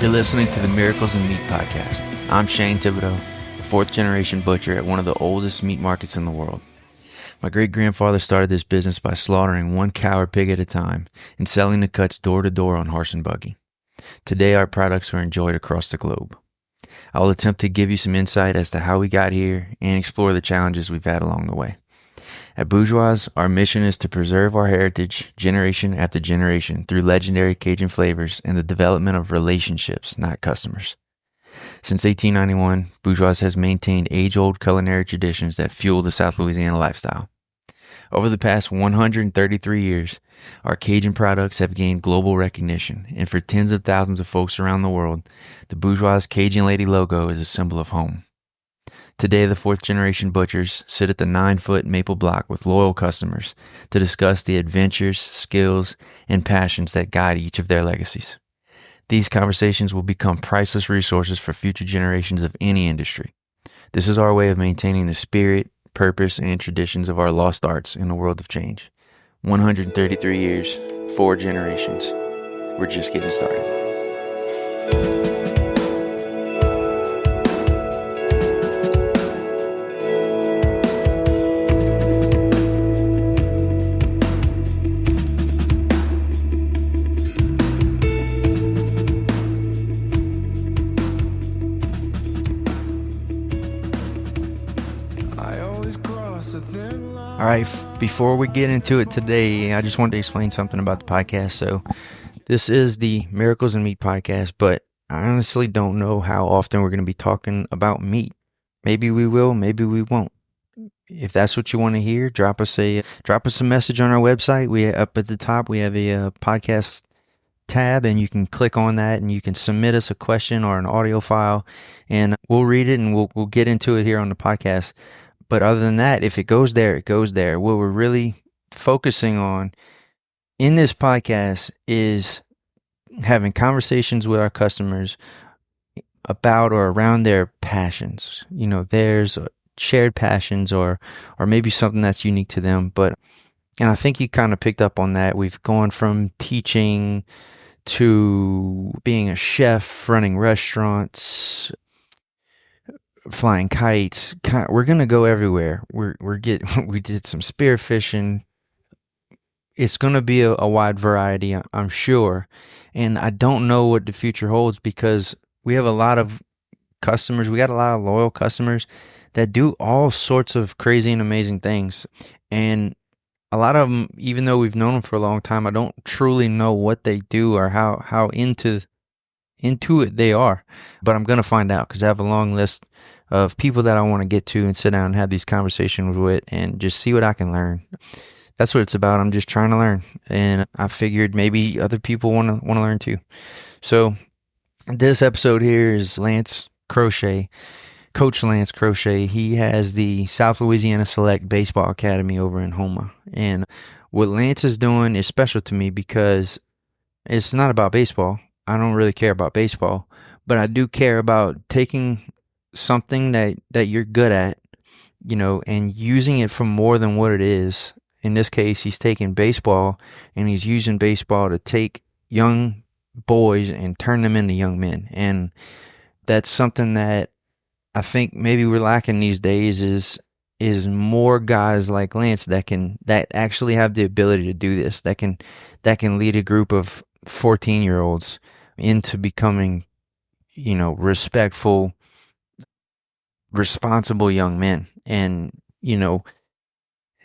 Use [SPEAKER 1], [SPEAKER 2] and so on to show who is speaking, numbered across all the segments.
[SPEAKER 1] You're listening to the Miracles in Meat podcast. I'm Shane Thibodeau, a fourth-generation butcher at one of the oldest meat markets in the world. My great-grandfather started this business by slaughtering one cow or pig at a time and selling the cuts door-to-door on horse and buggy. Today, our products are enjoyed across the globe. I will attempt to give you some insight as to how we got here and explore the challenges we've had along the way. At Bourgeois, our mission is to preserve our heritage generation after generation through legendary Cajun flavors and the development of relationships, not customers. Since 1891, Bourgeois has maintained age-old culinary traditions that fuel the South Louisiana lifestyle. Over the past 133 years, our Cajun products have gained global recognition, and for tens of thousands of folks around the world, the Bourgeois Cajun Lady logo is a symbol of home. Today, the fourth-generation butchers sit at the 9-foot maple block with loyal customers to discuss the adventures, skills, and passions that guide each of their legacies. These conversations will become priceless resources for future generations of any industry. This is our way of maintaining the spirit, purpose, and traditions of our lost arts in a world of change. 133 years, 4 generations. We're just getting started. All right, before we get into it today, I just wanted to explain something about the podcast. So this is the Miracles in Meat podcast, but I honestly don't know how often we're going to be talking about meat. Maybe we will, maybe we won't. If that's what you want to hear, drop us a message on our website. We up at the top, we have a podcast tab, and you can click on that and you can submit us a question or an audio file, and we'll read it and we'll get into it here on the podcast. But other than that, if it goes there, it goes there. What we're really focusing on in this podcast is having conversations with our customers about or around their passions. You know, there's shared passions or maybe something that's unique to them. And I think you kind of picked up on that. We've gone from teaching to being a chef, running restaurants, flying kites. We're gonna go everywhere. We did some spearfishing. It's gonna be a wide variety, I'm sure, and I don't know what the future holds because we have a lot of customers. We got a lot of loyal customers that do all sorts of crazy and amazing things, and a lot of them, even though we've known them for a long time, I don't truly know what they do or how into it they are. But I'm gonna find out because I have a long list of people that I want to get to and sit down and have these conversations with and just see what I can learn. That's what it's about. I'm just trying to learn. And I figured maybe other people want to learn too. So this episode here is Lance Crochet, Coach Lance Crochet. He has the South Louisiana Select Baseball Academy over in Houma. And what Lance is doing is special to me because it's not about baseball. I don't really care about baseball, but I do care about taking something that you're good at, you know, and using it for more than what it is. In this case, he's taking baseball and he's using baseball to take young boys and turn them into young men. And that's something that I think maybe we're lacking these days is more guys like Lance that actually have the ability to do this, that can lead a group of 14-year-olds into becoming, you know, respectful, responsible young men. And, you know,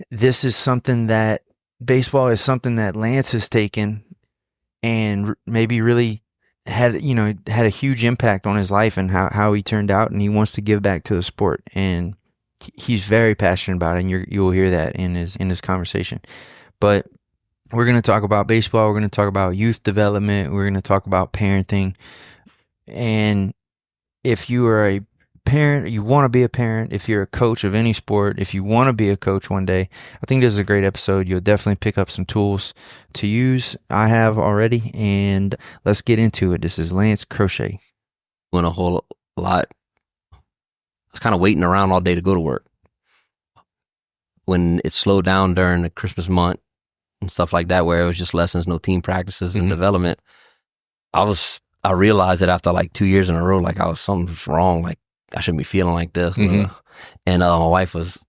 [SPEAKER 1] this is something that baseball is something that Lance has taken and maybe really had a huge impact on his life and how he turned out, and he wants to give back to the sport, and he's very passionate about it, and you'll hear that in his conversation. But we're going to talk about baseball, we're going to talk about youth development, we're going to talk about parenting. And if you are a parent, you want to be a parent, if you're a coach of any sport, if you want to be a coach one day, I think this is a great episode. You'll definitely pick up some tools to use. I have already, and let's get into it. This is Lance Crochet.
[SPEAKER 2] Went a whole lot. I was kind of waiting around all day to go to work. When it slowed down during the Christmas month and stuff like that, where it was just lessons, no team practices and development, I was I realized that after like 2 years in a row, like something's wrong. Like I shouldn't be feeling like this.
[SPEAKER 1] Mm-hmm.
[SPEAKER 2] And my wife was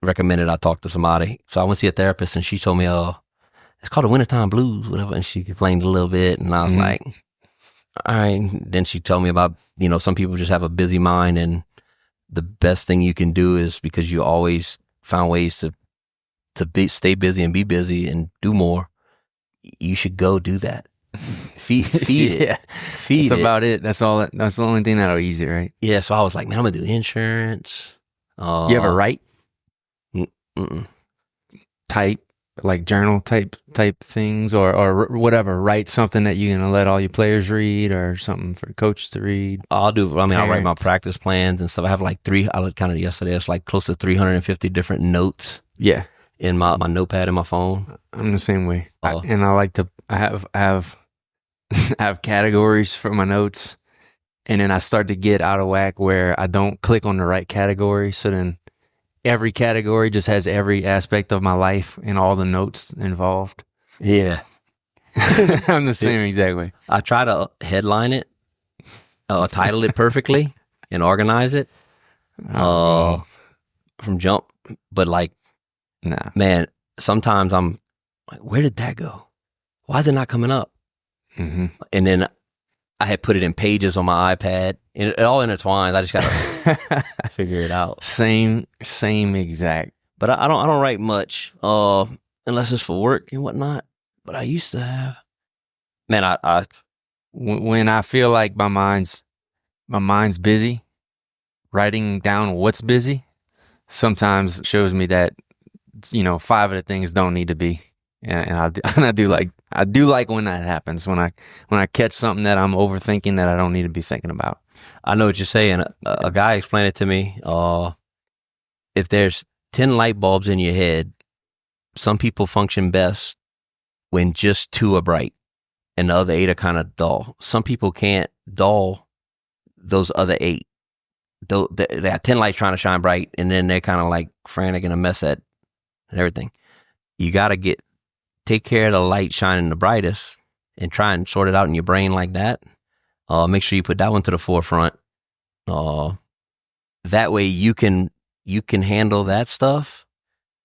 [SPEAKER 2] recommended I talk to somebody. So I went to see a therapist and she told me, it's called the wintertime blues, whatever. And she explained a little bit. And I was like, all right. Then she told me about, some people just have a busy mind, and the best thing you can do is, because you always found ways to stay busy and be busy and do more, you should go do that. Feed it. Feed
[SPEAKER 1] That's
[SPEAKER 2] it.
[SPEAKER 1] about it. That's all. That's the only thing that'll ease it, right?
[SPEAKER 2] Yeah. So I was like, man, I'm going to do insurance.
[SPEAKER 1] You ever write? Type, like journal type things, or whatever. Write something that you're gonna let all your players read, or something for the coaches to read.
[SPEAKER 2] I'll write my practice plans and stuff. I have like I looked counted yesterday. It's like close to 350 different notes.
[SPEAKER 1] Yeah,
[SPEAKER 2] in my notepad in my phone.
[SPEAKER 1] I'm the same way. I like to. I have have categories for my notes, and then I start to get out of whack where I don't click on the right category. So then every category just has every aspect of my life and all the notes involved.
[SPEAKER 2] Yeah.
[SPEAKER 1] I'm the same exact way.
[SPEAKER 2] I try to headline it, title it perfectly, and organize it from jump. But like,
[SPEAKER 1] nah,
[SPEAKER 2] man, sometimes I'm like, where did that go? Why is it not coming up?
[SPEAKER 1] Mm-hmm.
[SPEAKER 2] And then I had put it in pages on my iPad, and it all intertwines. I just gotta figure it out.
[SPEAKER 1] Same exact.
[SPEAKER 2] But I don't write much, unless it's for work and whatnot. But I used to have. Man,
[SPEAKER 1] when I feel like my mind's busy, writing down what's busy sometimes shows me that 5 of the things don't need to be. And I do like when that happens, when I catch something that I'm overthinking that I don't need to be thinking about.
[SPEAKER 2] I know what you're saying. A guy explained it to me. If there's 10 light bulbs in your head, some people function best when just 2 are bright and the other 8 are kind of dull. Some people can't dull those other 8. They have 10 lights trying to shine bright, and then they're kind of like frantic and a mess at everything. You got to take care of the light shining the brightest and try and sort it out in your brain like that. Make sure you put that one to the forefront. That way you can handle that stuff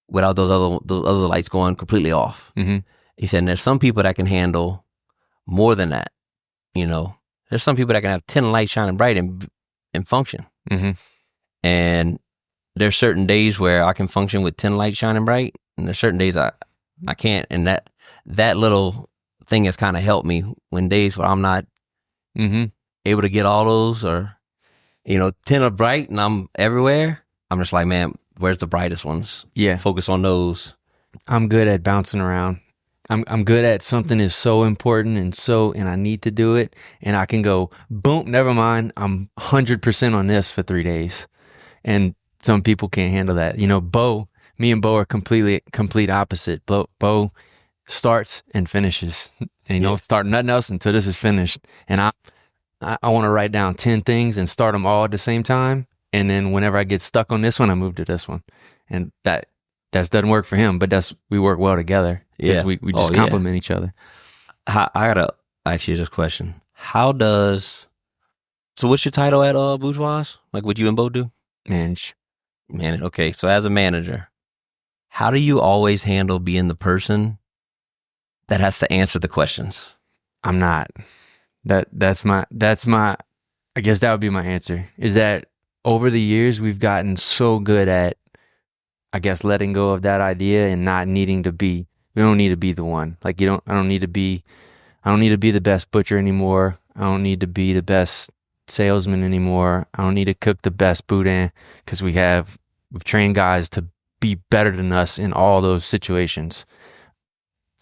[SPEAKER 2] without those other lights going completely off.
[SPEAKER 1] Mm-hmm.
[SPEAKER 2] He said, and there's some people that can handle more than that. There's some people that can have 10 lights shining bright and function.
[SPEAKER 1] Mm-hmm.
[SPEAKER 2] And there's certain days where I can function with 10 lights shining bright, and there's certain days I can't. And that little thing has kind of helped me when days where I'm not able to get all those, or 10 are bright and I'm everywhere. I'm just like, man, where's the brightest ones?
[SPEAKER 1] Yeah,
[SPEAKER 2] focus on those.
[SPEAKER 1] I'm good at bouncing around. I'm good at something is so important and I need to do it, and I can go boom, never mind, I'm 100% on this for 3 days. And some people can't handle that. Me and Bo are complete opposite. Bo starts and finishes, and he don't start nothing else until this is finished. And I want to write down 10 things and start them all at the same time. And then whenever I get stuck on this one, I move to this one. And that doesn't work for him, but we work well together.
[SPEAKER 2] Yeah.
[SPEAKER 1] We just complement each other.
[SPEAKER 2] I gotta ask you this question. So what's your title at Bourgeois? Like what you and Bo do?
[SPEAKER 1] Manage.
[SPEAKER 2] Okay. So as a manager, how do you always handle being the person that has to answer the questions?
[SPEAKER 1] I'm not. That's my, I guess that would be my answer, is that over the years, we've gotten so good at, I guess, letting go of that idea and not needing to be, we don't need to be the one. Like I don't need to be the best butcher anymore. I don't need to be the best salesman anymore. I don't need to cook the best boudin, because we've trained guys to be better than us in all those situations.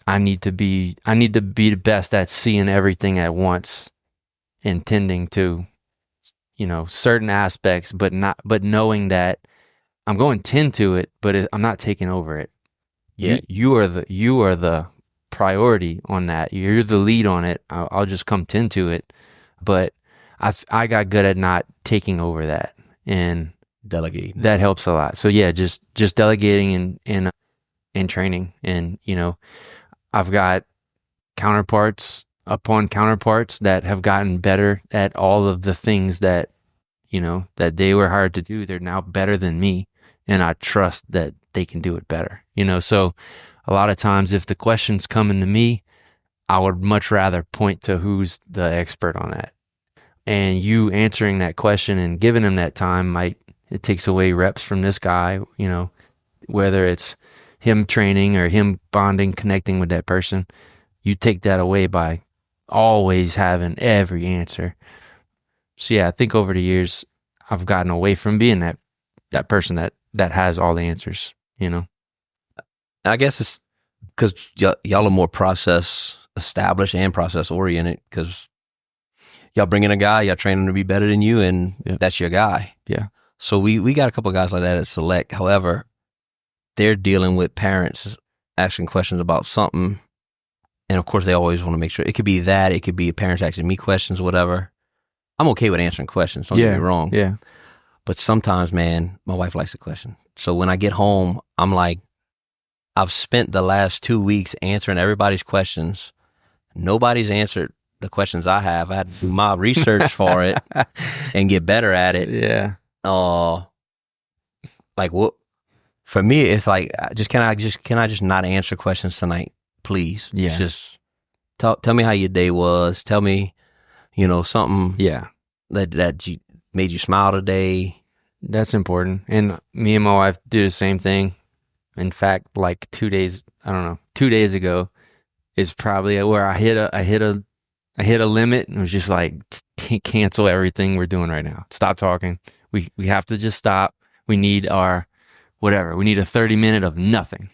[SPEAKER 1] I need to be the best at seeing everything at once, intending to, certain aspects, but knowing that I'm going 10 to it, but I'm not taking over it.
[SPEAKER 2] Yeah.
[SPEAKER 1] You are the priority on that. You're the lead on it. I'll just come 10 to it. But I got good at not taking over that, and
[SPEAKER 2] delegating.
[SPEAKER 1] That helps a lot. So yeah, just delegating and training. And I've got counterparts upon counterparts that have gotten better at all of the things that, that they were hired to do. They're now better than me, and I trust that they can do it better. So a lot of times if the question's coming to me, I would much rather point to who's the expert on that. And you answering that question and giving him that time it takes away reps from this guy, whether it's him training or him bonding, connecting with that person. You take that away by always having every answer. So yeah, I think over the years I've gotten away from being that person that has all the answers,
[SPEAKER 2] I guess it's because y'all are more process established and process oriented, because y'all bring in a guy, y'all train him to be better than you, and that's your guy.
[SPEAKER 1] Yeah.
[SPEAKER 2] So we got a couple of guys like that at Select. However, they're dealing with parents asking questions about something. And of course, they always want to make sure it could be that, it could be parents asking me questions, whatever. I'm okay with answering questions. Don't get me wrong.
[SPEAKER 1] Yeah.
[SPEAKER 2] But sometimes, man, my wife likes a question. So when I get home, I'm like, I've spent the last 2 weeks answering everybody's questions. Nobody's answered the questions I have. I had to do my research for it and get better at it.
[SPEAKER 1] Yeah.
[SPEAKER 2] Like what? For me, it's like, can I just not answer questions tonight, please?
[SPEAKER 1] Yeah.
[SPEAKER 2] Just tell me how your day was. Tell me, something.
[SPEAKER 1] Yeah.
[SPEAKER 2] That made you smile today.
[SPEAKER 1] That's important. And me and my wife do the same thing. In fact, like 2 days ago is probably where I hit a limit and was just like, cancel everything we're doing right now. Stop talking. We have to just stop. We need we need a 30-minute of nothing,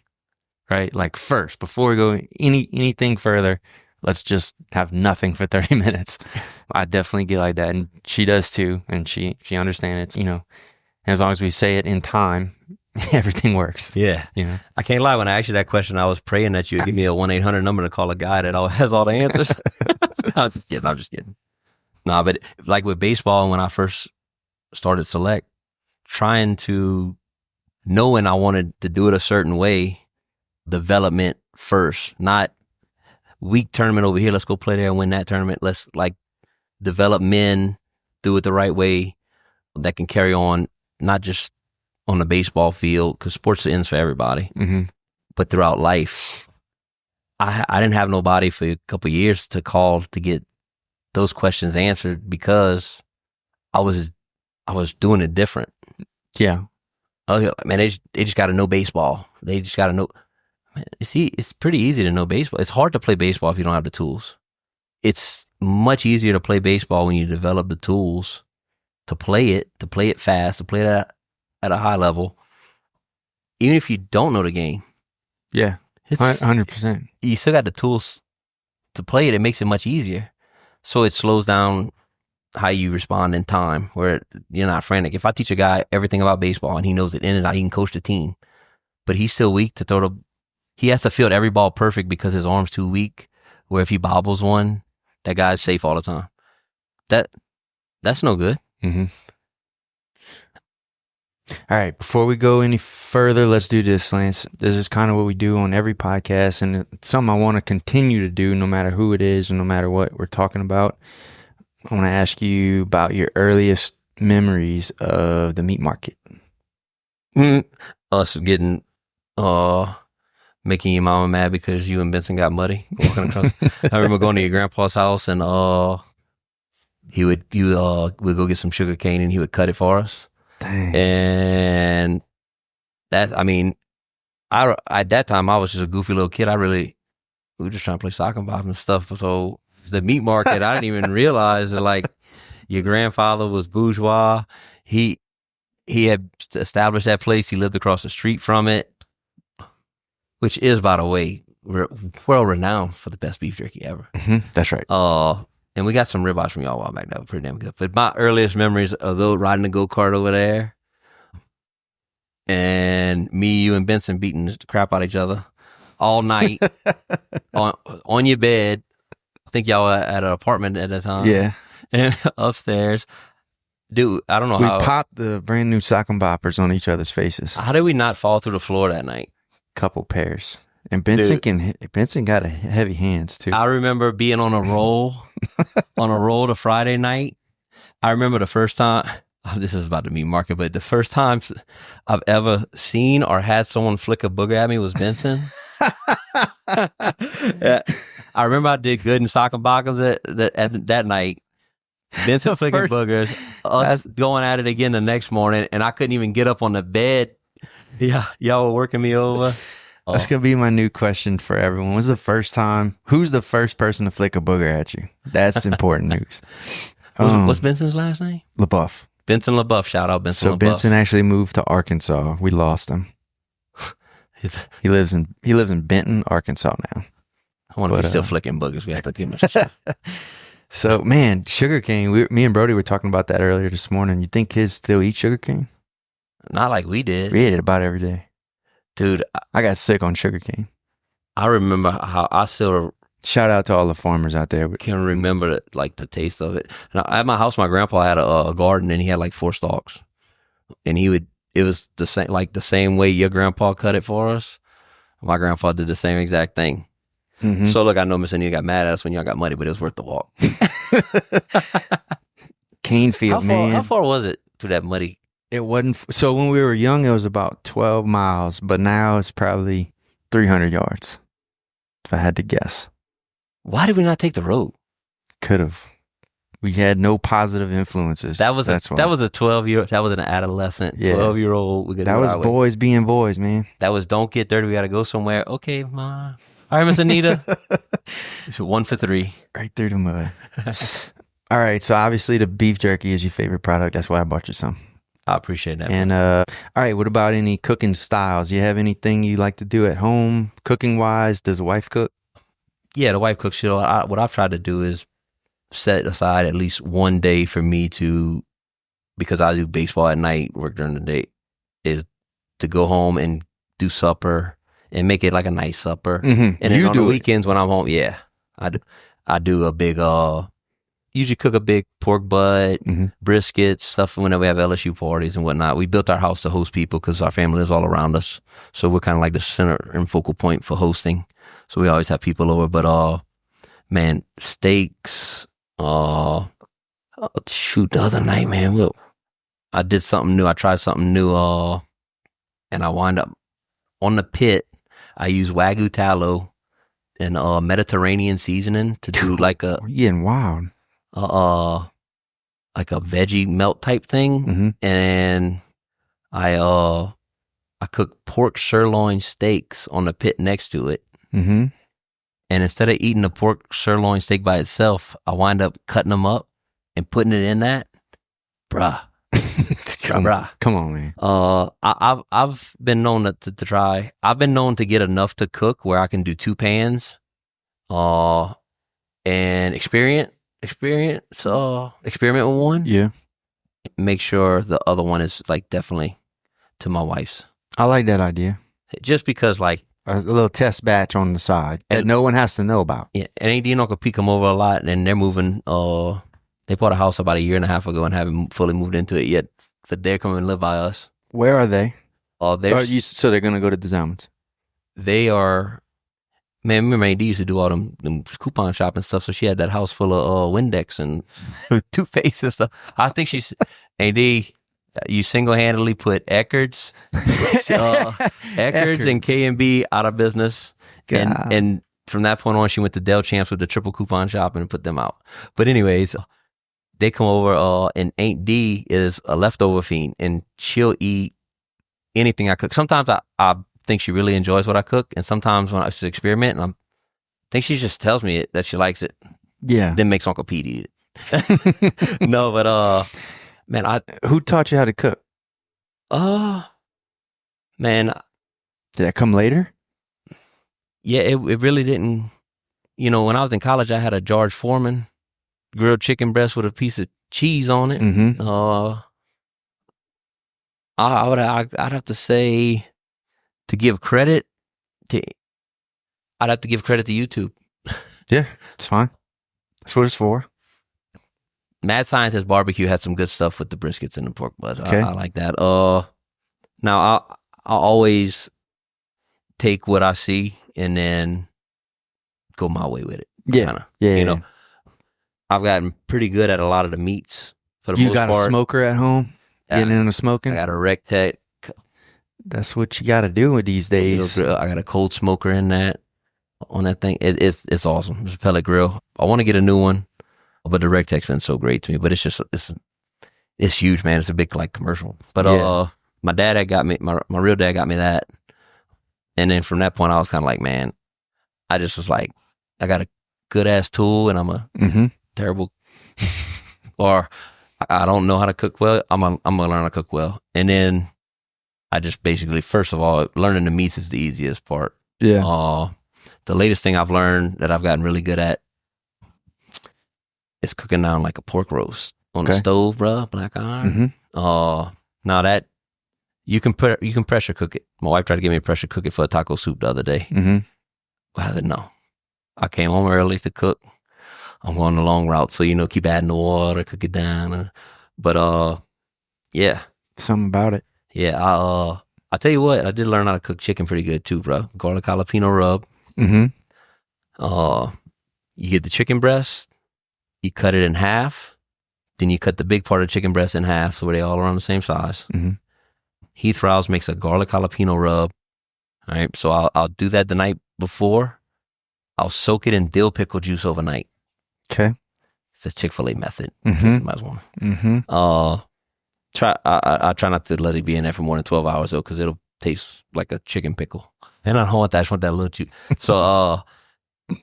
[SPEAKER 1] right? Like first, before we go anything further, let's just have nothing for 30 minutes. I definitely get like that. And she does too. And she understands it, as long as we say it in time, everything works.
[SPEAKER 2] Yeah. I can't lie. When I asked you that question, I was praying that you would give me a 1-800 number to call a guy that has all the answers. I'm just kidding. Nah, but like with baseball, when I first started Select, trying to knowing I wanted to do it a certain way, development first, not week tournament over here. Let's go play there and win that tournament. Let's develop men, do it the right way that can carry on, not just on the baseball field, because sports ends for everybody, but throughout life. I didn't have nobody for a couple of years to call to get those questions answered, because I was doing it different.
[SPEAKER 1] Yeah.
[SPEAKER 2] I was like, man, they just got to know baseball. They just got to know. Man, see, it's pretty easy to know baseball. It's hard to play baseball if you don't have the tools. It's much easier to play baseball when you develop the tools to play it fast, to play it at a high level, even if you don't know the game.
[SPEAKER 1] Yeah, 100%.
[SPEAKER 2] You still got the tools to play it. It makes it much easier. So it slows down how you respond in time, where you're not frantic. If I teach a guy everything about baseball and he knows it in and out, he can coach the team, but he's still weak to throw he has to field every ball perfect because his arm's too weak, where if he bobbles one, that guy's safe all the time. That's no good.
[SPEAKER 1] Mm-hmm. All right, before we go any further, let's do this, Lance. This is kind of what we do on every podcast, and it's something I want to continue to do no matter who it is and no matter what we're talking about. I want to ask you about your earliest memories of the meat market.
[SPEAKER 2] Us getting, making your mama mad because you and Benson got muddy walking across. I remember going to your grandpa's house, and we'd go get some sugar cane and he would cut it for us.
[SPEAKER 1] Dang.
[SPEAKER 2] And at that time I was just a goofy little kid. We were just trying to play soccer and stuff. So the meat market, I didn't even realize that, like, your grandfather was bourgeois. He had established that place. He lived across the street from it, which is, by the way, world renowned for the best beef jerky ever.
[SPEAKER 1] Mm-hmm. That's right.
[SPEAKER 2] And we got some ribeyes from y'all a while back. That was pretty damn good. But my earliest memories of those riding the go-kart over there, and me, you, and Benson beating the crap out of each other all night on your bed. I think y'all were at an apartment at the time.
[SPEAKER 1] Yeah.
[SPEAKER 2] And upstairs. Dude, I don't know how.
[SPEAKER 1] We popped the brand new sock and boppers on each other's faces.
[SPEAKER 2] How did we not fall through the floor that night?
[SPEAKER 1] Couple pairs. And Benson got a heavy hands too.
[SPEAKER 2] I remember being on a roll to Friday night. I remember the first time, this is about the meat market, but the first time I've ever seen or had someone flick a booger at me was Benson. Yeah. I remember I did good in sock and bockers that night. Benson flicking boogers, us going at it again the next morning, and I couldn't even get up on the bed. Yeah, y'all were working me over.
[SPEAKER 1] That's going to be my new question for everyone. Who's the first person to flick a booger at you? That's important news.
[SPEAKER 2] What's Benson's last name?
[SPEAKER 1] LaBeouf.
[SPEAKER 2] Benson LaBeouf. Shout out Benson LaBeouf.
[SPEAKER 1] So Benson actually moved to Arkansas. We lost him. He lives in Benton, Arkansas now.
[SPEAKER 2] I wonder if he's still flicking boogers. We have to give him a shot.
[SPEAKER 1] So, man, sugarcane. Me and Brody were talking about that earlier this morning. You think kids still eat sugarcane?
[SPEAKER 2] Not like we did.
[SPEAKER 1] We ate it about every day. Dude, I got sick on sugarcane.
[SPEAKER 2] I remember how I still...
[SPEAKER 1] Shout out to all the farmers out there.
[SPEAKER 2] Can remember the taste of it. And at my house, my grandpa had a garden, and he had like 4 stalks. And it was the same way your grandpa cut it for us. My grandpa did the same exact thing. Mm-hmm. So look, I know Miss Anita got mad at us when y'all got money, but it was worth the walk.
[SPEAKER 1] Cane field, man.
[SPEAKER 2] How far was it to that muddy?
[SPEAKER 1] It wasn't. So when we were young, it was about 12 miles, but now it's probably 300 yards, if I had to guess.
[SPEAKER 2] Why did we not take the road?
[SPEAKER 1] Could have. We had no positive influences.
[SPEAKER 2] That was a 12-year. That was an adolescent 12-year-old.
[SPEAKER 1] That was boys being boys, man.
[SPEAKER 2] That was don't get dirty. We got to go somewhere. Okay, Ma. All right, Miss Anita. 1 for 3.
[SPEAKER 1] Right through the mud. All right. So obviously the beef jerky is your favorite product. That's why I bought you some.
[SPEAKER 2] I appreciate that.
[SPEAKER 1] And all right, what about any cooking styles? You have anything you like to do at home, cooking wise? Does the wife cook?
[SPEAKER 2] Yeah, the wife cooks. What I've tried to do is set aside at least one day for me to, because I do baseball at night, work during the day, is to go home and do supper and make it like a nice supper.
[SPEAKER 1] Mm-hmm.
[SPEAKER 2] And then on the weekends when I'm home, yeah, I do a big usually cook a big pork butt, brisket, stuff whenever we have LSU parties and whatnot. We built our house to host people because our family lives all around us. So we're kind of like the center and focal point for hosting. So we always have people over. But, man, steaks, shoot, the other night, man, look, I did something new. I tried something new, and I wound up on the pit. I used Wagyu tallow and Mediterranean seasoning to do like a...
[SPEAKER 1] You're getting wild.
[SPEAKER 2] Like a veggie melt type thing, and I cooked pork sirloin steaks on the pit next to it. And instead of eating the pork sirloin steak by itself, I wind up cutting them up and putting it in that. Bruh.
[SPEAKER 1] Come on, man.
[SPEAKER 2] I've been known to try. I've been known to get enough to cook where I can do 2 pans, and experiment with one.
[SPEAKER 1] Yeah.
[SPEAKER 2] Make sure the other one is like definitely to my wife's.
[SPEAKER 1] I like that idea.
[SPEAKER 2] Just because like
[SPEAKER 1] a little test batch on the side that no one has to know about.
[SPEAKER 2] Yeah. And AD Uncle Pete come over a lot, and they're moving. They bought a house about a year and a half ago and haven't fully moved into it yet. But they're coming and live by us.
[SPEAKER 1] Where are they?
[SPEAKER 2] So
[SPEAKER 1] they're going to go to the Zalmans.
[SPEAKER 2] They are. Man, remember AD used to do all them coupon shopping stuff, so she had that house full of Windex and toothpaste and stuff. I think she's AD. You single-handedly put Eckerd's and K&B out of business, and from that point on, she went to Del Champs with the triple coupon shopping and put them out. But anyways, they come over, and Aunt D is a leftover fiend, and she'll eat anything I cook. Sometimes I think she really enjoys what I cook, and sometimes when I experiment, I think she just tells me that she likes it.
[SPEAKER 1] Yeah.
[SPEAKER 2] Then makes Uncle Pete eat it. No, but man,
[SPEAKER 1] who taught you how to cook?
[SPEAKER 2] Man,
[SPEAKER 1] did that come later?
[SPEAKER 2] Yeah, it really didn't. You know, when I was in college, I had a George Foreman grilled chicken breast with a piece of cheese on it. I'd have to say, to give credit to, I'd have to give credit to YouTube.
[SPEAKER 1] Yeah, it's fine. That's what it's for.
[SPEAKER 2] Mad Scientist Barbecue had some good stuff with the briskets and the pork butts.
[SPEAKER 1] Okay.
[SPEAKER 2] I like that. Now I always take what I see and then go my way with it.
[SPEAKER 1] Yeah.
[SPEAKER 2] Kinda.
[SPEAKER 1] Yeah.
[SPEAKER 2] You know, I've gotten pretty good at a lot of the meats for the
[SPEAKER 1] You
[SPEAKER 2] most
[SPEAKER 1] got
[SPEAKER 2] part.
[SPEAKER 1] a smoker at home?
[SPEAKER 2] Yeah.
[SPEAKER 1] Getting into smoking?
[SPEAKER 2] I got a rec tech.
[SPEAKER 1] That's what you got to do with these days.
[SPEAKER 2] I got a cold smoker in that, on that thing. It's awesome. It's a pellet grill. I want to get a new one, but the rec tech's been so great to me. But it's huge, man. It's a big like commercial. But my dad had got me, my real dad got me that. And then from that point, I was kind of like, man, I just was like, I got a good ass tool and I'm a terrible, or I don't know how to cook well. I'm going to learn how to cook well. And then I just basically, first of all, learning the meats is the easiest part.
[SPEAKER 1] Yeah.
[SPEAKER 2] The latest thing I've learned that I've gotten really good at is cooking down like a pork roast on the stove, bro, black iron. Now that you can pressure cook it. My wife tried to get me to pressure cook it for a taco soup the other day. I said no. I came home early to cook. I'm going the long route, so keep adding the water, cook it down. But yeah,
[SPEAKER 1] something about it.
[SPEAKER 2] Yeah, I tell you what, I did learn how to cook chicken pretty good too, bro. Garlic jalapeno rub. You get the chicken breast, you cut it in half, then you cut the big part of the chicken breast in half so they all around the same size. Heath Rouse makes a garlic jalapeno rub. All right, so I'll do that the night before. I'll soak it in dill pickle juice overnight.
[SPEAKER 1] Okay.
[SPEAKER 2] It's a Chick-fil-A method. Might as well. I try not to let it be in there for more than 12 hours though, because it'll taste like a chicken pickle. And I don't want that. I just want that little juice. So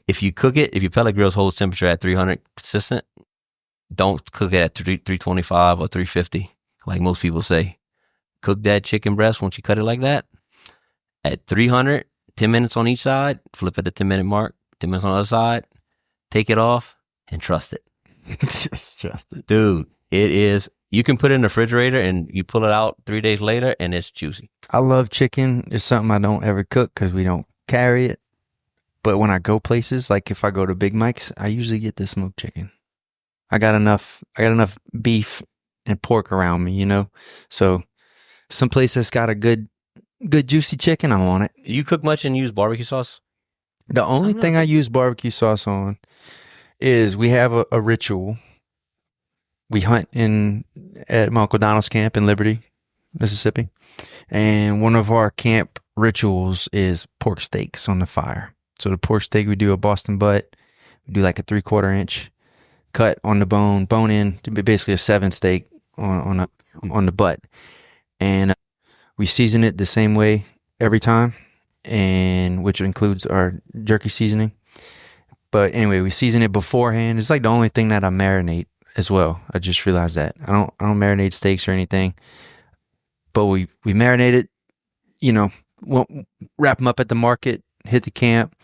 [SPEAKER 2] if you cook it, if your pellet grills holds temperature at 300 consistent, don't cook it at 325 or 350 like most people say. Cook that chicken breast once you cut it like that at 300, 10 minutes on each side, flip it at the 10-minute mark, 10 minutes on the other side, take it off and trust it.
[SPEAKER 1] Just trust it.
[SPEAKER 2] Dude, it is. You can put it in the refrigerator and you pull it out 3 days later and it's juicy.
[SPEAKER 1] I love chicken. It's something I don't ever cook because we don't carry it. But when I go places, like if I go to Big Mike's, I usually get the smoked chicken. I got enough beef and pork around me, So some place that's got a good juicy chicken, I want it.
[SPEAKER 2] You cook much and use barbecue sauce?
[SPEAKER 1] The only thing I use barbecue sauce on is we have a ritual. We hunt at my Uncle Donald's camp in Liberty, Mississippi. And one of our camp rituals is pork steaks on the fire. So the pork steak, we do a Boston butt. We do like a 3/4 inch cut on the bone in, basically a 7 steak on the butt. And we season it the same way every time, and which includes our jerky seasoning. But anyway, we season it beforehand. It's like the only thing that I marinate as well. I just realized that I don't marinate steaks or anything, but we marinate it. We'll wrap them up at the market, hit the camp,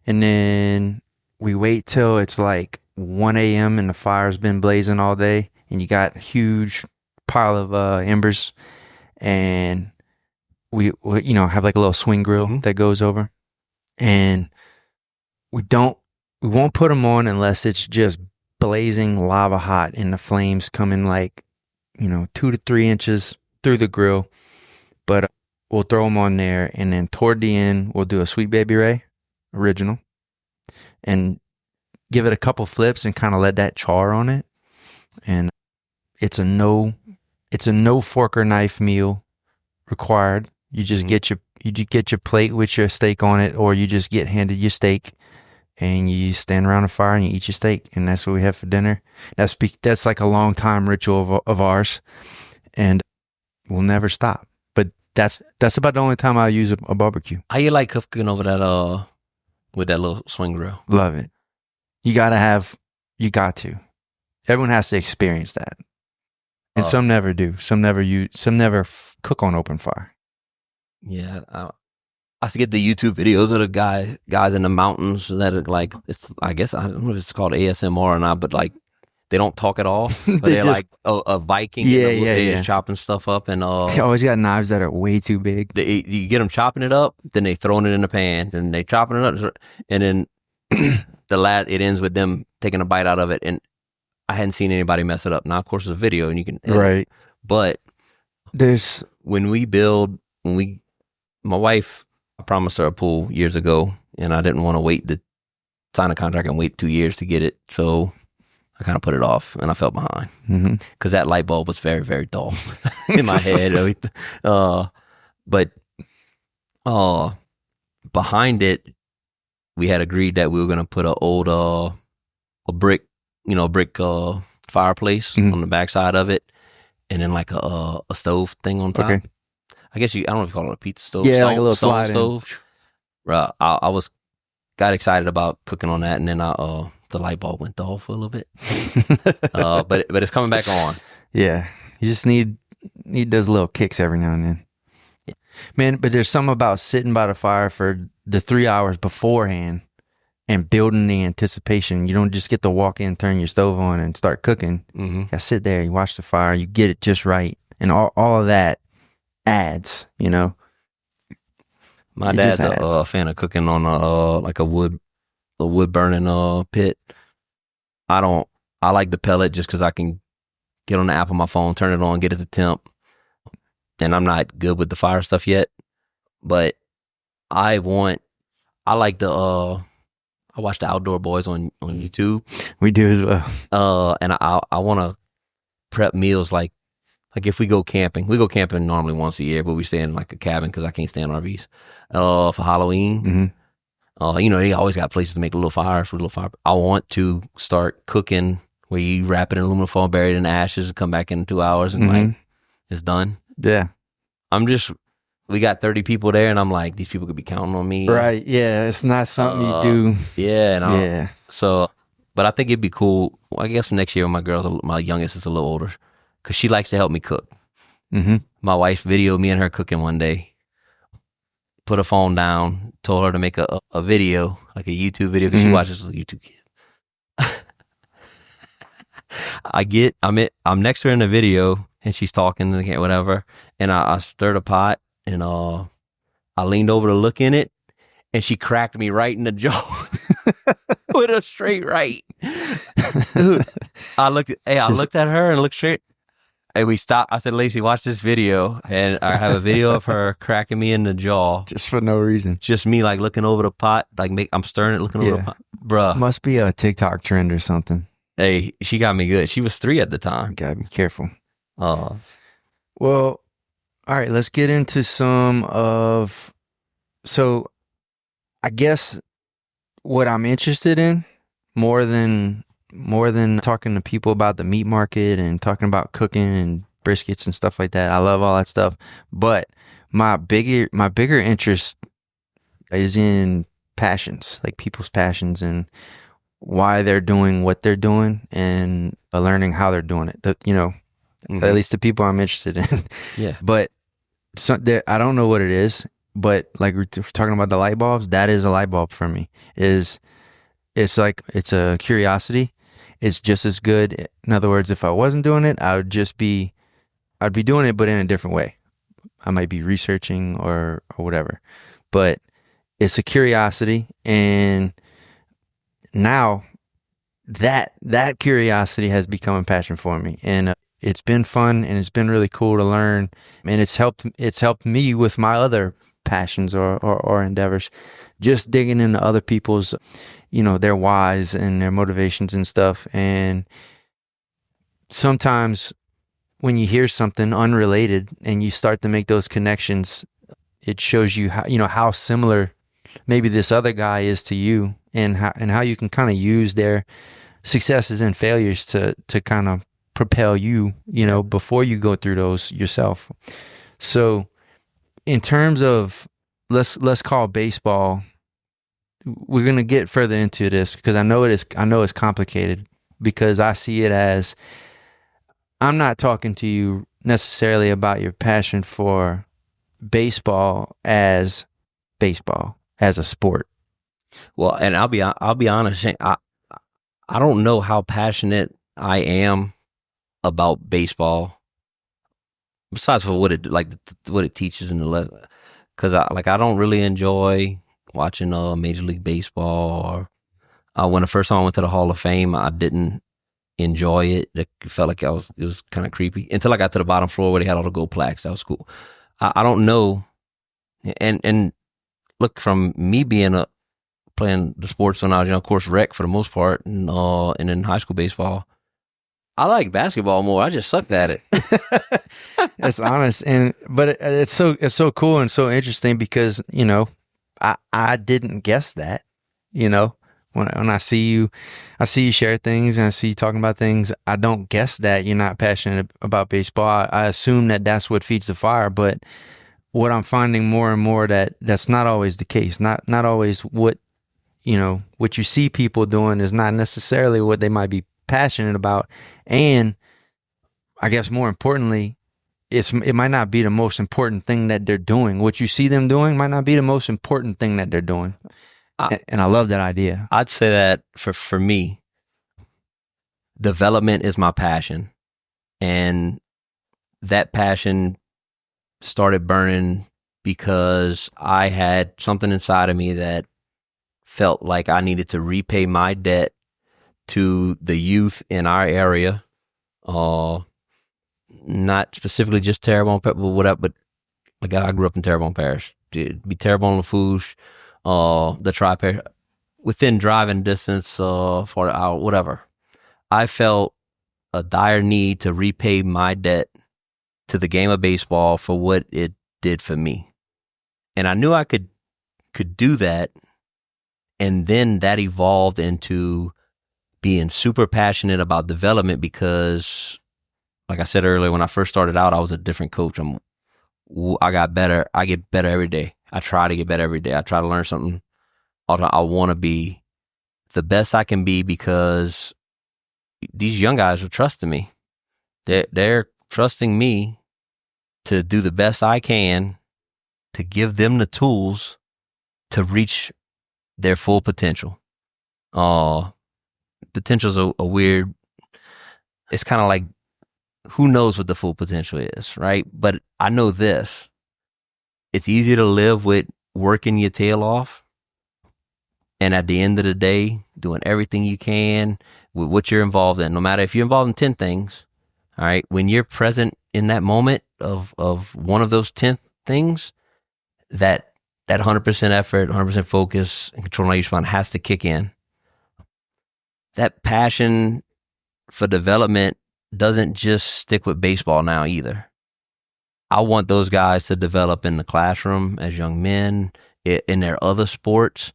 [SPEAKER 1] and then we wait till it's like 1 a.m. and the fire's been blazing all day, and you got a huge pile of embers, and we have like a little swing grill that goes over, and we won't put them on unless it's just blazing lava hot and the flames coming like 2 to 3 inches through the grill. But we'll throw them on there, and then toward the end we'll do a Sweet Baby Ray original and give it a couple flips and kind of let that char on it. And it's a no fork or knife meal required. You just get your plate with your steak on it, or you just get handed your steak and you stand around the fire and you eat your steak, and that's what we have for dinner. That's like a long time ritual of ours, and we'll never stop. But that's about the only time I use a barbecue.
[SPEAKER 2] How you like cooking over that with that little swing grill?
[SPEAKER 1] Love it. You got to. Everyone has to experience that, and some never do. Some never cook on open fire.
[SPEAKER 2] Yeah, I used to get the YouTube videos of the guys in the mountains that are like, I guess I don't know if it's called ASMR or not, but like they don't talk at all. But they're like a Viking. They're just chopping stuff up, and
[SPEAKER 1] they always got knives that are way too big.
[SPEAKER 2] You get them chopping it up, then they throwing it in the pan, and they chopping it up, and then it ends with them taking a bite out of it. And I hadn't seen anybody mess it up. Now, of course, it's a video, and you can
[SPEAKER 1] right.
[SPEAKER 2] But my wife, I promised her a pool years ago, and I didn't want to wait to sign a contract and wait 2 years to get it. So I kind of put it off, and I fell behind because that light bulb was very, very dull in my head. But behind it, we had agreed that we were going to put a brick fireplace on the backside of it, and then like a stove thing on top. Okay. I guess I don't know if you call it a pizza stove.
[SPEAKER 1] Yeah, like a little stone
[SPEAKER 2] stove. Right. I got excited about cooking on that, and then the light bulb went dull for a little bit. But it's coming back on.
[SPEAKER 1] Yeah, you just need those little kicks every now and then. Yeah. Man, but there's something about sitting by the fire for the 3 hours beforehand and building the anticipation. You don't just get to walk in, turn your stove on, and start cooking. You sit there, you watch the fire, you get it just right, and all of that adds,
[SPEAKER 2] My dad's a fan of cooking on a wood burning pit. I like the pellet just because I can get on the app on my phone, turn it on, get it to temp. And I'm not good with the fire stuff yet, but I watch the Outdoor Boys on YouTube.
[SPEAKER 1] We do as well.
[SPEAKER 2] And I want to prep meals like if we go camping. We go camping normally once a year, but we stay in like a cabin because I can't stand RVs. For Halloween, they always got places to make little fires. I want to start cooking where you wrap it in aluminum foil, bury it in ashes, and come back in 2 hours and it's done.
[SPEAKER 1] Yeah.
[SPEAKER 2] We got 30 people there, and I'm like, these people could be counting on me.
[SPEAKER 1] Right. Yeah. It's not something you do.
[SPEAKER 2] Yeah. But I think it'd be cool. I guess next year when my youngest is a little older, because she likes to help me cook. My wife videoed me and her cooking one day, put her phone down, told her to make a video, like a YouTube video, because she watches YouTube Kids. I'm next to her in the video, and she's talking, whatever, and I stirred a pot, and I leaned over to look in it, and she cracked me right in the jaw with a straight right. Dude, I looked at her and looked straight. And we stopped. I said, Lacey, watch this video. And I have a video of her cracking me in the jaw.
[SPEAKER 1] Just for no reason.
[SPEAKER 2] Just me like looking over the pot. I'm stirring it, looking over the pot. Bruh.
[SPEAKER 1] Must be a TikTok trend or something.
[SPEAKER 2] Hey, she got me good. She was 3 at the time.
[SPEAKER 1] Gotta be careful.
[SPEAKER 2] Well,
[SPEAKER 1] all right, let's get into so I guess what I'm interested in more than talking to people about the meat market and talking about cooking and briskets and stuff like that. I love all that stuff. But my bigger interest is in passions, like people's passions and why they're doing what they're doing and learning how they're doing it. At least the people I'm interested in.
[SPEAKER 2] Yeah.
[SPEAKER 1] But I don't know what it is, but like we're talking about the light bulbs, that is a light bulb for me. It's a curiosity. It's just as good. In other words, if I wasn't doing it, I'd be doing it, but in a different way. I might be researching or whatever, but it's a curiosity. And now that curiosity has become a passion for me. And it's been fun and it's been really cool to learn. And it's helped me with my other passions or endeavors, just digging into other people's, their whys and their motivations and stuff. And sometimes when you hear something unrelated and you start to make those connections, it shows you how similar maybe this other guy is to you, and how you can kind of use their successes and failures to kind of propel you, before you go through those yourself. So in terms of let's call baseball, we're going to get further into this because I know it's complicated, because I see it as, I'm not talking to you necessarily about your passion for baseball as a sport.
[SPEAKER 2] Well, and I'll be honest, I don't know how passionate I am about baseball, besides for what it teaches in the lesson. Because I don't really enjoy watching Major League Baseball. Or when the first time I went to the Hall of Fame, I didn't enjoy it. It felt like it was kind of creepy until I got to the bottom floor where they had all the gold plaques. That was cool. I don't know, and look, from me being playing the sports when I was, of course, rec for the most part, and in high school baseball. I like basketball more. I just sucked at it.
[SPEAKER 1] That's honest, but it's so cool and so interesting because I didn't guess that. When I see you share things and I see you talking about things, I don't guess that you're not passionate about baseball. I assume that that's what feeds the fire, but what I'm finding more and more that's not always the case. Not always what you see people doing is not necessarily what they might be passionate about. And I guess more importantly, it might not be the most important thing that they're doing. What you see them doing might not be the most important thing that they're doing. And I love that idea.
[SPEAKER 2] I'd say that for me, development is my passion. And that passion started burning because I had something inside of me that felt like I needed to repay my debt to the youth in our area. Not specifically just Terrebonne, but whatever. But like I grew up in Terrebonne Parish. It'd be Terrebonne, Lafourche, the tri-parish, within driving distance for an hour, whatever. I felt a dire need to repay my debt to the game of baseball for what it did for me, and I knew I could do that. And then that evolved into being super passionate about development because, like I said earlier, when I first started out, I was a different coach. I got better. I get better every day. I try to get better every day. I try to learn something. I want to be the best I can be because these young guys are trusting me. They're trusting me to do the best I can to give them the tools to reach their full potential. Potential's a weird, it's kind of like, who knows what the full potential is, right? But I know this. It's easy to live with working your tail off. And at the end of the day, doing everything you can with what you're involved in, no matter if you're involved in 10 things, all right? When you're present in that moment of one of those 10 things, that 100% effort, 100% focus, and control how you respond has to kick in. That passion for development doesn't just stick with baseball now either. I want those guys to develop in the classroom as young men, in their other sports.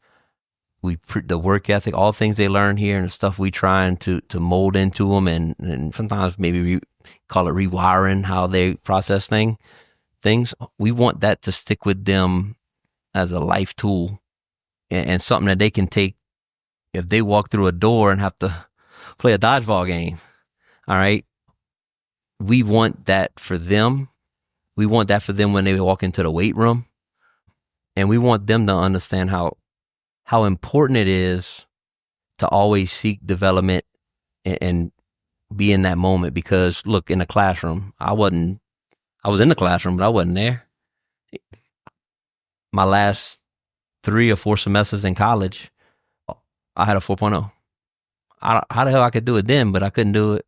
[SPEAKER 2] The work ethic, all things they learn here, and the stuff we trying to mold into them, and sometimes maybe call it rewiring how they process things. We want that to stick with them as a life tool and something that they can take if they walk through a door and have to play a dodgeball game. All right. We want that for them. We want that for them when they walk into the weight room. And we want them to understand how important it is to always seek development and be in that moment. Because look, in the classroom, I was in the classroom, but I wasn't there. My last 3 or 4 semesters in college, I had a 4.0. How the hell I could do it then, but I couldn't do it.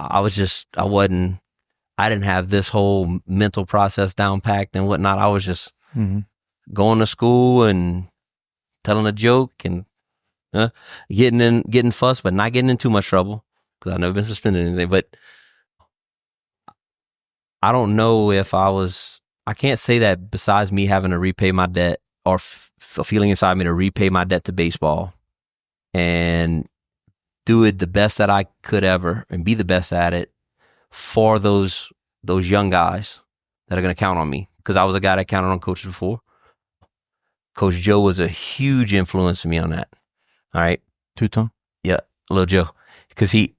[SPEAKER 2] I didn't have this whole mental process down packed and whatnot. I was just going to school and telling a joke and getting fussed, but not getting in too much trouble because I've never been suspended or anything. But I don't know if I can't say that besides me having to repay my debt or a feeling inside me to repay my debt to baseball and do it the best that I could ever and be the best at it for those young guys that are going to count on me. Because I was a guy that counted on coaches before. Coach Joe was a huge influence on me on that. All right.
[SPEAKER 1] Two-tone?
[SPEAKER 2] Yeah, little Joe. Because he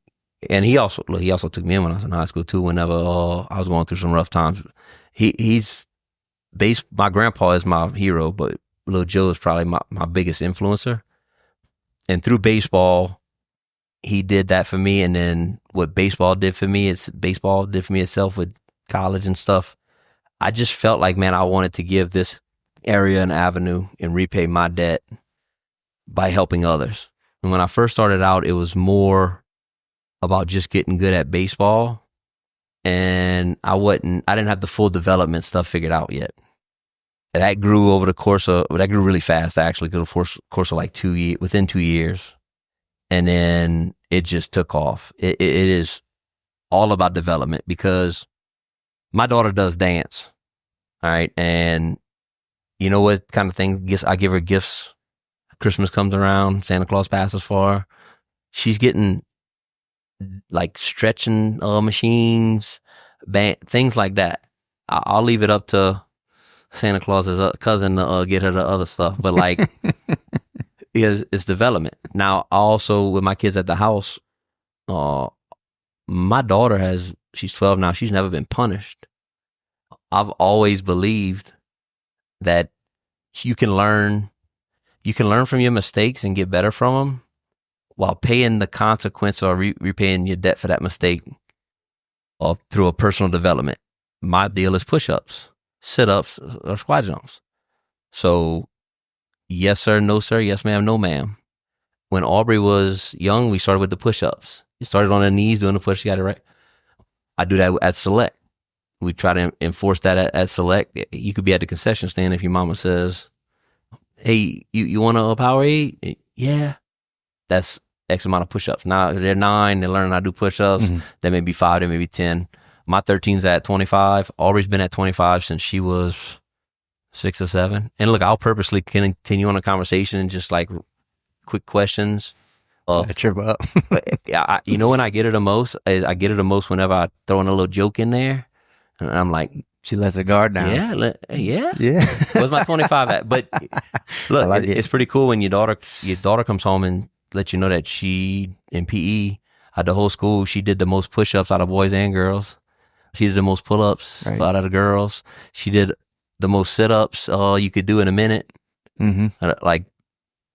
[SPEAKER 2] also took me in when I was in high school too, whenever I was going through some rough times. My grandpa is my hero, but little Joe is probably my biggest influencer. And through baseball, he did that for me. And then what baseball did for me itself with college and stuff. I just felt like, man, I wanted to give this area an avenue and repay my debt by helping others. And when I first started out, it was more about just getting good at baseball. And I didn't have the full development stuff figured out yet. that grew really fast, actually, because the course of like 2 years, within 2 years. And then it just took off. It is all about development, because my daughter does dance. All right. And you know what kind of thing? I give her gifts. Christmas comes around, Santa Claus passes for her. She's getting like stretching machines, things like that. I'll leave it up to Santa Claus's cousin to get her the other stuff. But like, it's development. Now, also with my kids at the house, my daughter she's 12 now. She's never been punished. I've always believed that you can learn from your mistakes and get better from them, while paying the consequence or repaying your debt for that mistake through a personal development. My deal is push-ups, sit-ups, or squat jumps. So, yes, sir, no, sir, yes, ma'am, no, ma'am. When Aubrey was young, we started with the push-ups. You started on her knees doing the push, you got it right. I do that at Select. We try to enforce that at Select. You could be at the concession stand if your mama says, hey, you want a Powerade? Yeah. That's X amount of push-ups. Now they're 9, they're learning how to do push-ups. Mm-hmm. They may be 5, they may be 10. My 13's at 25. Always been at 25 since she was 6 or 7. And look, I'll purposely continue on a conversation and just like quick questions.
[SPEAKER 1] Trip up.
[SPEAKER 2] You know when I get her the most? I get her the most whenever I throw in a little joke in there. And I'm like,
[SPEAKER 1] she lets her guard down.
[SPEAKER 2] Yeah. Where's my 25 at? But look, like it's pretty cool when your daughter comes home and lets you know that she, in PE, at the whole school, she did the most push-ups out of boys and girls. She did the most pull-ups out of the girls. She did the most sit-ups you could do in a minute. Mm-hmm.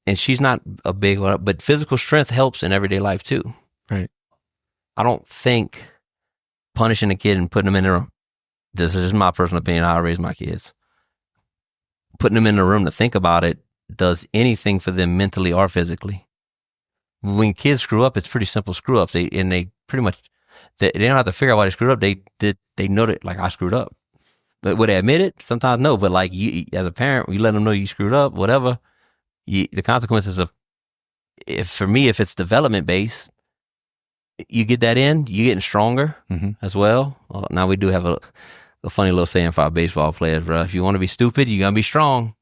[SPEAKER 2] And she's not a big one, but physical strength helps in everyday life too.
[SPEAKER 1] Right.
[SPEAKER 2] I don't think punishing a kid and putting them in a, this is just my personal opinion, how I raise my kids, putting them in a room to think about it does anything for them mentally or physically. When kids screw up, it's pretty simple screw ups. They pretty much, they don't have to figure out why they screwed up. They know that, like, I screwed up. But would they admit it? Sometimes no. But like, you, as a parent, you let them know you screwed up, whatever. The consequences of, for me, if it's development based, you get that in, you're getting stronger as well. Now we do have a funny little saying for our baseball players, bro. If you want to be stupid, you're gonna be strong.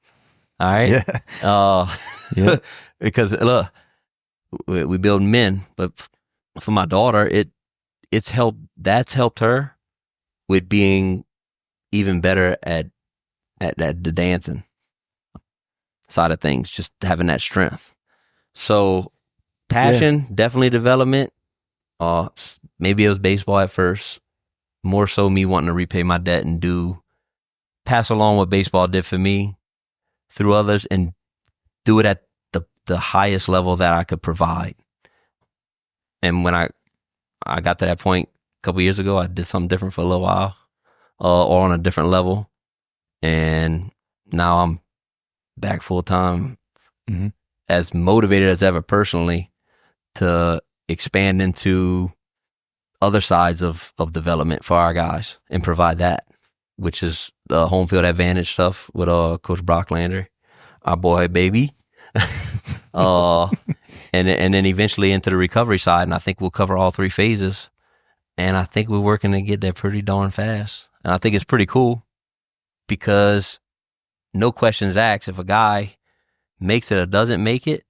[SPEAKER 2] All right. Yeah. Because look, we build men, but for my daughter, it's helped. That's helped her with being even better at the dancing side of things, just having that strength. So passion, definitely development. Maybe it was baseball at first, more so me wanting to repay my debt and pass along what baseball did for me through others and do it at the highest level that I could provide. And when I got to that point a couple years ago, I did something different for a little while, or on a different level. And now I'm back full time, as motivated as ever personally to expand into other sides of development for our guys and provide that, which is the home field advantage stuff with Coach Brocklander, our boy baby. And then eventually into the recovery side, and I think we'll cover all 3 phases. And I think we're working to get there pretty darn fast. And I think it's pretty cool because no questions asked. If a guy makes it or doesn't make it,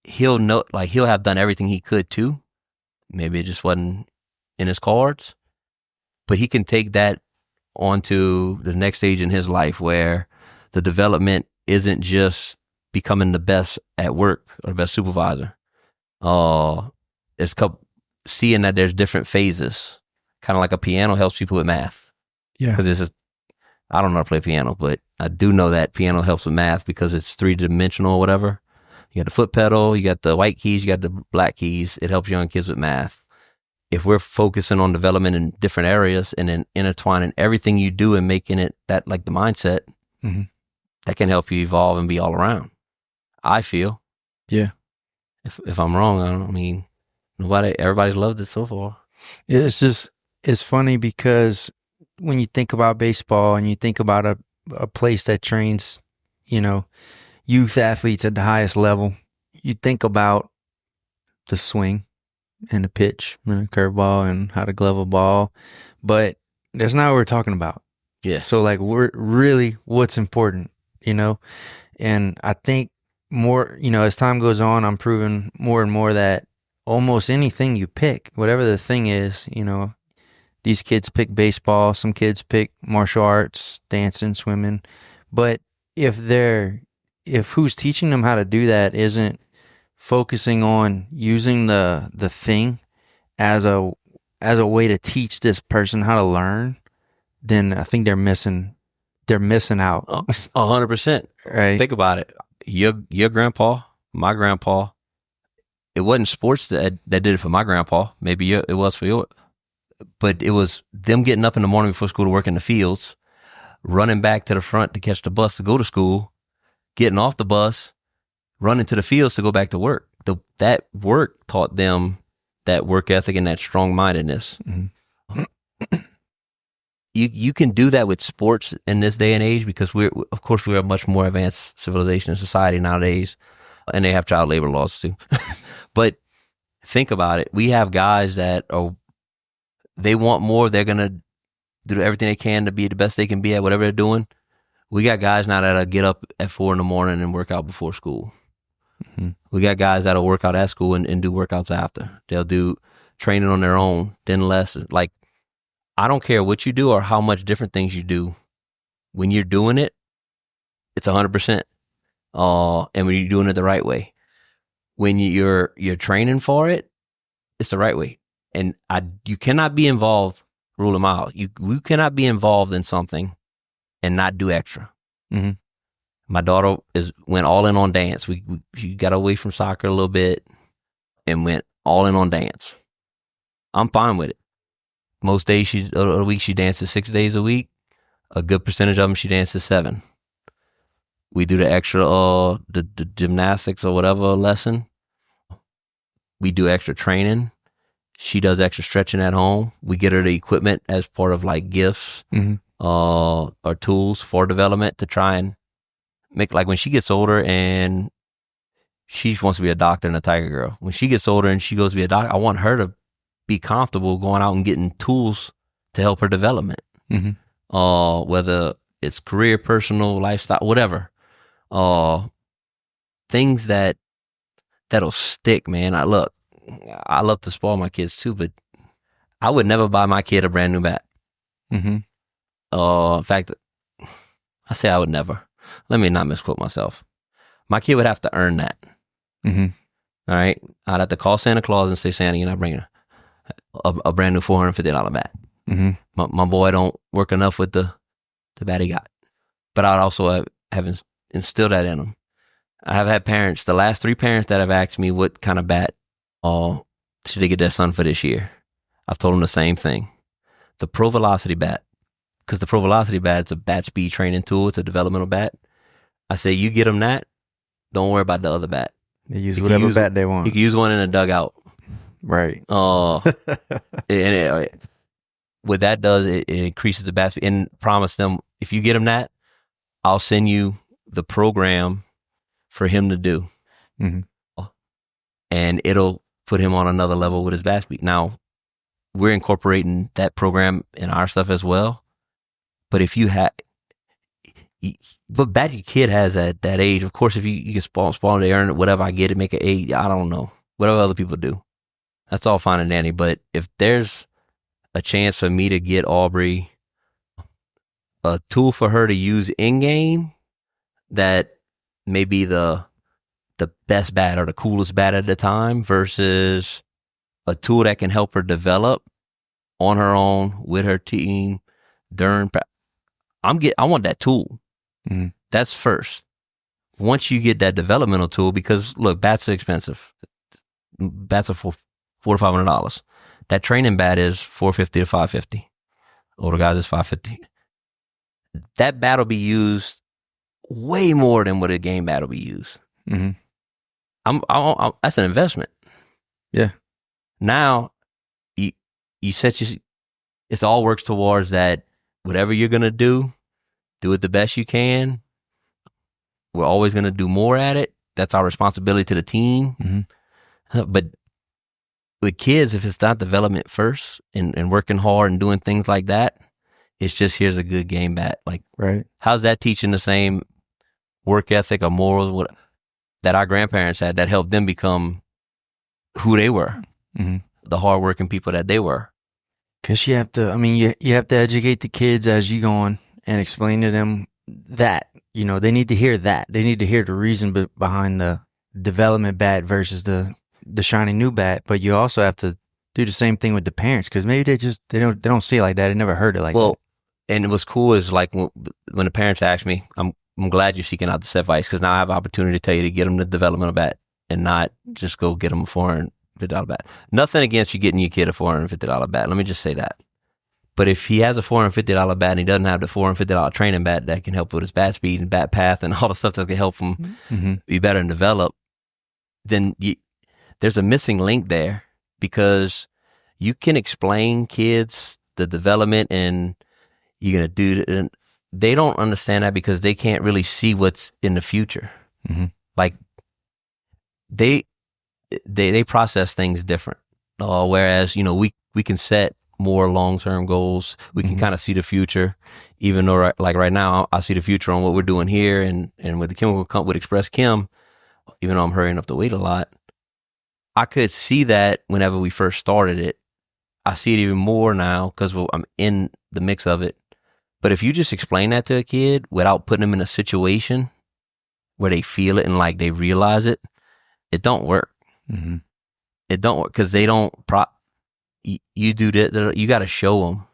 [SPEAKER 2] he'll know, like, he'll have done everything he could too. Maybe it just wasn't in his cards, but he can take that onto the next stage in his life where the development isn't just becoming the best at work or the best supervisor. It's seeing that there's different phases, kind of like a piano helps people with math.
[SPEAKER 1] Yeah.
[SPEAKER 2] Because I don't know how to play piano, but I do know that piano helps with math because it's 3-dimensional or whatever. You got the foot pedal, you got the white keys, you got the black keys. It helps young kids with math. If we're focusing on development in different areas and then intertwining everything you do and making it that, like, the mindset, that can help you evolve and be all around, I feel.
[SPEAKER 1] Yeah.
[SPEAKER 2] If I'm wrong, I mean, everybody's loved it so far.
[SPEAKER 1] It's funny because when you think about baseball and you think about a place that trains, youth athletes at the highest level, you think about the swing and the pitch and the curveball and how to glove a ball, but that's not what we're talking about.
[SPEAKER 2] Yeah.
[SPEAKER 1] So like we're really what's important, and I think more, as time goes on, I'm proving more and more that almost anything you pick, whatever the thing is, these kids pick baseball, some kids pick martial arts, dancing, swimming, but if who's teaching them how to do that isn't focusing on using the thing as a way to teach this person how to learn, then I think they're missing out.
[SPEAKER 2] 100%.
[SPEAKER 1] Right.
[SPEAKER 2] Think about it. Your grandpa, my grandpa, it wasn't sports that did it for my grandpa. Maybe it was for your, but it was them getting up in the morning before school to work in the fields, running back to the front to catch the bus to go to school, getting off the bus, running to the fields to go back to work. That work taught them that work ethic and that strong-mindedness. Mm-hmm. You can do that with sports in this day and age because we're a much more advanced civilization and society nowadays, and they have child labor laws too. But think about it. We have guys that they want more. They're going to do everything they can to be the best they can be at whatever they're doing. We got guys now that'll get up at 4 a.m. and work out before school. Mm-hmm. We got guys that'll work out at school and do workouts after. They'll do training on their own, then lessons. Like, I don't care what you do or how much different things you do. When you're doing it, it's 100%. And when you're doing it the right way. When you're training for it, it's the right way. And you cannot be involved, rule them out. You cannot be involved in something and not do extra. Mm-hmm. My daughter went all in on dance. She got away from soccer a little bit and went all in on dance. I'm fine with it. Most days of the week she dances 6 days a week. A good percentage of them she dances 7. We do the extra the gymnastics or whatever lesson. We do extra training. She does extra stretching at home. We get her the equipment as part of like gifts, mm-hmm. Or tools for development to try and make, like when she gets older and she wants to be a doctor and a tiger girl. When she gets older and she goes to be a doctor, I want her to be comfortable going out and getting tools to help her development. Mm-hmm. Whether it's career, personal, lifestyle, whatever. Things that'll stick, man. I love to spoil my kids too, but I would never buy my kid a brand new bat. Mm-hmm. In fact, I say I would never. Let me not misquote myself. My kid would have to earn that. Mm-hmm. All right? I'd have to call Santa Claus and say, Santa, you're not bringing a brand new $450 bat. Mm-hmm. My boy don't work enough with the bat he got. But I'd also have instilled that in him. I have had parents, the last 3 parents that have asked me what kind of bat should they get their son for this year. I've told them the same thing. The Pro Velocity bat. Because the Pro Velocity bat is a bat speed training tool. It's a developmental bat. I say, you get them that, don't worry about the other bat.
[SPEAKER 1] They use whatever bat they want.
[SPEAKER 2] You can use one in a dugout.
[SPEAKER 1] Right.
[SPEAKER 2] And what that does, it increases the bat speed. And promise them, if you get them that, I'll send you the program for him to do. Mm-hmm. And it'll put him on another level with his bat speed. Now, we're incorporating that program in our stuff as well. But if you have, what bat your kid has at that age, of course, if you can spawn they earn it, whatever, I get it, make it 8, I don't know. Whatever other people do. That's all fine and dandy. But if there's a chance for me to get Aubrey a tool for her to use in-game that may be the best bat or the coolest bat at the time versus a tool that can help her develop on her own with her team during I want that tool. Mm-hmm. That's first. Once you get that developmental tool, because look, bats are expensive. Bats are $400 to $500. That training bat is $450 to $550. Older guys is $550. That bat will be used way more than what a game bat will be used. Mm-hmm. That's an investment.
[SPEAKER 1] Yeah.
[SPEAKER 2] Now, you set it all works towards that. Whatever you're gonna do, Do it the best you can. We're always going to do more at it. That's our responsibility to the team.
[SPEAKER 1] Mm-hmm.
[SPEAKER 2] But with kids, if it's not development first and working hard and doing things like that, it's just, here's a good game bat. Like,
[SPEAKER 1] Right.
[SPEAKER 2] how's that teaching the same work ethic or morals that our grandparents had that helped them become who they were,
[SPEAKER 1] Mm-hmm.
[SPEAKER 2] the hardworking people that they were?
[SPEAKER 1] Because you have to, I mean, you have to educate the kids as you go on and explain to them that, they need to hear that. They need to hear the reason behind the development bat versus the shiny new bat. But you also have to do the same thing with the parents, because maybe they don't see it like that. They never heard it like that.
[SPEAKER 2] Well, and what's cool is like when the parents ask me, I'm glad you're seeking out this advice, because now I have an opportunity to tell you to get them the developmental bat and not just go get them a $450 bat. Nothing against you getting your kid a $450 bat. Let me just say that. But if he has a $450 bat and he doesn't have the $450 training bat that can help with his bat speed and bat path and all the stuff that can help him
[SPEAKER 1] Mm-hmm.
[SPEAKER 2] be better and develop, then there's a missing link there, because you can explain kids the development and you're going to do it, and they don't understand that because they can't really see what's in the future.
[SPEAKER 1] Mm-hmm.
[SPEAKER 2] Like they process things different. Whereas, we can set more long-term goals. We can kind of see the future, even though like right now I see the future on what we're doing here and with the chemical company with Express Chem, even though I'm hurrying up the weight a lot. I could see that whenever we first started it. I see it even more now because I'm in the mix of it. But if you just explain that to a kid without putting them in a situation where they feel it and like they realize it, it don't work.
[SPEAKER 1] Mm-hmm.
[SPEAKER 2] It don't work because they don't you do that. You got to show them.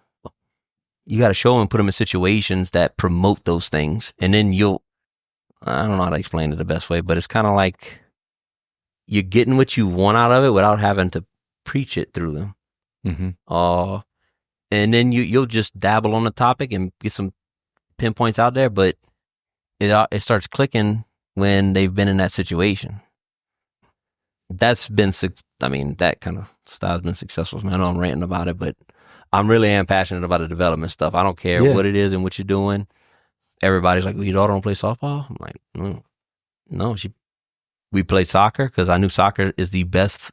[SPEAKER 2] You got to show them, put them in situations that promote those things. And then I don't know how to explain it the best way, but it's kind of like you're getting what you want out of it without having to preach it through them.
[SPEAKER 1] Mm-hmm.
[SPEAKER 2] And then you'll just dabble on the topic and get some pinpoints out there, but it starts clicking when they've been in that situation. That kind of style's been successful. I know I'm ranting about it, but I'm really am passionate about the development stuff. I don't care what it is and what you're doing. Everybody's like, well, your daughter don't play softball? I'm like, no, we played soccer because I knew soccer is the best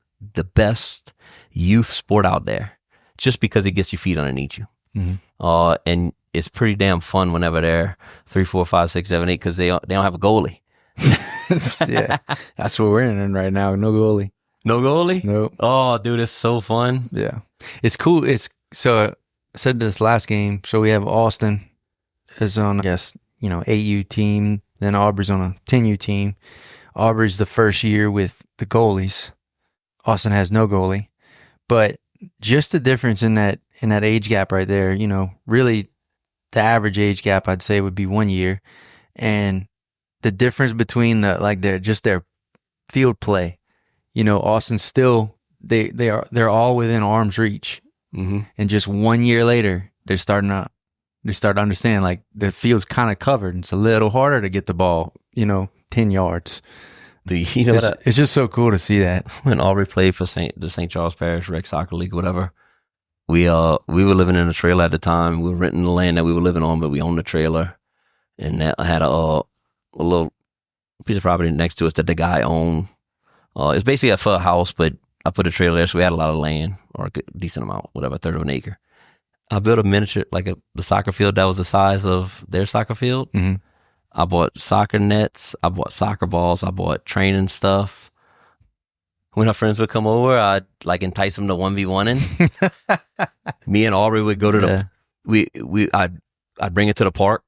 [SPEAKER 2] youth sport out there, just because it gets your feet underneath you.
[SPEAKER 1] Mm-hmm.
[SPEAKER 2] And it's pretty damn fun whenever they're 3, 4, 5, 6, 7, 8, because they don't have a goalie.
[SPEAKER 1] Yeah, that's what we're in right now. No goalie.
[SPEAKER 2] No goalie?
[SPEAKER 1] Nope.
[SPEAKER 2] Oh, dude, it's so fun.
[SPEAKER 1] Yeah, it's cool. So I said this last game. So we have Austin is on, I guess, 8U team. Then Aubrey's on a 10U team. Aubrey's the first year with the goalies. Austin has no goalie, but just the difference in that age gap right there. Really, the average age gap I'd say would be 1 year, and the difference between their field play. Austin still they're all within arm's reach, and just 1 year later they start to understand like the field's kind of covered. And it's a little harder to get the ball 10 yards. It's just so cool to see that.
[SPEAKER 2] When Aubrey played for the St. Charles Parish Rec Soccer League, whatever, we were living in a trailer at the time. We were renting the land that we were living on, but we owned the trailer, and that had a little piece of property next to us that the guy owned. It's basically a full house, but I put a trailer there, so we had a lot of land, or a good, decent amount, whatever, a third of an acre. I built a miniature, the soccer field that was the size of their soccer field.
[SPEAKER 1] Mm-hmm.
[SPEAKER 2] I bought soccer nets. I bought soccer balls. I bought training stuff. When our friends would come over, I'd entice them to 1v1ing. Me and Aubrey would go to I'd bring it to the park,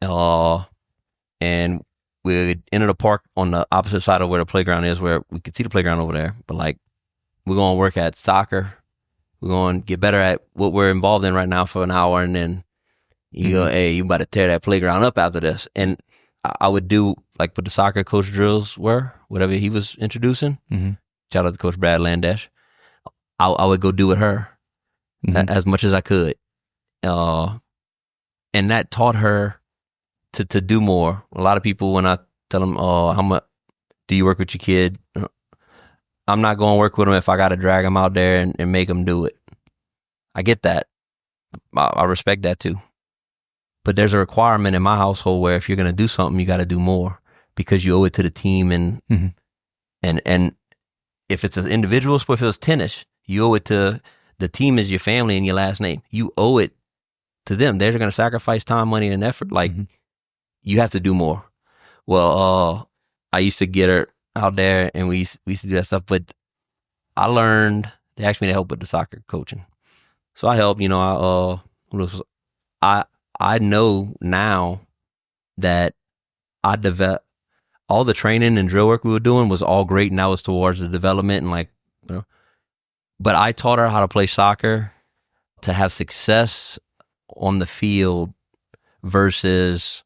[SPEAKER 2] and we'd enter the park on the opposite side of where the playground is, where we could see the playground over there. But we're going to work at soccer. We're going to get better at what we're involved in right now for an hour, and then you go, hey, you about to tear that playground up after this. And I would do what the soccer coach drills were, whatever he was introducing.
[SPEAKER 1] Mm-hmm.
[SPEAKER 2] Shout out to Coach Brad Landesh. I would go do with her as much as I could. And that taught her to do more. A lot of people, when I tell them, how much do you work with your kid? I'm not going to work with them if I got to drag them out there and make them do it. I get that. I respect that too. But there's a requirement in my household where if you're going to do something, you got to do more because you owe it to the team. And and if it's an individual sport, if it was tennis, you owe it to the team is your family and your last name. You owe it to them. They're going to sacrifice time, money, and effort. Like you have to do more. Well, I used to get her out there and we used to do that stuff, but I learned they asked me to help with the soccer coaching. So I helped, I know now that I developed all the training and drill work we were doing was all great, and that was towards the development and but I taught her how to play soccer to have success on the field versus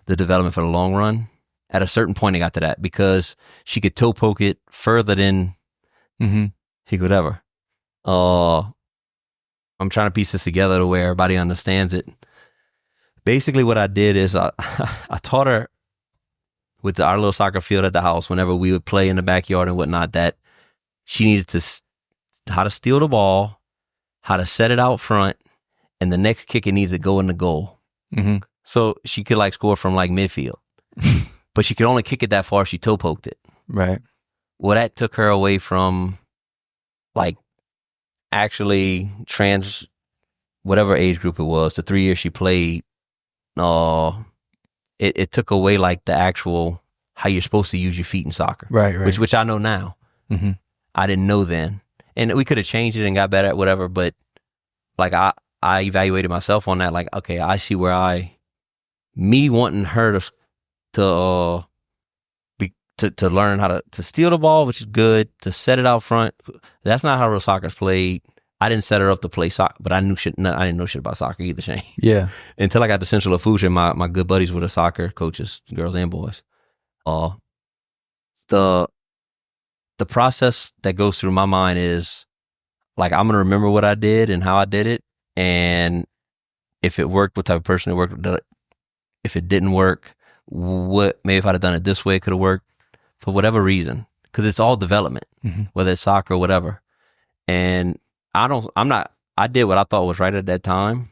[SPEAKER 2] the development for the long run. At a certain point, I got to that because she could toe poke it further than he could ever. I'm trying to piece this together to where everybody understands it. Basically, what I did is I taught her with our little soccer field at the house, whenever we would play in the backyard and whatnot, that she needed to how to steal the ball, how to set it out front, and the next kick it needed to go in the goal. So she could score from midfield. But she could only kick it that far if she toe poked it.
[SPEAKER 1] Right.
[SPEAKER 2] Well, that took her away from actually whatever age group it was, the 3 years she played. It took away the actual how you're supposed to use your feet in soccer.
[SPEAKER 1] Right.
[SPEAKER 2] Which I know now. I didn't know then. And we could have changed it and got better at whatever, but I evaluated myself on that. Okay, I see where me wanting her to learn how to steal the ball, which is good, to set it out front. That's not how real soccer's played. I didn't set her up to play soccer, but I didn't know shit about soccer either, Shane.
[SPEAKER 1] Yeah.
[SPEAKER 2] Until I got to Central Lafourche, my good buddies were the soccer coaches, girls and boys. The process that goes through my mind is I'm gonna remember what I did and how I did it, and if it worked, what type of person it worked with. If it didn't work, maybe if I'd have done it this way, it could have worked for whatever reason, because it's all development, whether it's soccer or whatever. And I did what I thought was right at that time,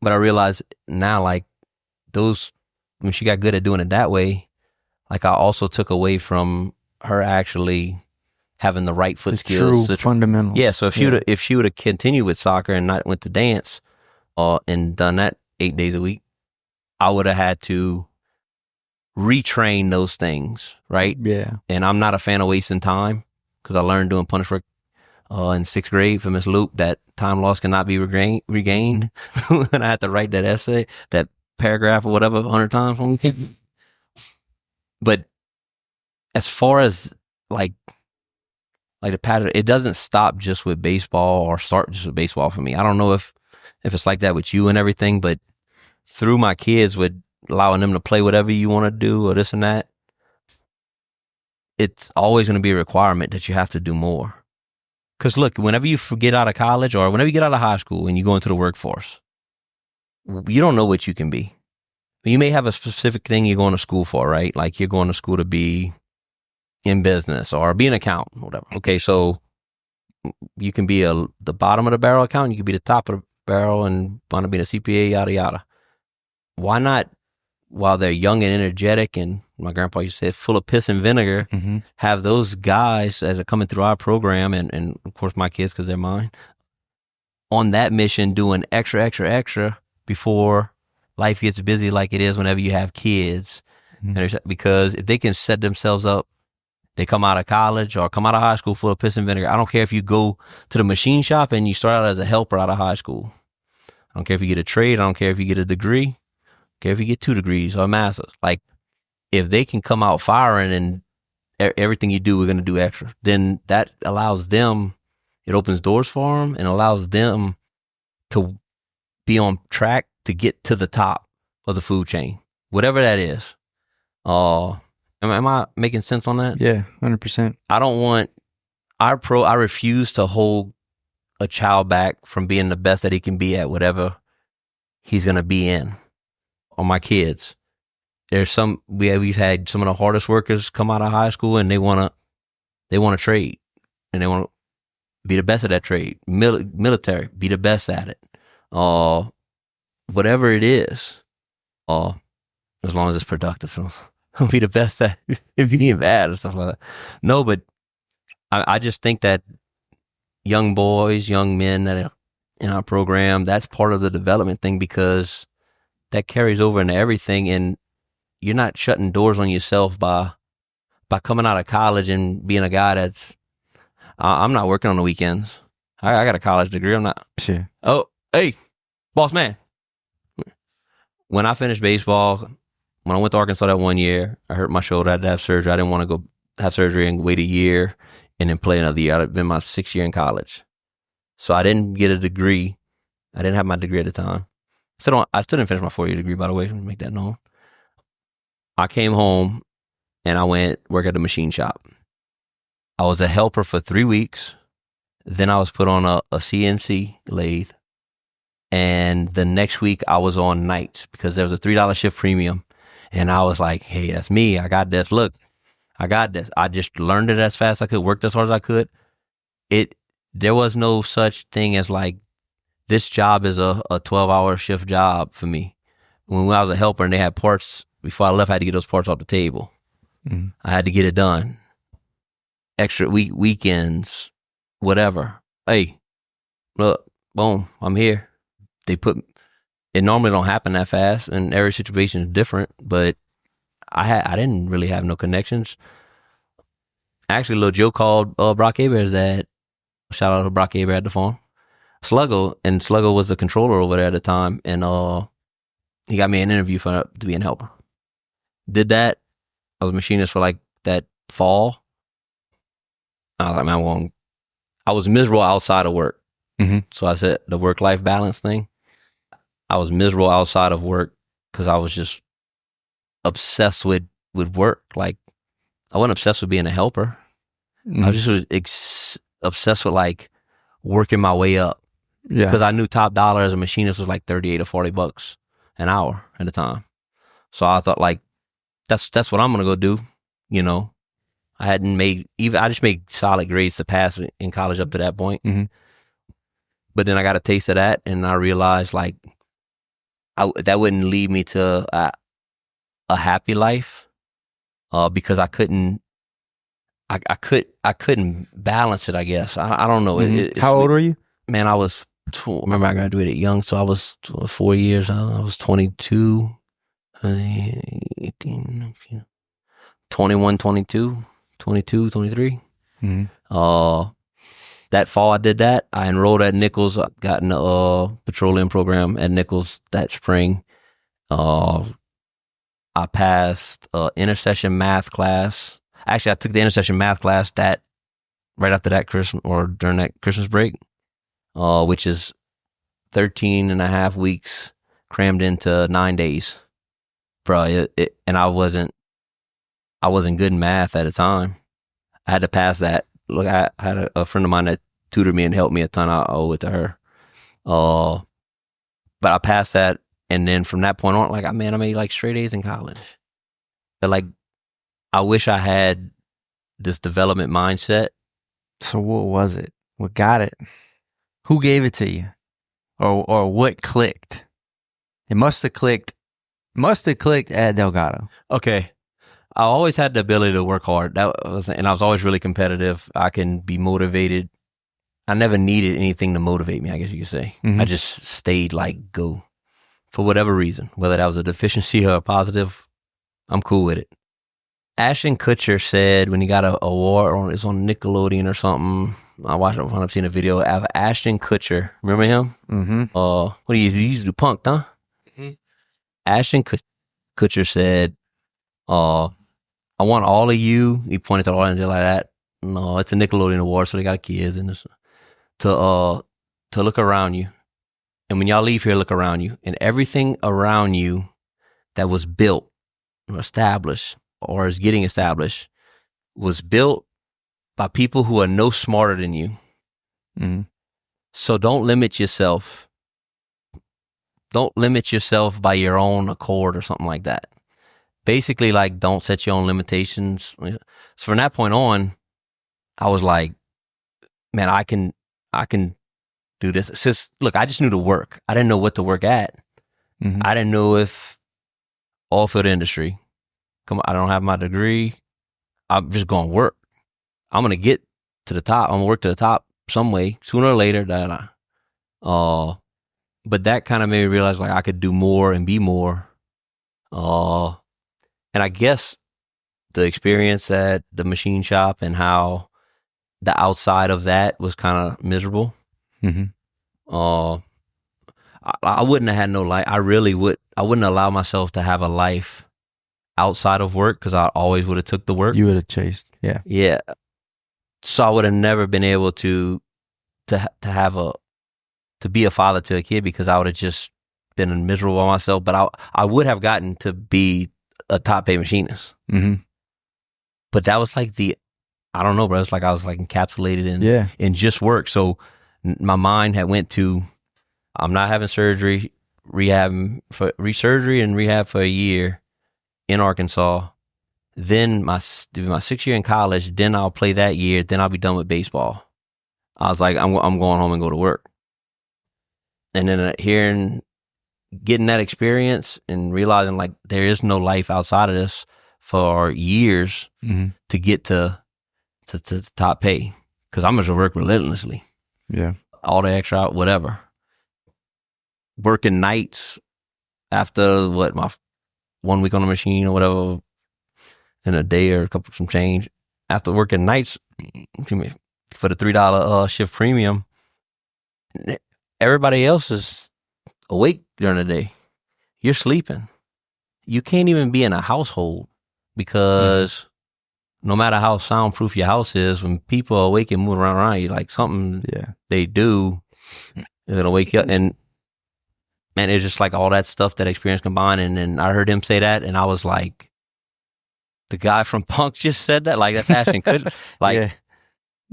[SPEAKER 2] but I realized now, when she got good at doing it that way, I also took away from her actually having the right foot skills.
[SPEAKER 1] True fundamentals.
[SPEAKER 2] Yeah, so if she would have continued with soccer and not went to dance and done that 8 days a week, I would have had to retrain those things, right?
[SPEAKER 1] Yeah.
[SPEAKER 2] And I'm not a fan of wasting time because I learned doing punch work in 6th grade from Miss Luke that time lost cannot be regained. And I had to write that essay, that paragraph or whatever 100 times. But as far as the pattern, it doesn't stop just with baseball or start just with baseball for me. I don't know if it's like that with you and everything, but through my kids, with allowing them to play whatever you want to do or this and that, it's always going to be a requirement that you have to do more. Because look, whenever you get out of college or whenever you get out of high school and you go into the workforce, you don't know what you can be. You may have a specific thing you're going to school for, right? Like you're going to school to be in business or be an accountant, whatever. Okay, so you can be the bottom of the barrel accountant, you can be the top of the barrel and want to be a CPA, yada, yada. Why not, while they're young and energetic and my grandpa used to say full of piss and vinegar, have those guys as are coming through our program and of course my kids because they're mine, on that mission doing extra before life gets busy like it is whenever you have kids. Because if they can set themselves up, they come out of college or come out of high school full of piss and vinegar. I don't care if you go to the machine shop and you start out as a helper out of high school. I don't care if you get a trade. I don't care if you get a degree. I don't care if you get 2 degrees or a master's. If they can come out firing and everything you do, we're going to do extra, then that allows them, it opens doors for them and allows them to be on track to get to the top of the food chain, whatever that is. Am I making sense on that?
[SPEAKER 1] Yeah, 100%.
[SPEAKER 2] I don't want I refuse to hold a child back from being the best that he can be at whatever he's going to be in. Or my kids. We've had some of the hardest workers come out of high school and they want to trade and they want to be the best at that trade. Military, be the best at it. Whatever it is. as long as it's productive. It'll be the best at if being bad or stuff like that. No, but I just think that young boys, young men that are in our program, that's part of the development thing, because that carries over into everything, and you're not shutting doors on yourself by coming out of college and being a guy that's I'm not working on the weekends. I got a college degree. I'm not.
[SPEAKER 1] Sure.
[SPEAKER 2] Oh, hey, boss man. When I finished baseball, when I went to Arkansas that 1 year, I hurt my shoulder. I had to have surgery. I didn't want to go have surgery and wait a year and then play another year. I'd been my 6th year in college. So I didn't get a degree. I didn't have my degree at the time. I still didn't finish my 4-year degree, by the way, to make that known. I came home and I went work at the machine shop. I was a helper for 3 weeks. Then I was put on a CNC lathe. And the next week I was on nights because there was a $3 shift premium. And I was like, hey, that's me. I got this. Look, I got this. I just learned it as fast as I could, worked as hard as I could. There was no such thing as like, this job is a 12-hour shift job for me. When I was a helper and they had parts, before I left, I had to get those parts off the table. Mm-hmm. I had to get it done. Extra weekends, whatever. Hey, look, boom, I'm here. It normally don't happen that fast, and every situation is different, but I didn't really have no connections. Actually, little Joe called Brock Abear's dad. Shout out to Brock Abear at the farm. Sluggo was the controller over there at the time, and he got me an interview to be a helper. Did that. I was a machinist for like that fall. I was like, man, I was miserable outside of work. Mm-hmm. So I said the work-life balance thing. I was miserable outside of work because I was just obsessed with work. Like, I wasn't obsessed with being a helper. Mm-hmm. I was just obsessed with like working my way up. Yeah. Because I knew top dollar as a machinist was like $38 or $40 an hour at the time. So I thought like, that's what I'm going to go do. You know, I just made solid grades to pass in college up to that point. Mm-hmm. But then I got a taste of that, and I realized like that wouldn't lead me to a happy life, because I couldn't balance it. I guess I don't know.
[SPEAKER 1] Mm-hmm. How old were you?
[SPEAKER 2] Man, I was. Remember, I graduated young, so I was 4 years. I was 22, 18, 21, 22, 23. Mm-hmm. That fall I did that. I enrolled at Nichols. I got in the petroleum program at Nichols that spring. I passed intercession math class. Actually, I took the intercession math class right after that Christmas or during that Christmas break, which is 13 and a half weeks crammed into 9 days. Bro, and I wasn't good in math at the time. I had to pass that. Look, I had a friend of mine that tutored me and helped me a ton. I owe it to her. But I passed that, and then from that point on, like, I made like straight A's in college. But like, I wish I had this development mindset.
[SPEAKER 1] So what was it? What got it? Who gave it to you? Or what clicked? It must have clicked at Delgado.
[SPEAKER 2] Okay. I always had the ability to work hard. And I was always really competitive. I can be motivated. I never needed anything to motivate me, I guess you could say. Mm-hmm. I just stayed like, go. For whatever reason. Whether that was a deficiency or a positive, I'm cool with it. Ashton Kutcher said when he got an award, it's on Nickelodeon or something. I watched it when I've seen a video of Ashton Kutcher. Remember him? Mm-hmm. What do you used to do? Punked, huh? Mm-hmm. Ashton Kutcher said, I want all of you. He pointed to all and did like that. No, it's a Nickelodeon award, so they got kids in this. To look around you, and when y'all leave here, look around you, and everything around you that was built or established or is getting established was built by people who are no smarter than you. Mm-hmm. So don't limit yourself. Don't limit yourself by your own accord or something like that. Basically, like, don't set your own limitations. So from that point on, I was like, man, I can do this. It's just, look, I just knew to work. I didn't know what to work at. Mm-hmm. I didn't know if oil field industry. Come on, I don't have my degree. I'm just going to work. I'm going to get to the top. I'm going to work to the top some way, sooner or later. But that kind of made me realize like I could do more and be more. And I guess the experience at the machine shop and how the outside of that was kind of miserable. I wouldn't have had no life. I wouldn't allow myself to have a life outside of work because I always would have took the work.
[SPEAKER 1] You would have chased. Yeah.
[SPEAKER 2] Yeah. So I would have never been able to be a father to a kid because I would have just been miserable by myself. But I would have gotten to be a top paid machinist. But that was like I don't know, bro. It's like I was like encapsulated in just work. So my mind had went to, I'm not having surgery, surgery and rehab for a year in Arkansas. Then my 6th year in college, then I'll play that year. Then I'll be done with baseball. I was like, I'm going home and go to work. And then getting that experience and realizing like there is no life outside of this for years to get to top pay. Cause I'm going to work relentlessly.
[SPEAKER 1] Yeah.
[SPEAKER 2] All the extra, whatever. Working nights after my 1 week on the machine or whatever, in a day or some change. After working nights for the $3 shift premium, everybody else is awake during the day. You're sleeping. You can't even be in a household because no matter how soundproof your house is, when people are awake and moving around you, like something they do is gonna wake you up. And man, it's just like all that stuff, that experience combined. And then I heard him say that, and I was like, the guy from Punk just said that. Like, that's Ashton Kutcher. Like,
[SPEAKER 1] yeah.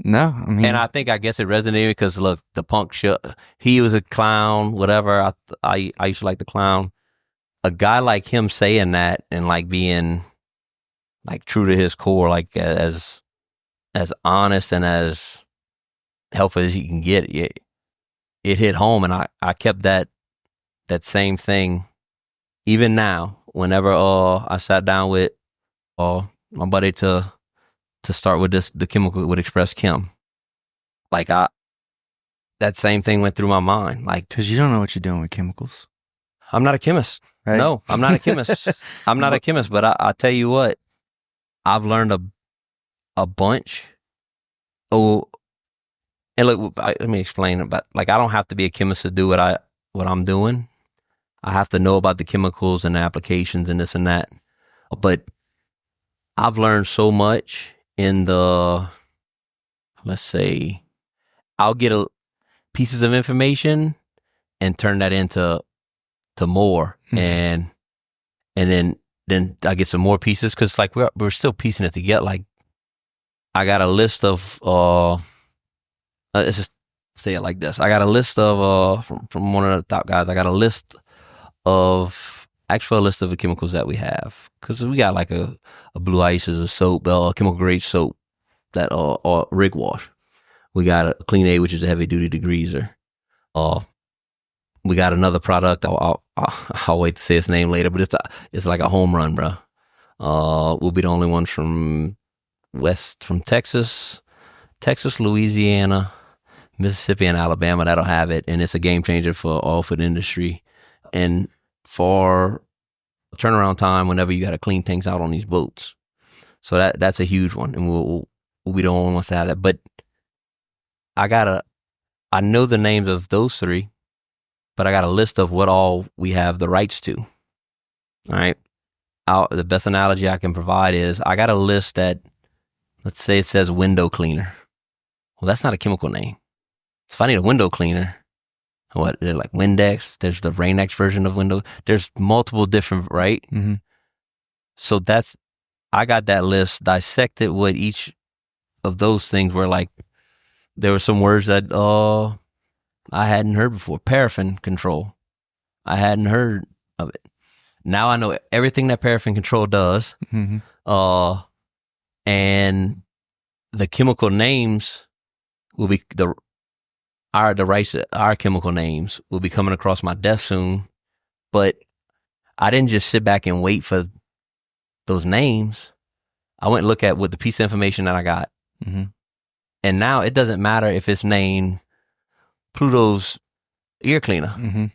[SPEAKER 1] No, I mean,
[SPEAKER 2] and I guess it resonated because look, the Punk show, he was a clown, whatever. I used to like the clown. A guy like him saying that and like being like true to his core, like as honest and as helpful as he can get, it hit home. And I kept that same thing even now. Whenever I sat down with my buddy to start with the chemical with Express Chem, like that same thing went through my mind, like,
[SPEAKER 1] because you don't know what you're doing with chemicals.
[SPEAKER 2] I'm not a chemist. Right? No, I'm not a chemist. I'm not a chemist, but I tell you what, I've learned a bunch. Oh, and look, let me explain about, like, I don't have to be a chemist to do what I'm doing. I have to know about the chemicals and the applications and this and that. But I've learned so much in let's say, I'll get pieces of information and turn that into more, and then I get some more pieces, because like we're still piecing it together. Like, I got a list of let's just say it like this. I got a list of from one of the top guys. I got a list of the chemicals that we have, because we got like a Blue Ice is a soap, chemical grade soap that or rig wash. We got a Clean A, which is a heavy duty degreaser. We got another product. I'll wait to say its name later, but it's like a home run, bro. We'll be the only ones from Texas, Louisiana, Mississippi, and Alabama that'll have it, and it's a game changer for oil field industry and for turnaround time whenever you got to clean things out on these boats. So that's a huge one, and we'll be the only ones to have that. But I know the names of those three, but I got a list of what all we have the rights to. All right. The best analogy I can provide is I got a list that, let's say it says window cleaner. Well, that's not a chemical name. So if I need a window cleaner, they're like Windex, there's the Rain-X version of window. There's multiple different, right? Mm-hmm. So I got that list, dissected what each of those things were like. There were some words that I hadn't heard before. Paraffin control. I hadn't heard of it. Now I know everything that paraffin control does. Mm-hmm. And the chemical names will be our chemical names will be coming across my desk soon. But I didn't just sit back and wait for those names. I went and look at what the piece of information that I got.
[SPEAKER 1] Mm-hmm.
[SPEAKER 2] And now it doesn't matter if it's named Pluto's ear cleaner
[SPEAKER 1] Mm-hmm.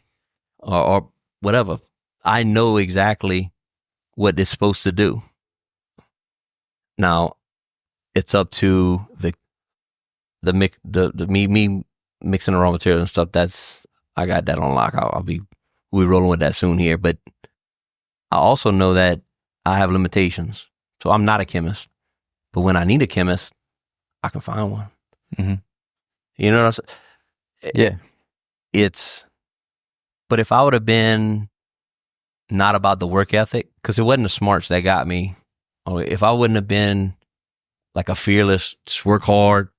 [SPEAKER 2] or whatever. I know exactly what it's supposed to do. Now, it's up to the me mixing the raw material and stuff. I got that on lock. We'll be rolling with that soon here. But I also know that I have limitations. So I'm not a chemist. But when I need a chemist, I can find one.
[SPEAKER 1] Mm-hmm.
[SPEAKER 2] You know what I'm saying?
[SPEAKER 1] Yeah.
[SPEAKER 2] But if I would have been not about the work ethic, because it wasn't the smarts that got me. Or if I wouldn't have been like a fearless, just work hard,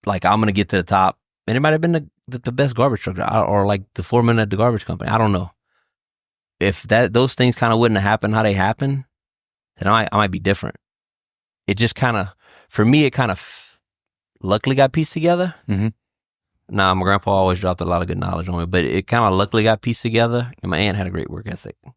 [SPEAKER 2] like I'm going to get to the top, and it might have been the best garbage truck or like the foreman at the garbage company. I don't know. If those things kind of wouldn't have happened how they happened, then I might be different. It just kind of, for me, it kind of luckily got pieced together.
[SPEAKER 1] Mm-hmm.
[SPEAKER 2] Nah, my grandpa always dropped a lot of good knowledge on me, but it kind of luckily got pieced together. And my aunt had a great work ethic. And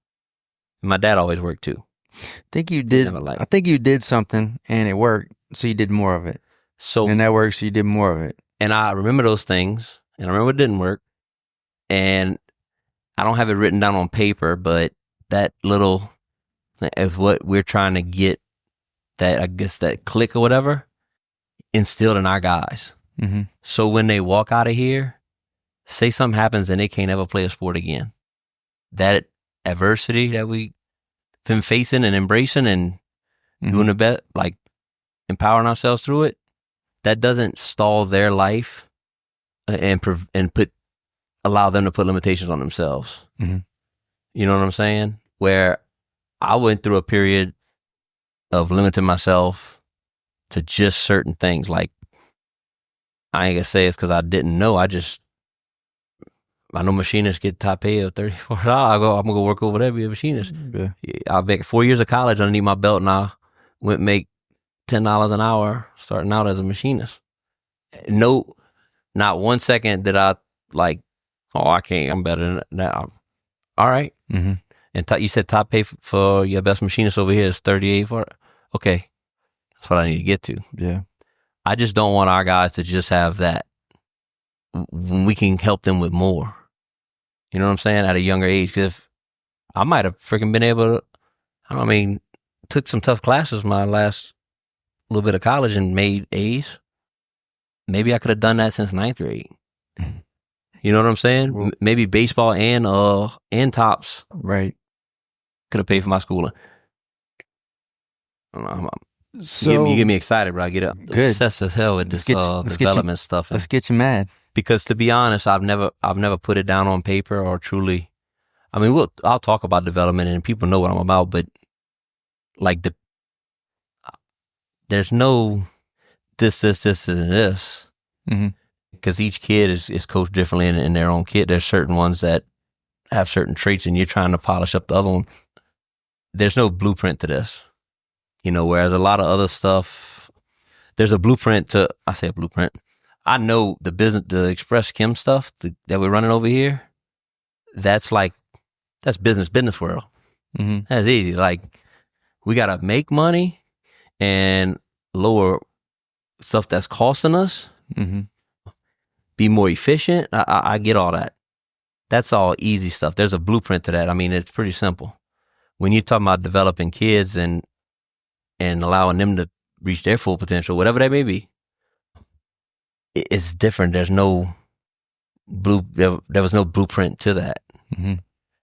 [SPEAKER 2] my dad always worked too.
[SPEAKER 1] I think you did something and it worked, so you did more of it.
[SPEAKER 2] So,
[SPEAKER 1] and that worked, so you did more of it.
[SPEAKER 2] And I remember those things, and I remember it didn't work. And I don't have it written down on paper, but that little is what we're trying to get, that I guess that click or whatever, instilled in our guys.
[SPEAKER 1] Mm-hmm.
[SPEAKER 2] So when they walk out of here, say something happens and they can't ever play a sport again. That adversity that we've been facing and embracing and doing the best, like empowering ourselves through it, that doesn't stall their life and allow them to put limitations on themselves.
[SPEAKER 1] Mm-hmm.
[SPEAKER 2] You know what I'm saying? Where I went through a period of limiting myself to just certain things. Like, I ain't gonna say it's because I didn't know. I know machinists get top pay of $34. I'm gonna go work over there, be a machinist.
[SPEAKER 1] Yeah.
[SPEAKER 2] I'll make 4 years of college underneath my belt, and I went make $10 an hour starting out as a machinist. No, not 1 second did I like, oh, I can't, I'm better than that. All right.
[SPEAKER 1] Mm-hmm.
[SPEAKER 2] And you said top pay for your best machinist over here is $38 for it? Okay. That's what I need to get to.
[SPEAKER 1] Yeah.
[SPEAKER 2] I just don't want our guys to just have that when we can help them with more. You know what I'm saying? At a younger age. Because if I might have freaking been able to, took some tough classes my last little bit of college and made A's. Maybe I could have done that since 9th grade. You know what I'm saying?
[SPEAKER 1] Well,
[SPEAKER 2] maybe baseball and tops.
[SPEAKER 1] Right.
[SPEAKER 2] Could have paid for my schooling.
[SPEAKER 1] So
[SPEAKER 2] you get me excited, bro. I get obsessed as hell with this development stuff.
[SPEAKER 1] Let's get you mad.
[SPEAKER 2] Because to be honest, I've never put it down on paper or truly. I'll talk about development and people know what I'm about, but like there's no this, and this.
[SPEAKER 1] Mm-hmm.
[SPEAKER 2] Because each kid is coached differently in their own kid. There's certain ones that have certain traits and you're trying to polish up the other one. There's no blueprint to this. Whereas a lot of other stuff, there's a blueprint I say a blueprint. I know the Express Chem stuff that we're running over here, that's business world.
[SPEAKER 1] Mm-hmm.
[SPEAKER 2] That's easy. Like, we got to make money and lower stuff that's costing us.
[SPEAKER 1] Mm-hmm.
[SPEAKER 2] Be more efficient. I get all that. That's all easy stuff. There's a blueprint to that. It's pretty simple. When you're talking about developing kids and allowing them to reach their full potential, whatever that may be, it's different. There's no there was no blueprint to that.
[SPEAKER 1] Mm-hmm.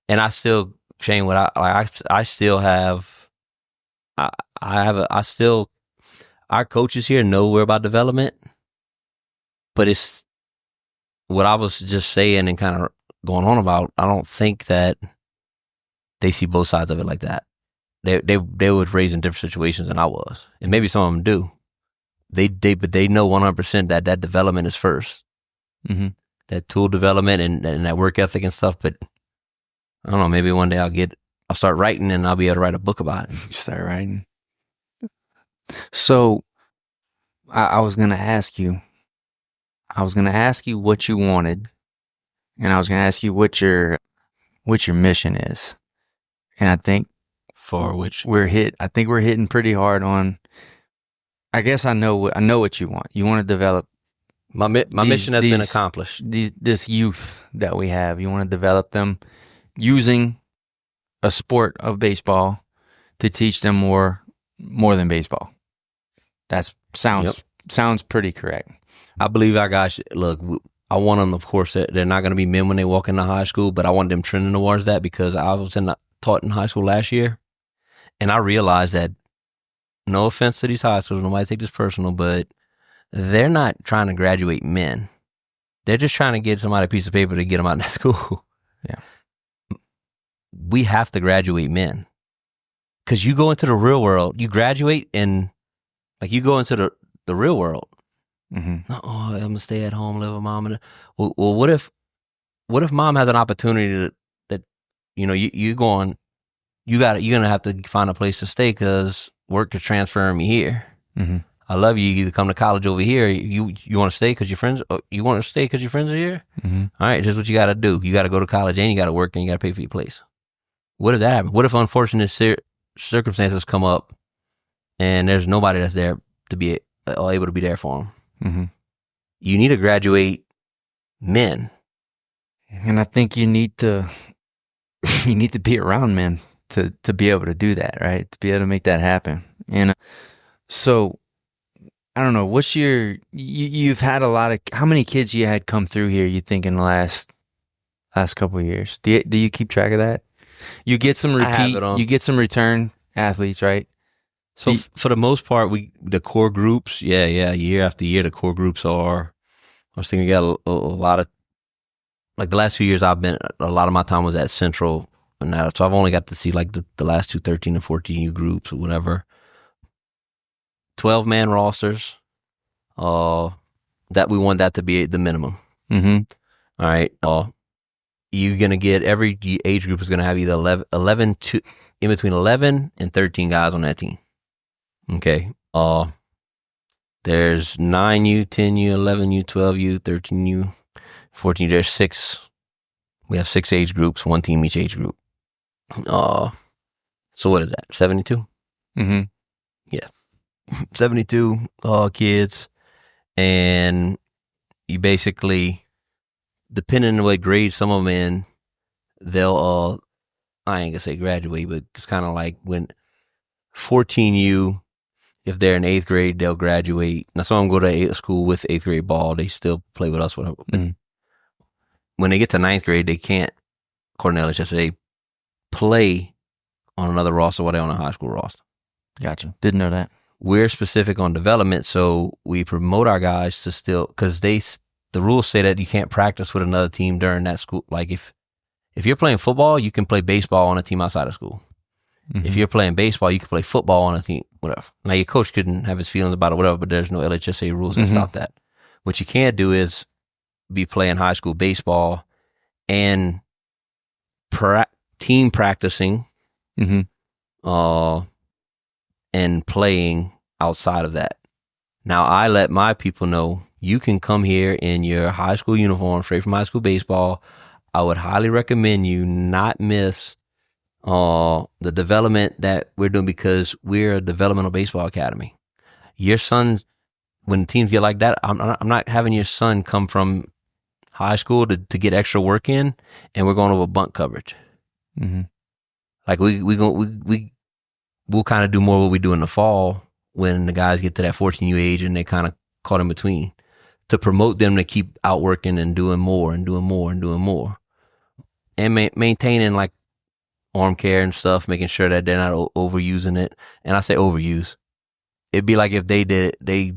[SPEAKER 2] And I still, Shane, I still have, our coaches here know we're about development, but it's what I was just saying and kind of going on about. I don't think that they see both sides of it like that. They were raised in different situations than I was, and maybe some of them do. But they know 100% that development is first.
[SPEAKER 1] Mm-hmm.
[SPEAKER 2] That tool development and that work ethic and stuff. But I don't know. Maybe one day I'll start writing and I'll be able to write a book about it.
[SPEAKER 1] You start writing. So I was gonna ask you. what you wanted, and I was gonna ask you what your what your mission is. And I think
[SPEAKER 2] For which
[SPEAKER 1] I think we're hitting pretty hard on. I guess I know what you want. You want to develop
[SPEAKER 2] my mission has been accomplished.
[SPEAKER 1] This youth that we have. You want to develop them using a sport of baseball to teach them more than baseball. That sounds pretty correct.
[SPEAKER 2] I believe our guys, look, I want them, of course, they're not going to be men when they walk into high school, but I want them trending towards that, because I was taught in high school last year, and I realized that, no offense to these high schools, nobody take this personal, but they're not trying to graduate men. They're just trying to get somebody a piece of paper to get them out of that school.
[SPEAKER 1] Yeah.
[SPEAKER 2] We have to graduate men. Because you go into the real world, you graduate, and like you go into the real world.
[SPEAKER 1] Mm-hmm.
[SPEAKER 2] Oh, I'm gonna stay at home, live with mom. Well, what if mom has an opportunity that you're gonna have to find a place to stay because work is transferring me here.
[SPEAKER 1] Mm-hmm.
[SPEAKER 2] I love you. You either come to college over here. You want to stay because your friends. You want to stay because your friends are here.
[SPEAKER 1] Mm-hmm.
[SPEAKER 2] All right, this is what you got to do. You got to go to college and you got to work and you got to pay for your place. What if that happens? What if unfortunate circumstances come up and there's nobody that's there to be able to be there for them?
[SPEAKER 1] Mm-hmm.
[SPEAKER 2] You need to graduate men,
[SPEAKER 1] and I think you need to be around men to be able to do that, right? To be able to make that happen. And so I don't know. What's you've had a lot of, how many kids you had come through here, you think, in the last couple of years? Do you keep track of that? You get some you get some return athletes, right?
[SPEAKER 2] So for the most part, the core groups, year after year, the core groups are, I was thinking we got a lot of, like the last 2 years a lot of my time was at Central, and so I've only got to see like the last two 13 and 14U groups or whatever. 12-man rosters, that we want that to be the minimum.
[SPEAKER 1] Mm-hmm.
[SPEAKER 2] All right. You're going to get, every age group is going to have either 11 to, in between 11 and 13 guys on that team. Okay. There's 9U, 10U, 11U, 12U, 13U, 14U. There's 6. We have 6 age groups, 1 team each age group. So what is that? 72?
[SPEAKER 1] Mm-hmm.
[SPEAKER 2] Yeah. 72 kids, and you basically, depending on what grade some of them in, they'll I ain't gonna say graduate, but it's kind of like when 14U, if they're in 8th grade, they'll graduate. Now some of them go to school with 8th grade ball, they still play with us, whatever.
[SPEAKER 1] Mm-hmm.
[SPEAKER 2] When they get to 9th grade, they can't, according to LHS, they play on another roster while they're on a high school roster.
[SPEAKER 1] Gotcha. Didn't know that.
[SPEAKER 2] We're specific on development, so we promote our guys to still, because the rules say that you can't practice with another team during that school. Like if you're playing football, you can play baseball on a team outside of school. Mm-hmm. If you're playing baseball, you can play football on a team, whatever. Now your coach couldn't have his feelings about it, whatever, but there's no LHSA rules that stop that. What you can't do is be playing high school baseball and team practicing.
[SPEAKER 1] Mm-hmm.
[SPEAKER 2] And playing outside of that. Now, I let my people know you can come here in your high school uniform, straight from high school baseball. I would highly recommend you not miss the development that we're doing, because we're a developmental baseball academy. Your son, when teams get like that, I'm not having your son come from high school to get extra work in, and we're going over bunt coverage.
[SPEAKER 1] Mm-hmm.
[SPEAKER 2] Like we'll kind of do more what we do in the fall when the guys get to that 14U age and they kind of caught in between, to promote them to keep outworking and doing more and doing more and doing more, and maintaining like arm care and stuff, making sure that they're not overusing it. And I say overuse. It'd be like if they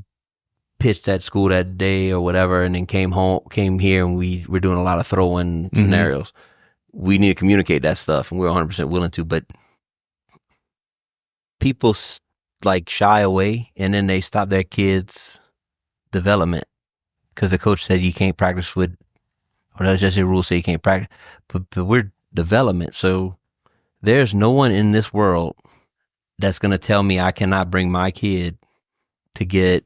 [SPEAKER 2] pitched at school that day or whatever, and then came here and we're doing a lot of throwing scenarios. We need to communicate that stuff, and we're 100% willing to, but people like shy away, and then they stop their kids' development because the coach said you can't practice with, or that's just a rule, say you can't practice. But we're development, so there's no one in this world that's gonna tell me I cannot bring my kid to get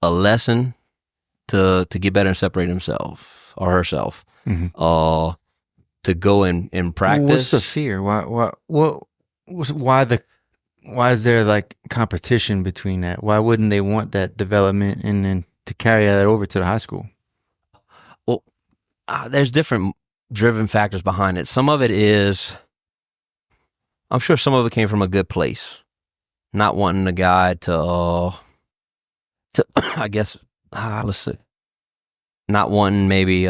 [SPEAKER 2] a lesson to get better and separate himself or herself.
[SPEAKER 1] Mm-hmm.
[SPEAKER 2] to go and practice.
[SPEAKER 1] What's the fear? Why is there like competition between that? Why wouldn't they want that development and then to carry that over to the high school?
[SPEAKER 2] Well, there's different driven factors behind it. Some of it is, I'm sure some of it came from a good place, not wanting the guy to I guess, let's see, not wanting maybe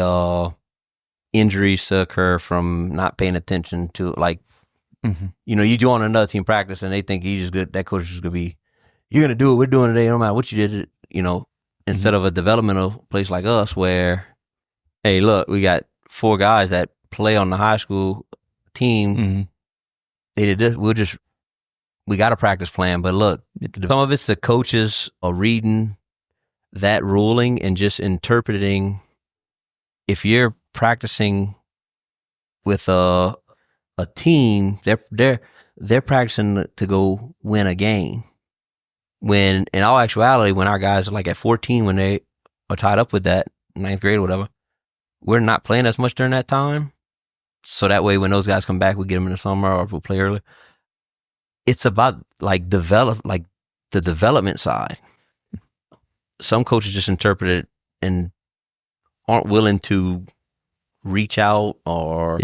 [SPEAKER 2] injuries to occur from not paying attention to, like, you know, you join another team practice and they think you just good. That coach is gonna be, you're gonna do what we're doing today, no matter what you did. You know, instead of a developmental place like us where, hey, look, we got 4 guys that play on the high school team. They did this. We got a practice plan, but look, some of it's the coaches are reading that ruling and just interpreting. If you're practicing with a team, they're practicing to go win a game. When in all actuality, when our guys are like at 14, when they are tied up with that 9th grade or whatever, we're not playing as much during that time. So that way, when those guys come back, we get them in the summer or we'll play early. It's about like the development side. Some coaches just interpret it and aren't willing to reach out or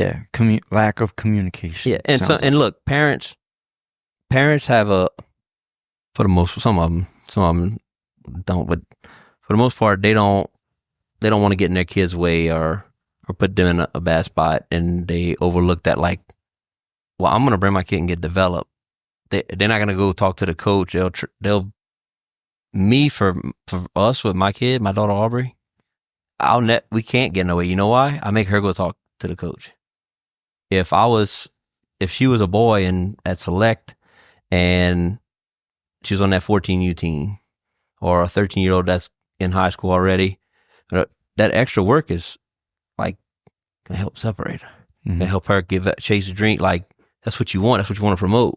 [SPEAKER 1] lack of communication.
[SPEAKER 2] Yeah, and look, parents have for the most, some of them don't, but for the most part, they don't want to get in their kids' way or put them in a bad spot, and they overlook that. Like, well, I'm gonna bring my kid and get developed. They're not gonna go talk to the coach. They'll me for us with my kid, my daughter Aubrey. We can't get in the way. You know why? I make her go talk to the coach. If she was a boy and at Select and she was on that 14U team or a 13-year-old that's in high school already, that extra work is like gonna help separate her. Gonna help her chase a drink. Like, that's what you want. That's what you want to promote.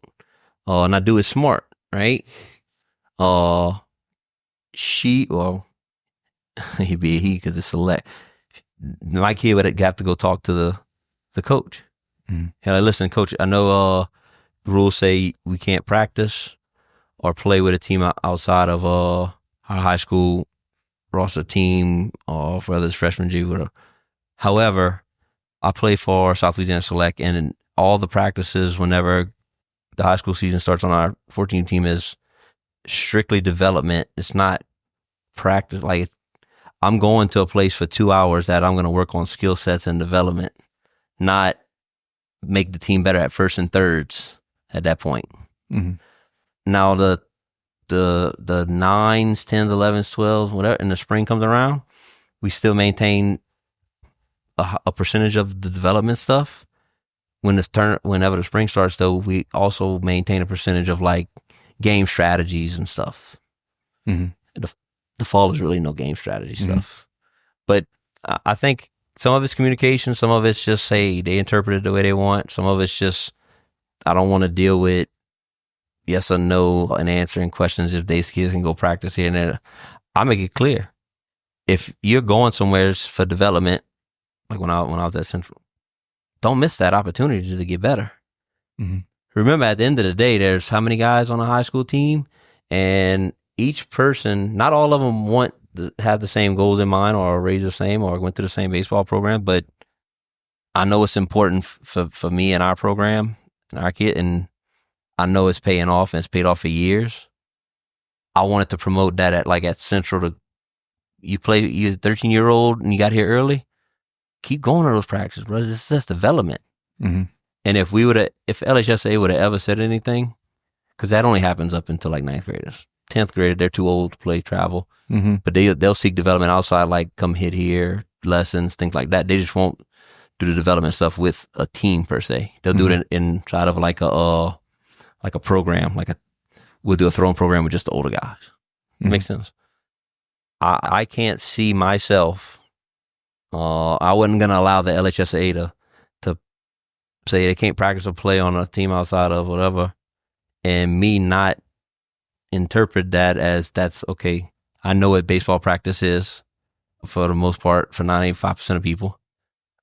[SPEAKER 2] And I do it smart, right? He'd be he because it's Select. My kid would have to go talk to the coach. And like, listen, coach, I know rules say we can't practice or play with a team outside of our high school roster team or for others freshman, junior, whatever. However, I play for South Louisiana Select, and in all the practices whenever the high school season starts on our 14 team is strictly development. It's not practice. Like, I'm going to a place for 2 hours that I'm going to work on skill sets and development, not make the team better at first and thirds at that point. Now the 9s, 10s, 11s, 12s, whatever, in the spring comes around, we still maintain a percentage of the development stuff. Whenever the spring starts, though, we also maintain a percentage of like game strategies and stuff. The fall is really no game strategy stuff. But I think some of it's communication, some of it's just they interpret it the way they want. Some of it's just, I don't want to deal with yes or no and answering questions if these kids can go practice here and there. I make it clear. If you're going somewhere for development, like when I was at Central, don't miss that opportunity to get better. Remember, at the end of the day, there's how many guys on a high school team, and each person, not all of them want to have the same goals in mind or raise the same or went through the same baseball program, but I know it's important for me and our program and our kid, and I know it's paying off, and it's paid off for years. I wanted to promote that at Central. You're a 13-year-old and you got here early, keep going to those practices, bro. It's just development. And if LHSA would have ever said anything, because that only happens up until like 9th graders. 10th grader, they're too old to play travel. But they'll seek development outside, like come hit here, lessons, things like that. They just won't do the development stuff with a team per se. They'll do it inside of like a program, we'll do a throwing program with just the older guys. Makes sense. I can't see myself. I wasn't gonna allow the LHSA to say they can't practice or play on a team outside of whatever, and me not interpret that as that's okay. I know what baseball practice is for the most part for 95% of people.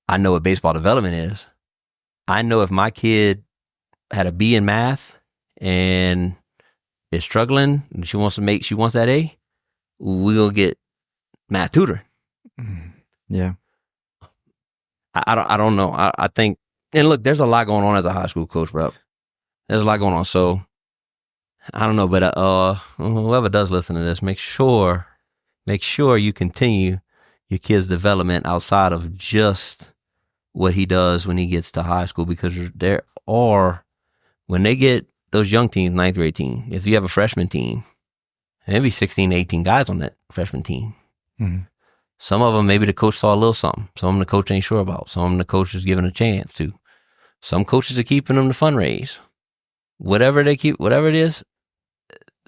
[SPEAKER 2] I know what baseball development is. I know if my kid had a B in math and is struggling and she wants that A, we'll get math tutoring.
[SPEAKER 1] Yeah.
[SPEAKER 2] I don't know. I think, and look, there's a lot going on as a high school coach, bro. There's a lot going on. So I don't know, but whoever does listen to this, make sure you continue your kid's development outside of just what he does when he gets to high school, because there are, when they get those young teams, 9th grade team, if you have a freshman team, maybe 16, 18 guys on that freshman team.
[SPEAKER 1] Mm-hmm.
[SPEAKER 2] Some of them, maybe the coach saw a little something. Some of them the coach ain't sure about. Some of them the coach is giving a chance to. Some coaches are keeping them to fundraise. Whatever it is,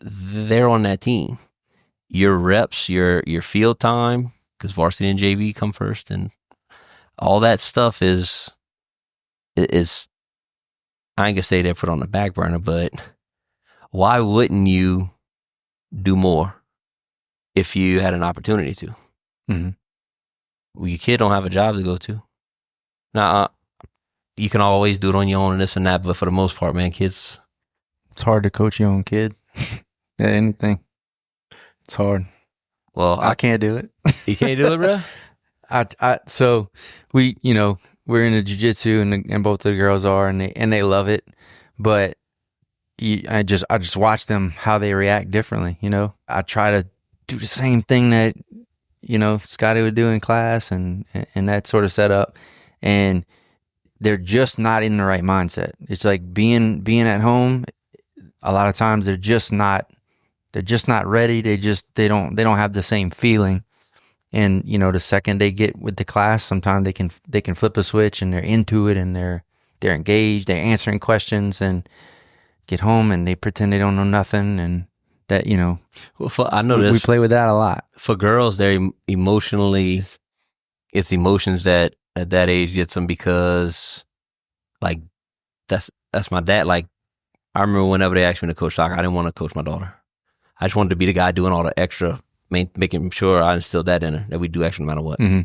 [SPEAKER 2] they're on that team. Your reps, your field time, because varsity and JV come first, and all that stuff is I ain't gonna say they're put on the back burner, but why wouldn't you do more if you had an opportunity to?
[SPEAKER 1] Mm-hmm.
[SPEAKER 2] Well, your kid don't have a job to go to. Now, you can always do it on your own and this and that, but for the most part, man, kids...
[SPEAKER 1] It's hard to coach your own kid. Yeah, anything. It's hard.
[SPEAKER 2] Well,
[SPEAKER 1] I can't do it.
[SPEAKER 2] You can't do it, bro?
[SPEAKER 1] So we're in the jiu-jitsu and both the girls are, and they love it, but I just watch them, how they react differently. I try to do the same thing that Scotty would do in class and that sort of setup, and they're just not in the right mindset. It's like being at home. A lot of times they're just not ready. They don't have the same feeling. And the second they get with the class, sometimes they can flip a switch and they're into it and they're engaged, they're answering questions, and get home and they pretend they don't know nothing, and that
[SPEAKER 2] I know this.
[SPEAKER 1] We play with that a lot.
[SPEAKER 2] For girls, they're emotionally, it's emotions that at that age gets them, because like that's my dad. Like, I remember whenever they asked me to coach soccer, I didn't want to coach my daughter. I just wanted to be the guy doing all the extra, making sure I instilled that in her, that we do extra no matter what.
[SPEAKER 1] Mm-hmm.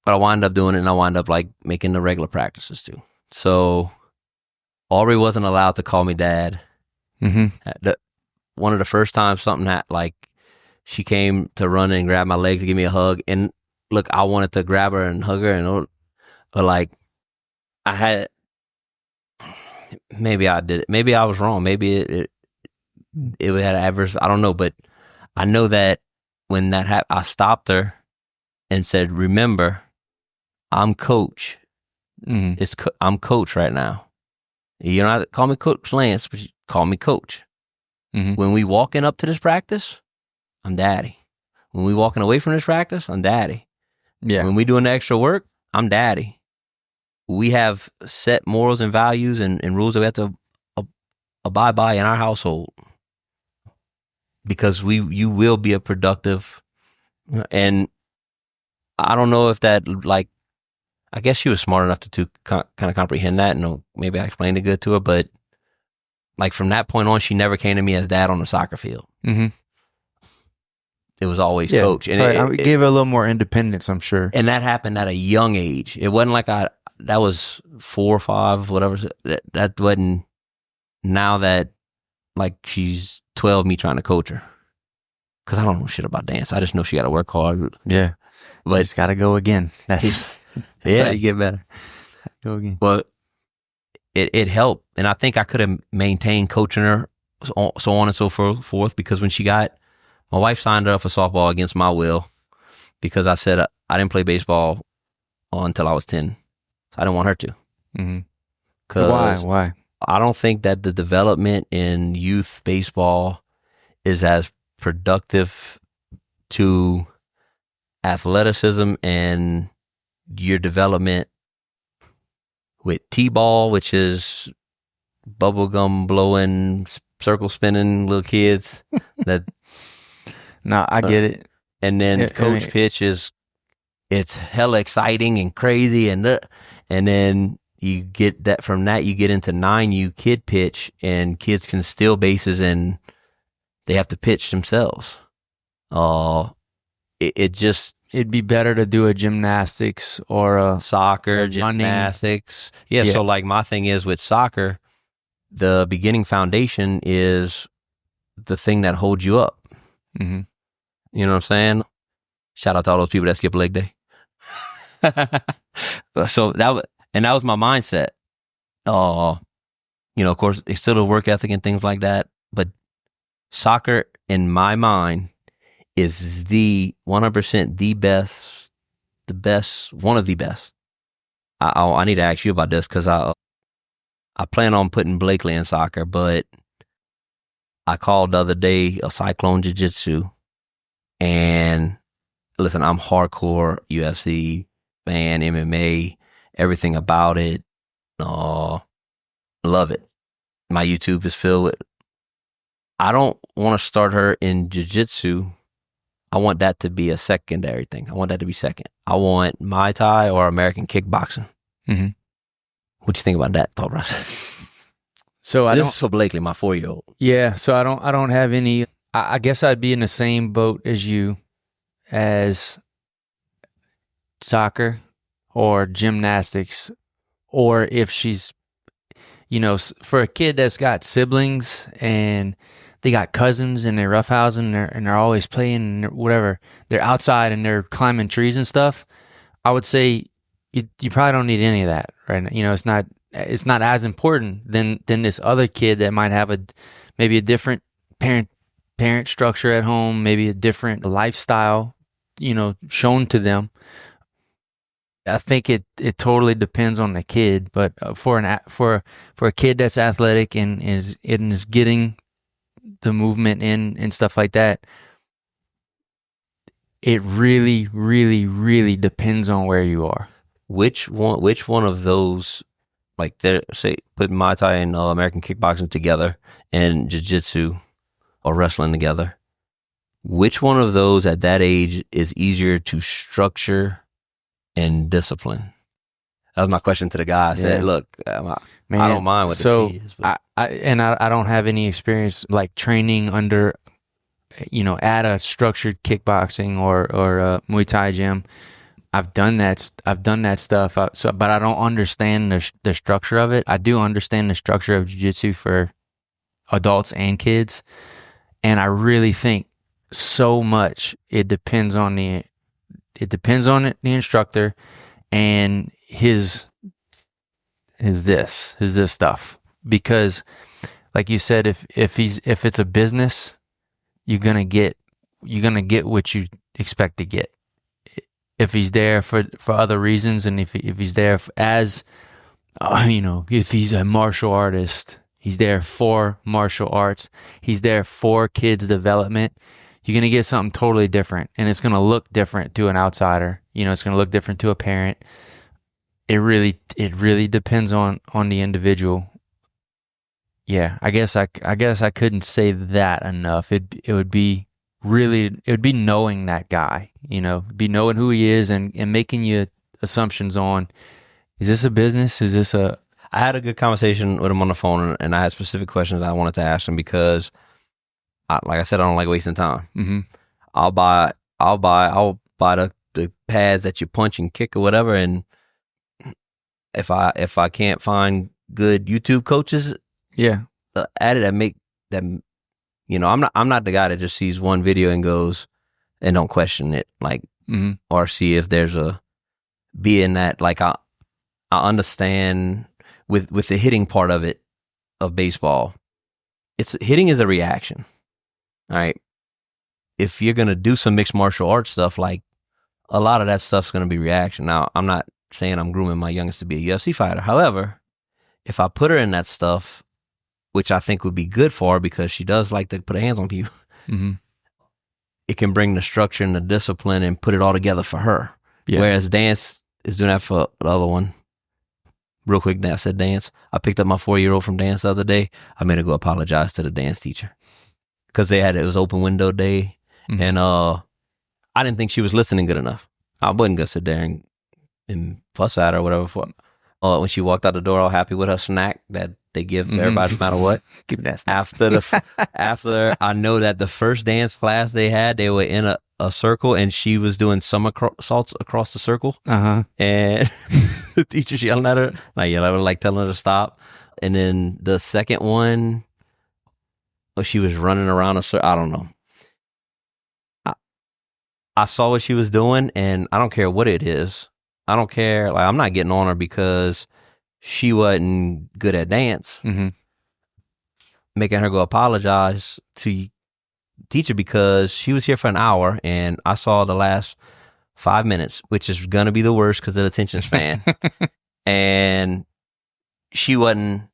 [SPEAKER 2] But I wind up doing it, and I wind up like making the regular practices too. So Aubrey wasn't allowed to call me dad.
[SPEAKER 1] Mm-hmm.
[SPEAKER 2] One of the first times something like she came to run and grab my leg to give me a hug, and look, I wanted to grab her and hug her, but like I had, maybe I did it. Maybe I was wrong. Maybe it had adverse. I don't know, but I know that when that happened, I stopped her and said, "Remember, I'm coach.
[SPEAKER 1] Mm-hmm.
[SPEAKER 2] I'm coach right now. You don't have to call me Coach Lance, but you call me coach.
[SPEAKER 1] Mm-hmm.
[SPEAKER 2] When we walking up to this practice, I'm daddy. When we walking away from this practice, I'm daddy.
[SPEAKER 1] Yeah.
[SPEAKER 2] When we doing the extra work, I'm daddy. We have set morals and values and rules that we have to abide by in our household, because you will be a productive." And I don't know if that, like, I guess she was smart enough to kind of comprehend that, and maybe I explained it good to her, but like from that point on, she never came to me as dad on the soccer field.
[SPEAKER 1] Mm-hmm.
[SPEAKER 2] It was always coach. And
[SPEAKER 1] it gave her a little more independence, I'm sure.
[SPEAKER 2] And that happened at a young age. It wasn't like that was 4 or 5, whatever. That wasn't, now that like she's 12, me trying to coach her. Because I don't know shit about dance. I just know she got to work hard.
[SPEAKER 1] Yeah.
[SPEAKER 2] But
[SPEAKER 1] just got to go again. That's how you get better. Go again.
[SPEAKER 2] But it helped. And I think I could have maintained coaching her, so on and so forth, because when my wife signed her up for softball against my will, because I said I didn't play baseball until I was 10. So I didn't want her to.
[SPEAKER 1] Mm-hmm. Why?
[SPEAKER 2] I don't think that the development in youth baseball is as productive to athleticism and your development with T-ball, which is bubblegum blowing, circle spinning little kids. That
[SPEAKER 1] No, I get it.
[SPEAKER 2] And then coach pitch it's hella exciting and crazy, and then you get that, from that you get into 9U kid pitch, and kids can steal bases and they have to pitch themselves. It just,
[SPEAKER 1] it'd be better to do a gymnastics or a
[SPEAKER 2] Soccer,
[SPEAKER 1] running.
[SPEAKER 2] gymnastics. Yeah,
[SPEAKER 1] Yeah.
[SPEAKER 2] so like my thing is with soccer, the beginning foundation is the thing that holds you up.
[SPEAKER 1] Mm-hmm.
[SPEAKER 2] You know what I'm saying? Shout out to all those people that skip leg day. So that was my mindset. Of course, it's still a work ethic and things like that. But soccer, in my mind, is the 100% the best, one of the best. I need to ask you about this because I plan on putting Blakely in soccer, but I called the other day a Cyclone Jiu-Jitsu, and listen, I'm hardcore UFC fan, MMA, everything about it. Love it. My YouTube is filled with. I don't want to start her in jiu-jitsu. I want that to be a secondary thing. I want that to be second. I want Muay Thai or American kickboxing.
[SPEAKER 1] Mm-hmm.
[SPEAKER 2] What do you think about that thought process?
[SPEAKER 1] So
[SPEAKER 2] This is for Blakely, my 4-year-old.
[SPEAKER 1] Yeah, so I don't have any. I guess I'd be in the same boat as you, as soccer or gymnastics, or if she's, for a kid that's got siblings and they got cousins and they're roughhousing and they're always playing and whatever, they're outside and they're climbing trees and stuff. I would say you probably don't need any of that right now. It's not as important than this other kid that might have maybe a different parent structure at home, maybe a different lifestyle, shown to them. I think it totally depends on the kid, but for a kid that's athletic and is getting the movement in and stuff like that, it really, really, really depends on where you are.
[SPEAKER 2] Which one of those, like, say, put Muay Thai and American kickboxing together and jiu-jitsu or wrestling together, which one of those at that age is easier to structure and discipline? That was my question to the guy. I said, look, I don't mind what the fee is. But
[SPEAKER 1] I don't have any experience like training under, at a structured kickboxing or Muay Thai gym. I've done that stuff. But I don't understand the structure of it. I do understand the structure of jiu-jitsu for adults and kids. And I really think so much it depends on the instructor and his this stuff. Because like you said, if it's a business, you're gonna get what you expect to get. If he's there for other reasons, and if he's there as if he's a martial artist, he's there for martial arts, he's there for kids development, you're going to get something totally different, and it's going to look different to an outsider. It's going to look different to a parent. It really depends on the individual. Yeah, I guess I couldn't say that enough. It would be knowing that guy, be knowing who he is and making you assumptions on, is this a business? Is this a...
[SPEAKER 2] I had a good conversation with him on the phone, and I had specific questions I wanted to ask him because, like I said, I don't like wasting time.
[SPEAKER 1] Mm-hmm.
[SPEAKER 2] I'll buy the pads that you punch and kick or whatever, and if I can't find good YouTube coaches, at it, that make them, I'm not the guy that just sees one video and goes and don't question it, like, or see if there's being that, like, I understand with the hitting part of it, of baseball, hitting is a reaction. All right. If you're going to do some mixed martial arts stuff, like, a lot of that stuff's going to be reaction. Now, I'm not saying I'm grooming my youngest to be a UFC fighter. However, if I put her in that stuff, which I think would be good for her because she does like to put her hands on people, it can bring the structure and the discipline and put it all together for her. Yeah. Whereas dance is doing that for the other one. Real quick, I said dance. I picked up my 4-year-old from dance the other day. I made her go apologize to the dance teacher because it was open window day, and I didn't think she was listening good enough. I wasn't gonna sit there and fuss at her or whatever. When she walked out the door, all happy with her snack that they give everybody no matter what.
[SPEAKER 1] Give me that snack.
[SPEAKER 2] After I know that the first dance class they had, they were in a circle, and she was doing somersaults across the circle. And the teacher's yelling at her, not yelling at her, like telling her to stop. And then the second one, she was running around a circle. I don't know. I saw what she was doing, and I don't care what it is. I don't care. Like, I'm not getting on her because she wasn't good at dance. Making her go apologize to teacher because she was here for an hour, and I saw the last 5 minutes, which is gonna be the worst because of the attention span. And she wasn't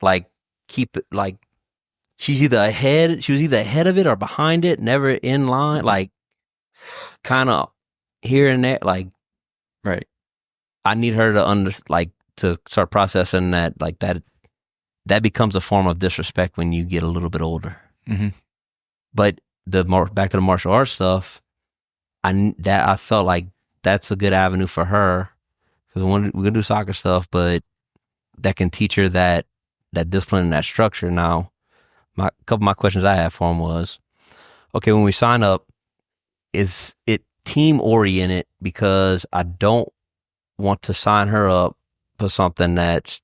[SPEAKER 2] like she was either ahead of it or behind it, never in line, like kind of here and there. Like,
[SPEAKER 1] right.
[SPEAKER 2] I need her to to start processing that, like that becomes a form of disrespect when you get a little bit older. But back to the martial arts stuff, I felt like that's a good avenue for her, because we're gonna do soccer stuff, but that can teach her that discipline and that structure. Now, a couple of my questions I had for him was, okay, when we sign up, is it team oriented? Because I don't want to sign her up for something that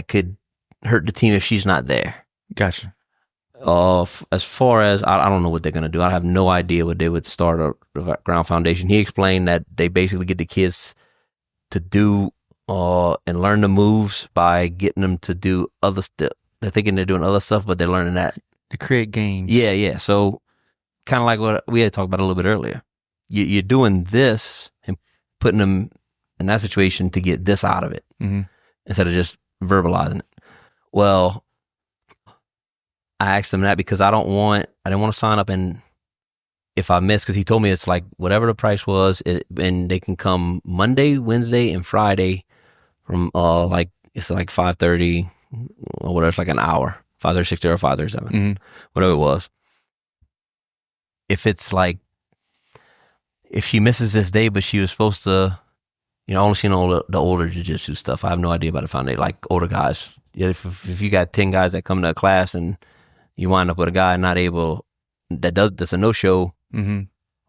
[SPEAKER 2] could hurt the team if she's not there.
[SPEAKER 1] Gotcha.
[SPEAKER 2] As far as I don't know what they're gonna do. I have no idea what they would start a ground foundation. He explained that they basically get the kids to do and learn the moves by getting them to do other stuff. They're thinking they're doing other stuff, but they're learning that
[SPEAKER 1] to create games.
[SPEAKER 2] Yeah. So kind of like what we had talked about a little bit earlier. You're doing this and putting them in that situation to get this out of it instead of just verbalizing it. Well, I asked him that because I didn't want to sign up, and if I miss, because he told me it's like whatever the price was, and they can come Monday, Wednesday, and Friday from it's like 5:30 or whatever. It's like an hour, 5:30, 6:30, or 5:37, whatever it was. If it's like, if she misses this day, but she was supposed to, I only seen all the older jiu-jitsu stuff. I have no idea about the foundation, like older guys. Yeah, if you got 10 guys that come to a class and you wind up with a guy that's a no-show,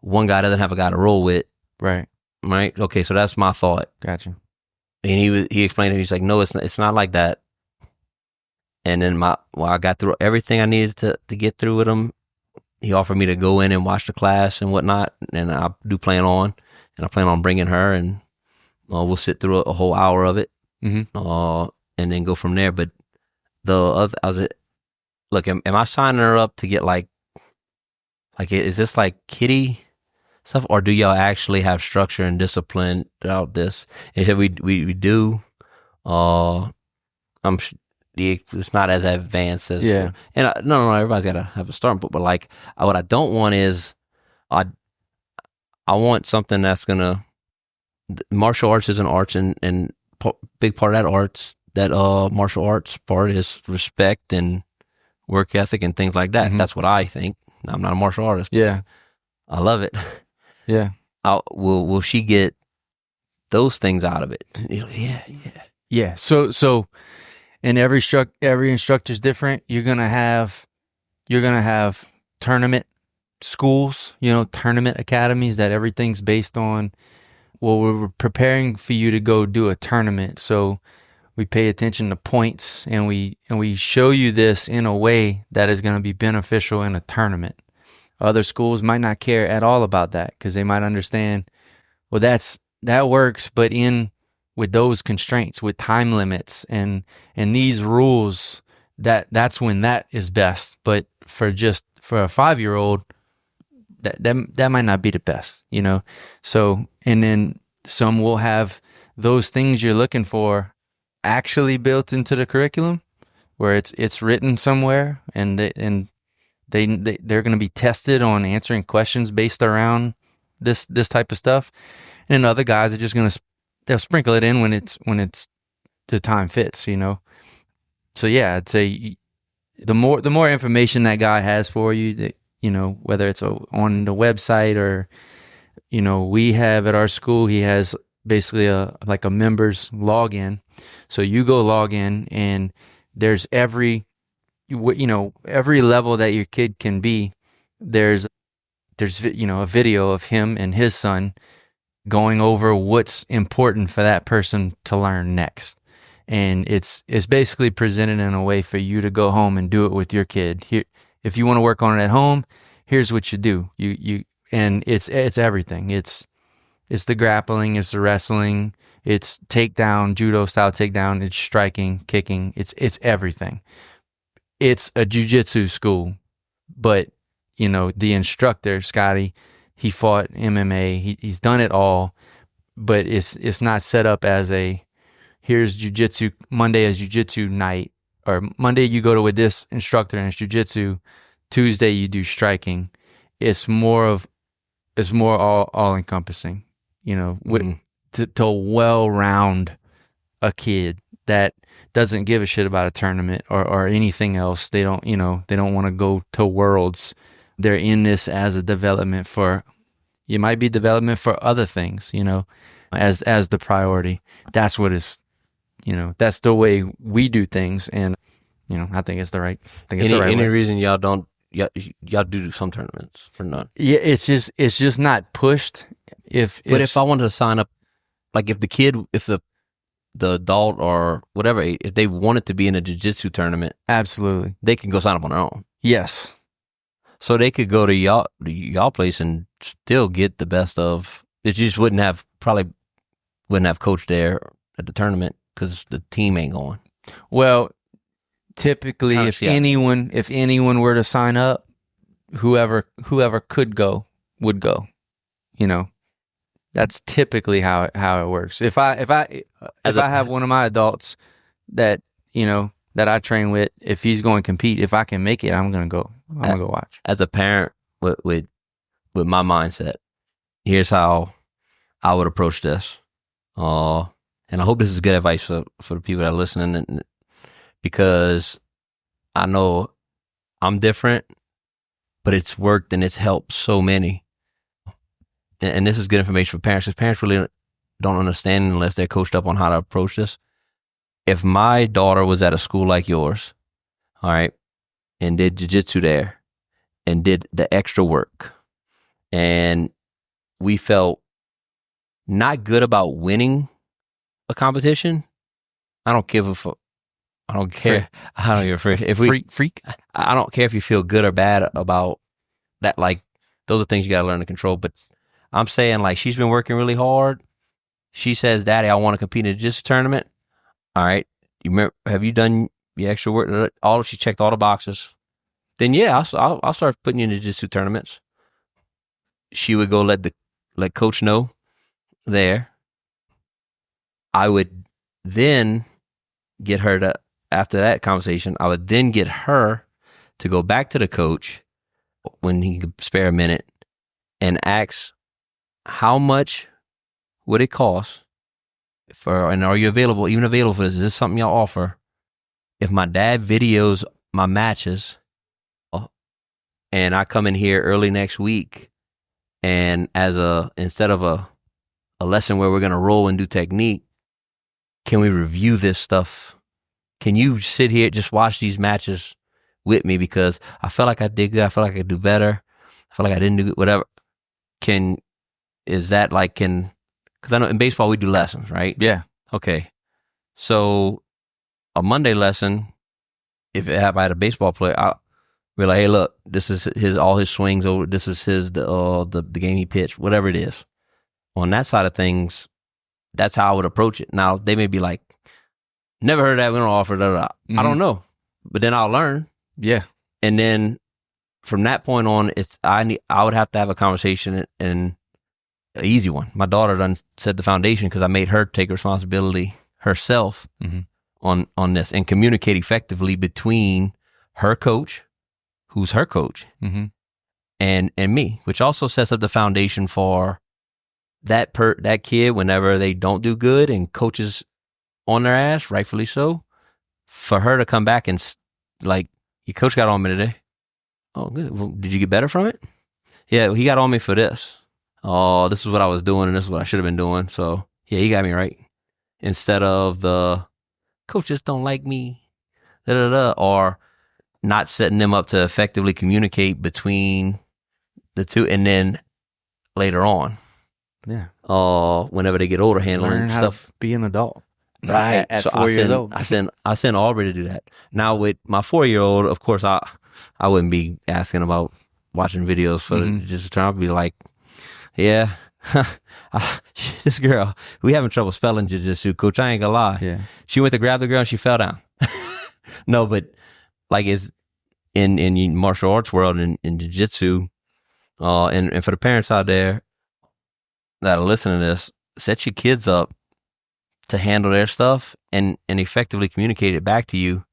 [SPEAKER 2] one guy doesn't have a guy to roll with. Right. Okay, so that's my thought.
[SPEAKER 1] Gotcha.
[SPEAKER 2] And he explained it. He's like, no, it's not like that. And then I got through everything I needed to get through with him. He offered me to go in and watch the class and whatnot, and I do plan on, and I plan on bringing her, and we'll sit through a whole hour of it, and then go from there. But look, am I signing her up to get like is this like kiddie stuff, or do y'all actually have structure and discipline throughout this? And he said we do. It's not as advanced as and no, everybody's got to have a starting point, but like what I don't want is I want something that's gonna, martial arts is an art, and big part of that martial arts part is respect and work ethic and things like that. That's what I think. I'm not a martial artist. Yeah, I love it. Yeah. Will she get those things out of it?
[SPEAKER 1] Yeah. So, and every instructor is different. You're gonna have tournament schools, tournament academies that everything's based on. Well, we're preparing for you to go do a tournament, so we pay attention to points, and we show you this in a way that is going to be beneficial in a tournament. Other schools might not care at all about that, because they might understand, well, that works, but with those constraints, with time limits and these rules, that's when that is best. But for a 5-year-old, that might not be the best, So, and then some will have those things you're looking for actually built into the curriculum, where it's written somewhere, and they're going to be tested on answering questions based around this type of stuff. And other guys are just going to, they'll sprinkle it in when it's the time fits, So yeah, I'd say the more information that guy has for you, whether it's on the website or, we have at our school, he has basically a members login. So you go log in, and there's every level that your kid can be. There's there's a video of him and his son going over what's important for that person to learn next. And it's basically presented in a way for you to go home and do it with your kid. Here, if you want to work on it at home, here's what you do. And it's everything. It's the grappling, it's the wrestling, it's takedown, judo style takedown, it's striking, kicking, it's everything. It's a jiu-jitsu school, but the instructor, Scotty, he fought MMA, he's done it all, but it's not set up as here's jiu-jitsu, Monday is jiu-jitsu night, or Monday you go to with this instructor and it's jiu-jitsu, Tuesday you do striking. It's more all encompassing, to well-round a kid that doesn't give a shit about a tournament or anything else. They don't want to go to Worlds. They're in this as a development for other things, as the priority. That's what is, that's the way we do things. And, I think it's the right thing.
[SPEAKER 2] Any reason y'all don't, y'all do some tournaments or not?
[SPEAKER 1] Yeah. It's just not pushed. If
[SPEAKER 2] I wanted to sign up, like if the adult or whatever, if they wanted to be in a jiu-jitsu tournament,
[SPEAKER 1] absolutely,
[SPEAKER 2] they can go sign up on their own.
[SPEAKER 1] Yes.
[SPEAKER 2] So they could go to y'all place and still get the best of it. You just probably wouldn't have coach there at the tournament because the team ain't going.
[SPEAKER 1] Well, typically, if anyone were to sign up, whoever could go would go. That's typically how it works. If I have one of my adults that that I train with, if he's going to compete, if I can make it, I'm gonna go. I'm gonna go watch.
[SPEAKER 2] As a parent with my mindset, here's how I would approach this. And I hope this is good advice for the people that are listening, because I know I'm different, but it's worked and it's helped so many. And this is good information for parents, because parents really don't understand unless they're coached up on how to approach this. If my daughter was at a school like yours, all right, and did jiu-jitsu there and did the extra work, and we felt not good about winning a competition, I don't care. I don't care if you feel good or bad about that. Like, those are things you got to learn to control. But I'm saying, like, she's been working really hard. She says, "Daddy, I want to compete in a jiu-jitsu tournament." All right. Have you done the extra work? She checked all the boxes. Then yeah, I'll start putting you in the jiu-jitsu tournaments. She would go let coach know there. I would then get her to, after that conversation, I would then get her to go back to the coach when he could spare a minute and ask, how much would it cost and are you available for this? Is this something y'all offer? If my dad videos my matches and I come in here early next week, and instead of a lesson where we're going to roll and do technique, can we review this stuff? Can you sit here, just watch these matches with me? Because I felt like I did good. I felt like I could do better. I felt like I didn't do good, whatever. Because I know in baseball we do lessons, right?
[SPEAKER 1] Yeah.
[SPEAKER 2] Okay. So a Monday lesson, if I had a baseball player, I'll be like, hey, look, this is all his swings over. This is the game he pitched, whatever it is. On that side of things, that's how I would approach it. Now they may be like, never heard of that. We don't offer that. Mm-hmm. I don't know, but then I'll learn.
[SPEAKER 1] Yeah.
[SPEAKER 2] And then from that point on, I would have to have a conversation and an easy one. My daughter done set the foundation because I made her take responsibility herself on this and communicate effectively between her coach, who's her coach, and me, which also sets up the foundation for that kid whenever they don't do good and coaches on their ass, rightfully so, for her to come back and like, your coach got on me today. Oh, good. Well, did you get better from it? Yeah, he got on me for this. Oh, this is what I was doing and this is what I should have been doing. So yeah, he got me right. Instead of the coaches don't like me, or not setting them up to effectively communicate between the two, and then later on, whenever they get older, handling
[SPEAKER 1] learn how
[SPEAKER 2] stuff,
[SPEAKER 1] to be an adult.
[SPEAKER 2] right?
[SPEAKER 1] At
[SPEAKER 2] so
[SPEAKER 1] 4 years old.
[SPEAKER 2] I send Aubrey to do that. Now with my 4-year-old, of course, I wouldn't be asking about watching videos for just trying to be like, yeah. This girl, we having trouble spelling jiu-jitsu, coach. I ain't gonna lie.
[SPEAKER 1] Yeah.
[SPEAKER 2] She went to grab the girl and she fell down. No, but like it's in martial arts world and in jiu-jitsu, and for the parents out there that are listening to this, set your kids up to handle their stuff and effectively communicate it back to you.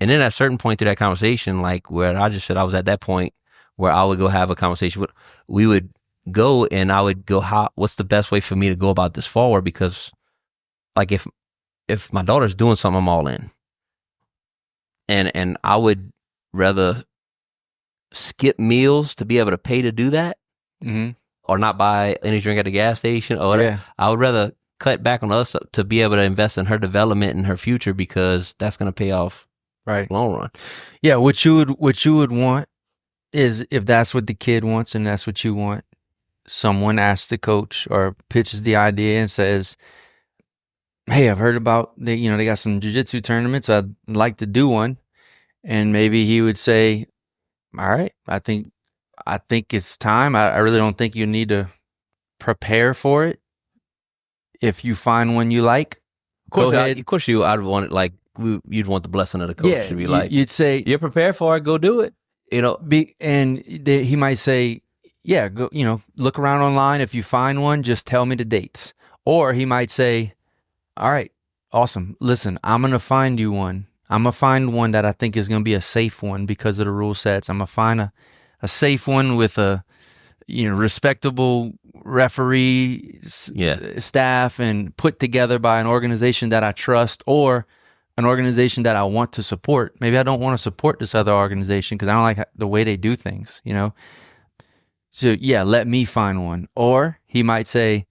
[SPEAKER 2] And then at a certain point through that conversation, like where I just said I was at that point where I would go have a conversation with, we would go and I would go, what's the best way for me to go about this forward? Because like if my daughter's doing something, I'm all in. And I would rather skip meals to be able to pay to do that, or not buy any drink at the gas station, or whatever. I would rather cut back on us to be able to invest in her development and her future, because that's going to pay off long run.
[SPEAKER 1] Yeah, what you would want is, if that's what the kid wants and that's what you want, someone asks the coach or pitches the idea and says, hey, I've heard about they got some jiu-jitsu tournaments. I'd like to do one. And maybe he would say, all right, I think it's time. I really don't think you need to prepare for it. If you find one you like, go ahead.
[SPEAKER 2] Of course, I'd want it, like you'd want the blessing of the coach to be like,
[SPEAKER 1] you'd say,
[SPEAKER 2] you're prepared for it, go do it.
[SPEAKER 1] He might say, yeah, go, look around online. If you find one, just tell me the dates. Or he might say, all right, awesome. Listen, I'm going to find you one. I'm going to find one that I think is going to be a safe one because of the rule sets. I'm going to find a safe one with a, respectable referee staff and put together by an organization that I trust, or an organization that I want to support. Maybe I don't want to support this other organization because I don't like the way they do things, So yeah, let me find one. Or he might say,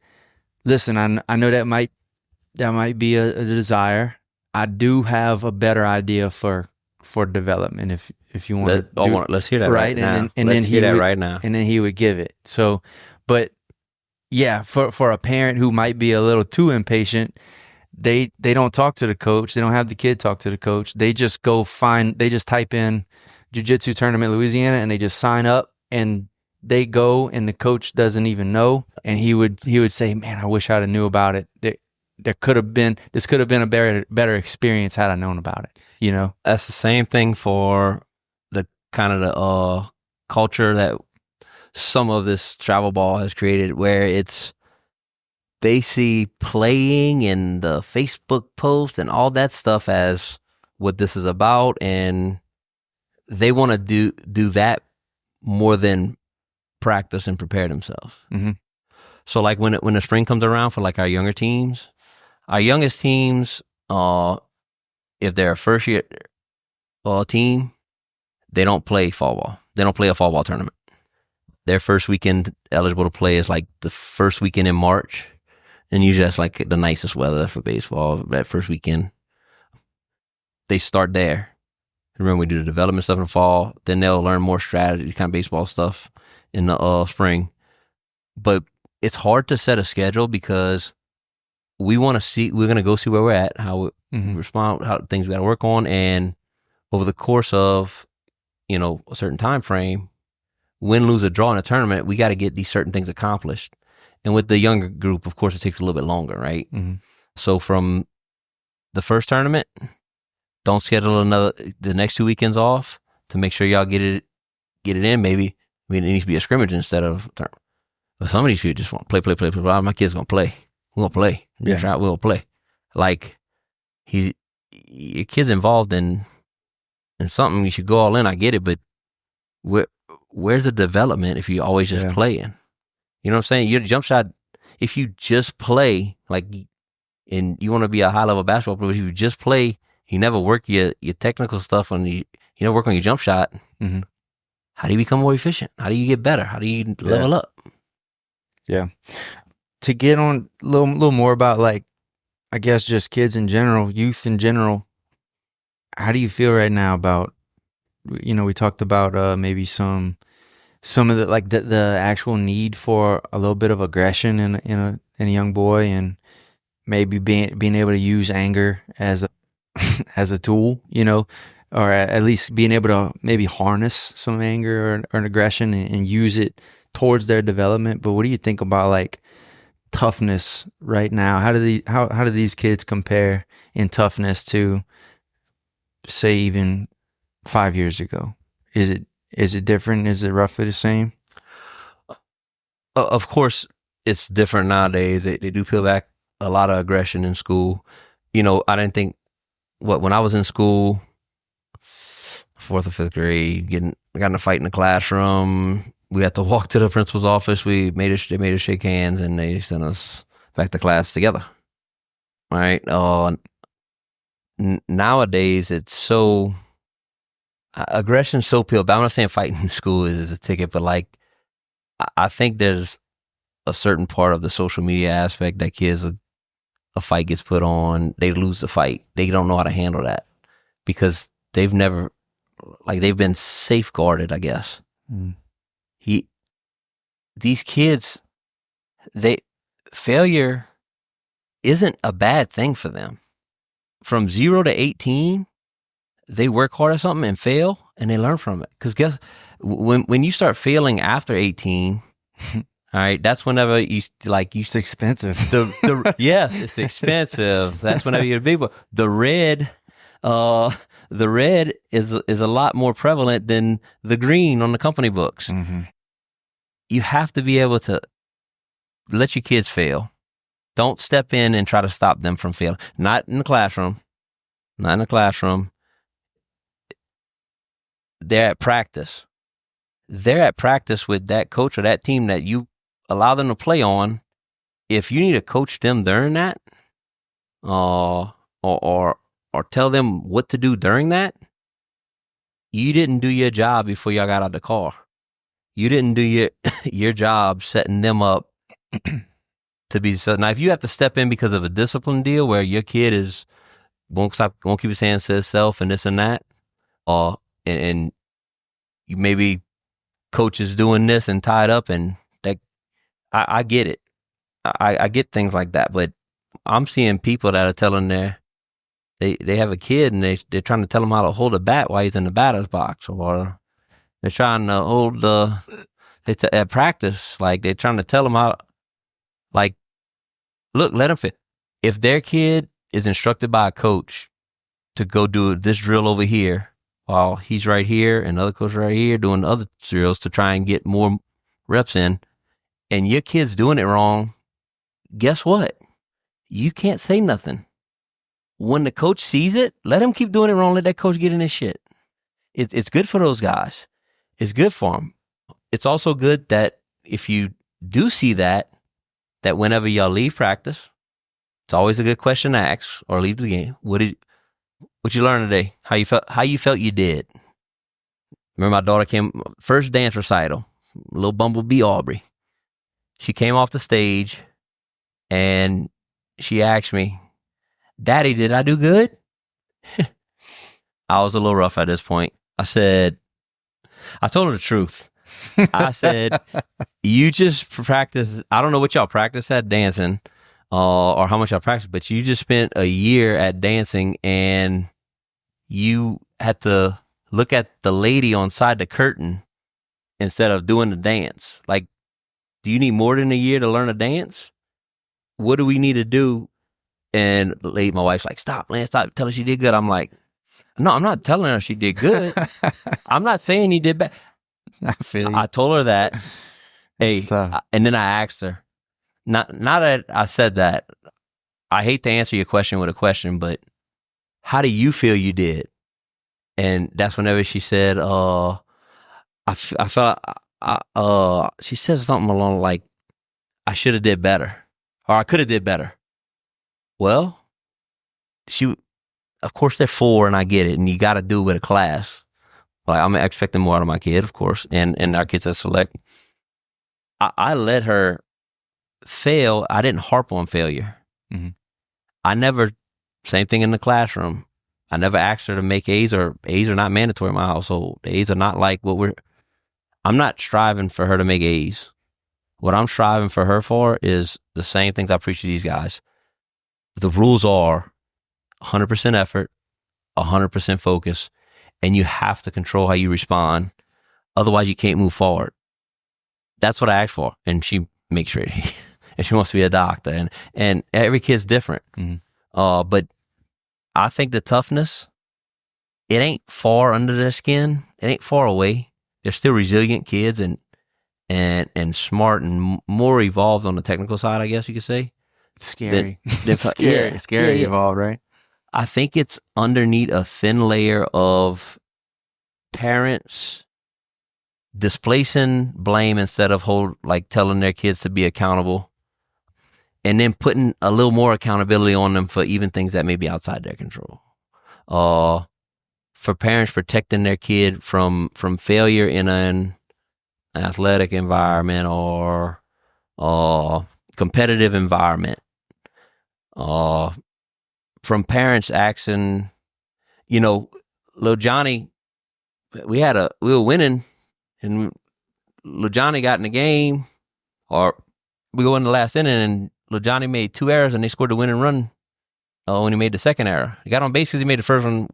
[SPEAKER 1] listen, I know that might be a desire. I do have a better idea for development. If you want
[SPEAKER 2] let's hear that right now.
[SPEAKER 1] And then he would give it. So, but yeah, for a parent who might be a little too impatient, they don't talk to the coach. They don't have the kid talk to the coach. They just they just type in Jiu-Jitsu Tournament Louisiana and they just sign up, and they go, and the coach doesn't even know. And he would say, man, I wish I'd have knew about it. This could have been a better experience had I known about it.
[SPEAKER 2] That's the same thing for the kind of the culture that some of this travel ball has created, where they see playing and the Facebook post and all that stuff as what this is about, and they want to do that more than practice and prepare themselves. Mm-hmm. So like when the spring comes around for like our younger teams, our youngest teams, if they're a first year team, they don't play fall ball. They don't play a fall ball tournament. Their first weekend eligible to play is like the first weekend in March. And usually that's like the nicest weather for baseball, that first weekend. They start there. Remember, we do the development stuff in the fall. Then they'll learn more strategy, kind of baseball stuff in the spring. But it's hard to set a schedule because we're going to go see where we're at, how we respond, how things we got to work on. And over the course of, a certain time frame, win, lose, or draw in a tournament, we got to get these certain things accomplished. And with the younger group, of course, it takes a little bit longer, right? Mm-hmm. So from the first tournament, don't schedule the next 2 weekends off to make sure y'all get it in. Maybe it needs to be a scrimmage instead of a tournament. But some of these people just want to play. My kid's gonna play. We're gonna play. We're gonna play. Like your kid's involved in something, you should go all in. I get it, but where's the development if you're always just playing? You know what I'm saying? Your jump shot, if you just play, like, and you want to be a high level basketball player, if you just play, you never work your technical stuff you never work on your jump shot. Mm-hmm. How do you become more efficient? How do you get better? How do you level up? Yeah.
[SPEAKER 1] To get on a little more about, like, I guess just kids in general, youth in general, how do you feel right now about, we talked about maybe some some of the like the actual need for a little bit of aggression in a young boy, and maybe being able to use anger as a as a tool, or at least being able to maybe harness some anger or an aggression and use it towards their development. But what do you think about like toughness right now? How do these kids compare in toughness to, say, even 5 years ago? Is it different? Is it roughly the same?
[SPEAKER 2] Of course, it's different nowadays. They do peel back a lot of aggression in school. I didn't think when I was in school, 4th or 5th grade, got in a fight in the classroom. We had to walk to the principal's office. They made us shake hands, and they sent us back to class together. All right. Nowadays, it's so aggression's so peeled back. I'm not saying fighting in school is a ticket, but like I think there's a certain part of the social media aspect that kids, a fight gets put on, they lose the fight. They don't know how to handle that because they've been safeguarded, I guess. Mm. These kids, failure isn't a bad thing for them. From 0 to 18, they work hard at something and fail, and they learn from it. Because when you start failing after 18, all right, that's whenever it's
[SPEAKER 1] expensive.
[SPEAKER 2] Yes, it's expensive. That's whenever you're big. The red is a lot more prevalent than the green on the company books. Mm-hmm. You have to be able to let your kids fail. Don't step in and try to stop them from failing. Not in the classroom. They're at practice. They're at practice with that coach or that team that you allow them to play on. If you need to coach them during that, or tell them what to do during that, you didn't do your job before y'all got out of the car. You didn't do your job setting them up to be so. Now, if you have to step in because of a discipline deal where your kid won't keep his hands to himself and this and that, and you maybe coach is doing this and tied up, and that I get it. I get things like that, but I'm seeing people that are telling they have a kid and they're trying to tell him how to hold a bat while he's in the batter's box, or they're trying to hold at practice, like they're trying to tell him how. Like, look, let him fit. If their kid is instructed by a coach to go do this drill over here, while he's right here and other coach right here doing the other drills to try and get more reps in, and your kid's doing it wrong, guess what? You can't say nothing. When the coach sees it, let him keep doing it wrong. Let that coach get in his shit. It's good for those guys. It's good for them. It's also good that if you do see that whenever y'all leave practice, it's always a good question to ask or leave the game. What you learn today? How you felt you did? Remember, my daughter came first dance recital, little Bumblebee Aubrey. She came off the stage and she asked me, "Daddy, did I do good?" I was a little rough at this point. I told her the truth. I said, "You just practice. I don't know what y'all practice at dancing, or how much y'all practice, but you just spent a year at dancing, and you had to look at the lady on side the curtain instead of doing the dance. Like, do you need more than a year to learn a dance? What do we need to do?" And my wife's like, "Stop, man, stop. Tell her she did good." I'm like, "No, I'm not telling her she did good. I'm not saying you did bad."
[SPEAKER 1] I feel you.
[SPEAKER 2] I told her that. Hey, and then I asked her. Not that I said that. I hate to answer your question with a question, but how do you feel you did? And that's whenever she said, I felt, she said something along like, "I should have did better, or I could have did better." Well, of course they're 4 and I get it, and you got to do it with a class. Like, I'm expecting more out of my kid, of course, and our kids at Select. I let her fail. I didn't harp on failure. Mm-hmm. I never, same thing in the classroom. I never asked her to make A's, or A's are not mandatory in my household. The A's are not like I'm not striving for her to make A's. What I'm striving for her for is the same things I preach to these guys. The rules are 100% effort, 100% focus, and you have to control how you respond. Otherwise, you can't move forward. That's what I asked for. And she makes sure, and she wants to be a doctor. And every kid's different. Mm-hmm. But I think the toughness, it ain't far under their skin. It ain't far away. They're still resilient kids and smart and more evolved on the technical side, I guess you could say.
[SPEAKER 1] Scary.
[SPEAKER 2] Scary
[SPEAKER 1] evolved, right?
[SPEAKER 2] I think it's underneath a thin layer of parents displacing blame instead of telling their kids to be accountable, and then putting a little more accountability on them for even things that may be outside their control. For parents protecting their kid from failure in an athletic environment or competitive environment. From parents asking, little Johnny, we were winning, and little Johnny got in the game, or we go in the last inning, and little Johnny made 2 errors, and they scored the winning run when he made the second error. He got on base because he made the first one.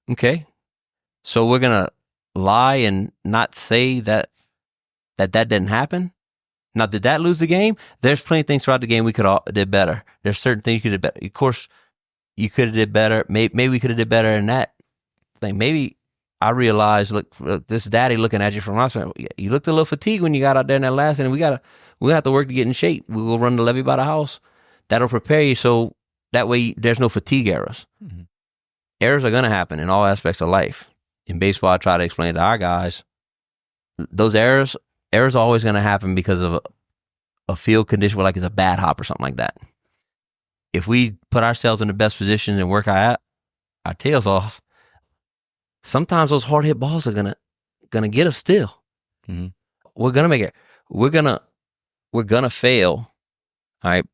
[SPEAKER 2] Okay, so we're gonna lie and not say that didn't happen. Now, did that lose the game? There's plenty of things throughout the game we could have did better. There's certain things you could have better. Of course, you could have did better. Maybe we could have did better in that thing. Maybe I realized, look, this daddy looking at you from outside. You looked a little fatigued when you got out there in that last inning. We have to work to get in shape. We will run the levee by the house. That'll prepare you so that way there's no fatigue errors. Mm-hmm. Errors are going to happen in all aspects of life. In baseball, I try to explain to our guys, those errors are always going to happen because of a field condition where it's a bad hop or something like that. If we put ourselves in the best position and work our tails off, sometimes those hard hit balls are gonna get us still. Mm-hmm. We're gonna make it. We're gonna fail. All right.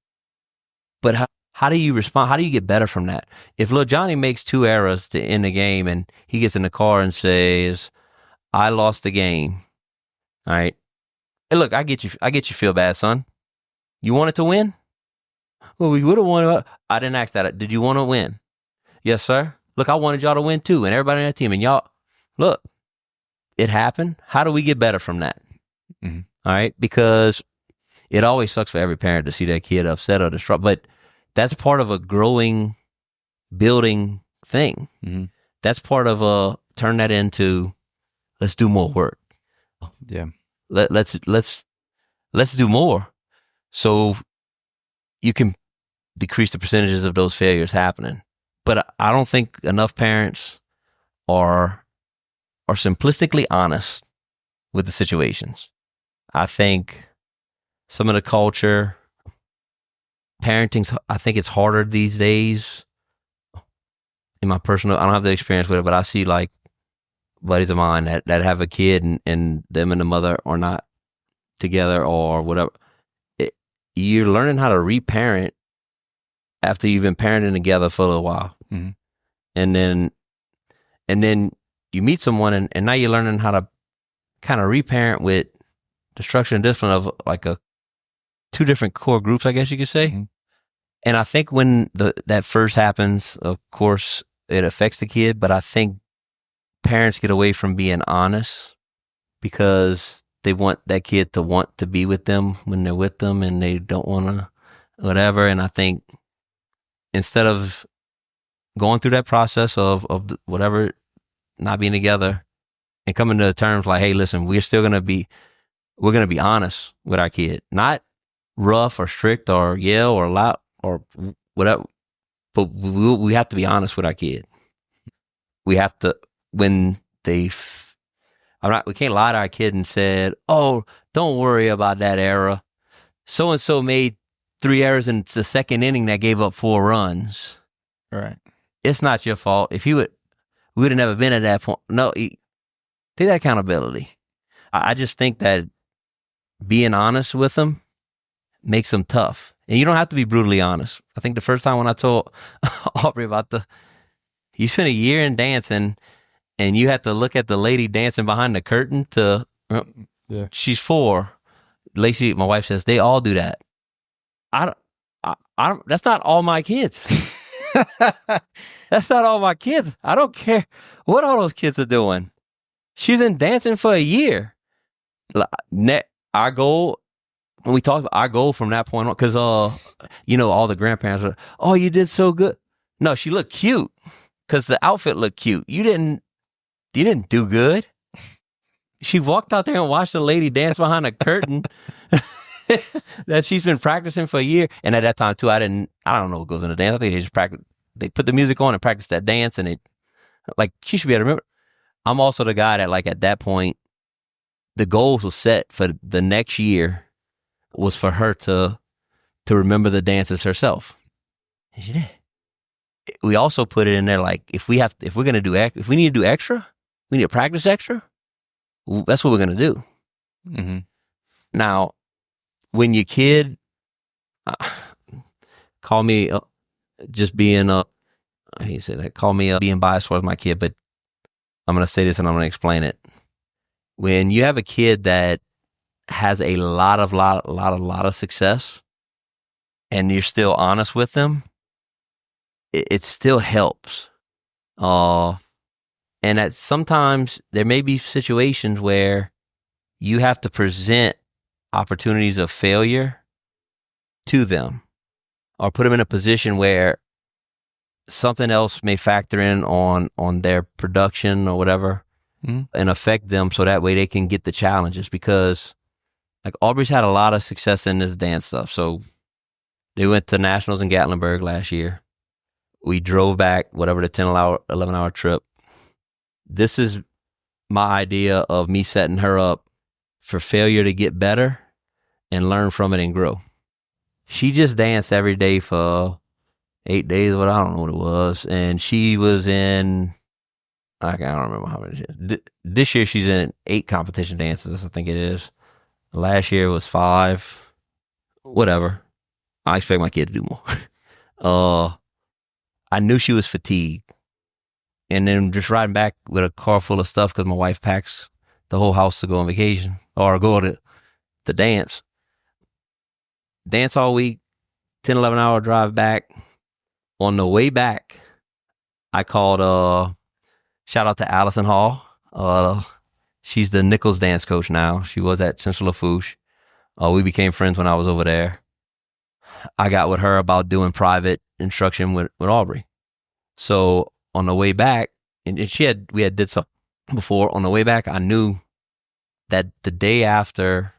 [SPEAKER 2] But how do you respond? How do you get better from that? If little Johnny makes 2 errors to end the game and he gets in the car and says, "I lost the game," all right. Hey, look, I get you feel bad, son. You wanted to win? Well, we would have won. I didn't ask that. Did you want to win? Yes, sir. Look, I wanted y'all to win too, and everybody on that team. And y'all, look, it happened. How do we get better from that? Mm-hmm. All right, because it always sucks for every parent to see their kid upset or distraught, but that's part of a growing, building thing. Mm-hmm. That's part of turn that into, let's do more work.
[SPEAKER 1] Yeah.
[SPEAKER 2] Let's do more, so you can decrease the percentages of those failures happening. But I don't think enough parents are simplistically honest with the situations. I think some of the culture, parenting, I think it's harder these days. In my personal, I don't have the experience with it, but I see buddies of mine that have a kid and them and the mother are not together or whatever. You're learning how to reparent after you've been parenting together for a little while. Mm-hmm. And then you meet someone and now you're learning how to kind of reparent with the structure and discipline of 2 different core groups, I guess you could say. Mm-hmm. And I think when that first happens, of course, it affects the kid, but I think parents get away from being honest because they want that kid to want to be with them when they're with them, and they don't want to whatever. And I think instead of going through that process of whatever, not being together and coming to terms like, hey, listen, we're going to be honest with our kid, not rough or strict or yell or loud or whatever, but we have to be honest with our kid. We have to, when we can't lie to our kid and said, oh, don't worry about that error. So-and-so made 3 errors in the second inning that gave up 4 runs.
[SPEAKER 1] Right.
[SPEAKER 2] It's not your fault. If we would have never been at that point. No, take that accountability. I just think that being honest with them makes them tough. And you don't have to be brutally honest. I think the first time when I told Aubrey about you spent a year in dancing and you had to look at the lady dancing behind the curtain to
[SPEAKER 1] Yeah.
[SPEAKER 2] She's 4. Lacey, my wife, says they all do that. I don't, that's not all my kids. That's not all my kids. I don't care what all those kids are doing. She's been dancing for a year. Our goal, when we talked about our goal from that point on, because all the grandparents were, oh, you did so good. No, she looked cute because the outfit looked cute. You didn't do good. She walked out there and watched a lady dance behind a curtain that she's been practicing for a year. And at that time too, I don't know what goes into dance. I think they just practice. They put the music on and practice that dance, and she should be able to remember. I'm also the guy that at that point, the goals was set for the next year was for her to remember the dances herself. And she did. We also put it in there if we need to do extra, we need to practice extra. That's what we're gonna do.
[SPEAKER 1] Mm-hmm.
[SPEAKER 2] Now, when your kid call me just being I hate to say that, call me being biased towards my kid, but I'm gonna say this and I'm gonna explain it. When you have a kid that has a lot of success, and you're still honest with them, it still helps. And that sometimes there may be situations where you have to present opportunities of failure to them, or put them in a position where something else may factor in on their production or whatever, and affect them, so that way they can get the challenges. Because Aubrey's had a lot of success in this dance stuff. So they went to nationals in Gatlinburg last year. We drove back, whatever, the 11-hour trip. This is my idea of me setting her up for failure to get better and learn from it and grow. She just danced every day for 8 days, but I don't know what it was. And she was in, I don't remember how many. This year she's in 8 competition dances, I think it is. Last year was 5. Whatever. I expect my kid to do more. I knew she was fatigued. And then just riding back with a car full of stuff, because my wife packs the whole house to go on vacation or go to dance. Dance all week, 10, 11-hour drive back. On the way back, I called, shout out to Allison Hall. She's the Nichols dance coach now. She was at Central Lafourche. We became friends when I was over there. I got with her about doing private instruction with Aubrey. So on the way back, and we had did something before. On the way back, I knew that the day after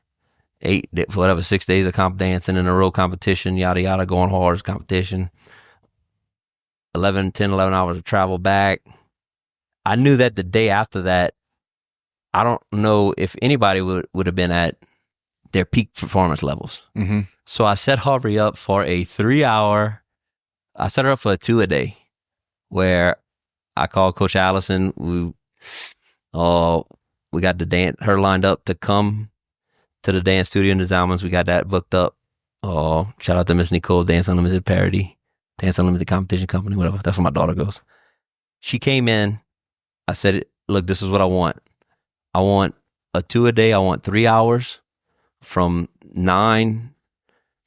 [SPEAKER 2] 6 days of comp dancing in a row competition, yada yada, going hard as competition, 11 hours of travel back. I knew that the day after that, I don't know if anybody would have been at their peak performance levels.
[SPEAKER 1] Mm-hmm.
[SPEAKER 2] So I set Aubrey up for a 3-hour. I set her up for a 2-a-day, where I called Coach Allison. We got her lined up to come to the dance studio in the Zalmans. We got that booked up. Shout out to Miss Nicole, Dance Unlimited Parody, Dance Unlimited Competition Company, whatever. That's where my daughter goes. She came in. I said, look, this is what I want. I want a 2-a-day. I want 3 hours from 9,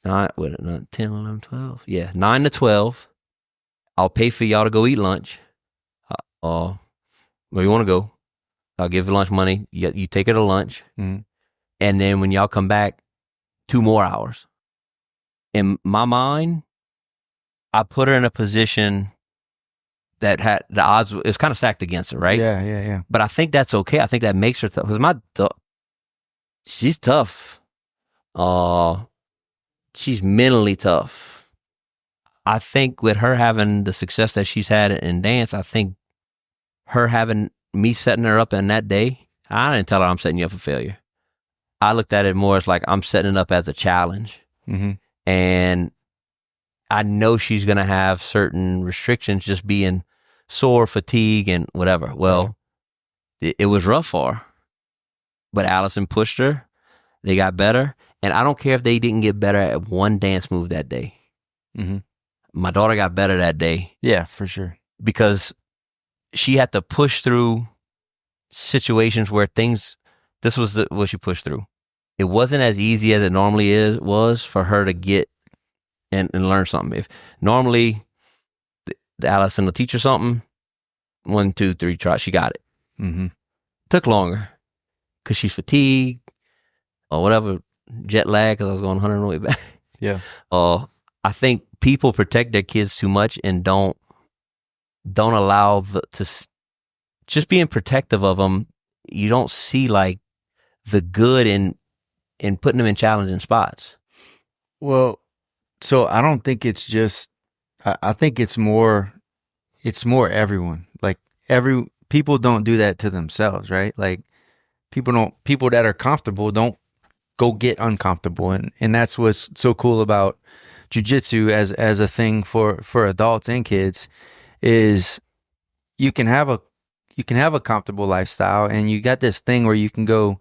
[SPEAKER 2] 10, 11, 12. Yeah, 9 to 12. I'll pay for y'all to go eat lunch. Where you want to go. I'll give you lunch money. You take her to lunch.
[SPEAKER 1] Mm-hmm.
[SPEAKER 2] And then when y'all come back, 2 more hours. In my mind, I put her in a position that had the odds, it's kind of stacked against her, right?
[SPEAKER 1] Yeah.
[SPEAKER 2] But I think that's okay. I think that makes her tough. Because she's tough. She's mentally tough. I think with her having the success that she's had in dance, I think her having me setting her up in that day, I didn't tell her I'm setting you up for failure. I looked at it more as like I'm setting it up as a challenge.
[SPEAKER 1] Mm-hmm.
[SPEAKER 2] And I know she's going to have certain restrictions, just being sore, fatigue, and whatever. Well, it was rough for her. But Allison pushed her. They got better. And I don't care if they didn't get better at one dance move that day.
[SPEAKER 1] Mm-hmm.
[SPEAKER 2] My daughter got better that day.
[SPEAKER 1] Yeah, for sure.
[SPEAKER 2] Because she had to push through situations where things this was what she pushed through. It wasn't as easy as it normally was for her to get and learn something. If normally the Allison will teach her something, 1, 2, 3 tries, she got it.
[SPEAKER 1] Mm-hmm.
[SPEAKER 2] Took longer because she's fatigued or whatever, jet lag because I was going 100 on the way back.
[SPEAKER 1] Yeah.
[SPEAKER 2] I think people protect their kids too much and don't allow just being protective of them. You don't see like the good in putting them in challenging spots.
[SPEAKER 1] Well, so I don't think it's just, I think it's more everyone. Like people don't do that to themselves, right? Like people that are comfortable don't go get uncomfortable. And that's what's so cool about jiu-jitsu as a thing for adults and kids is you can have a comfortable lifestyle, and you got this thing where you can go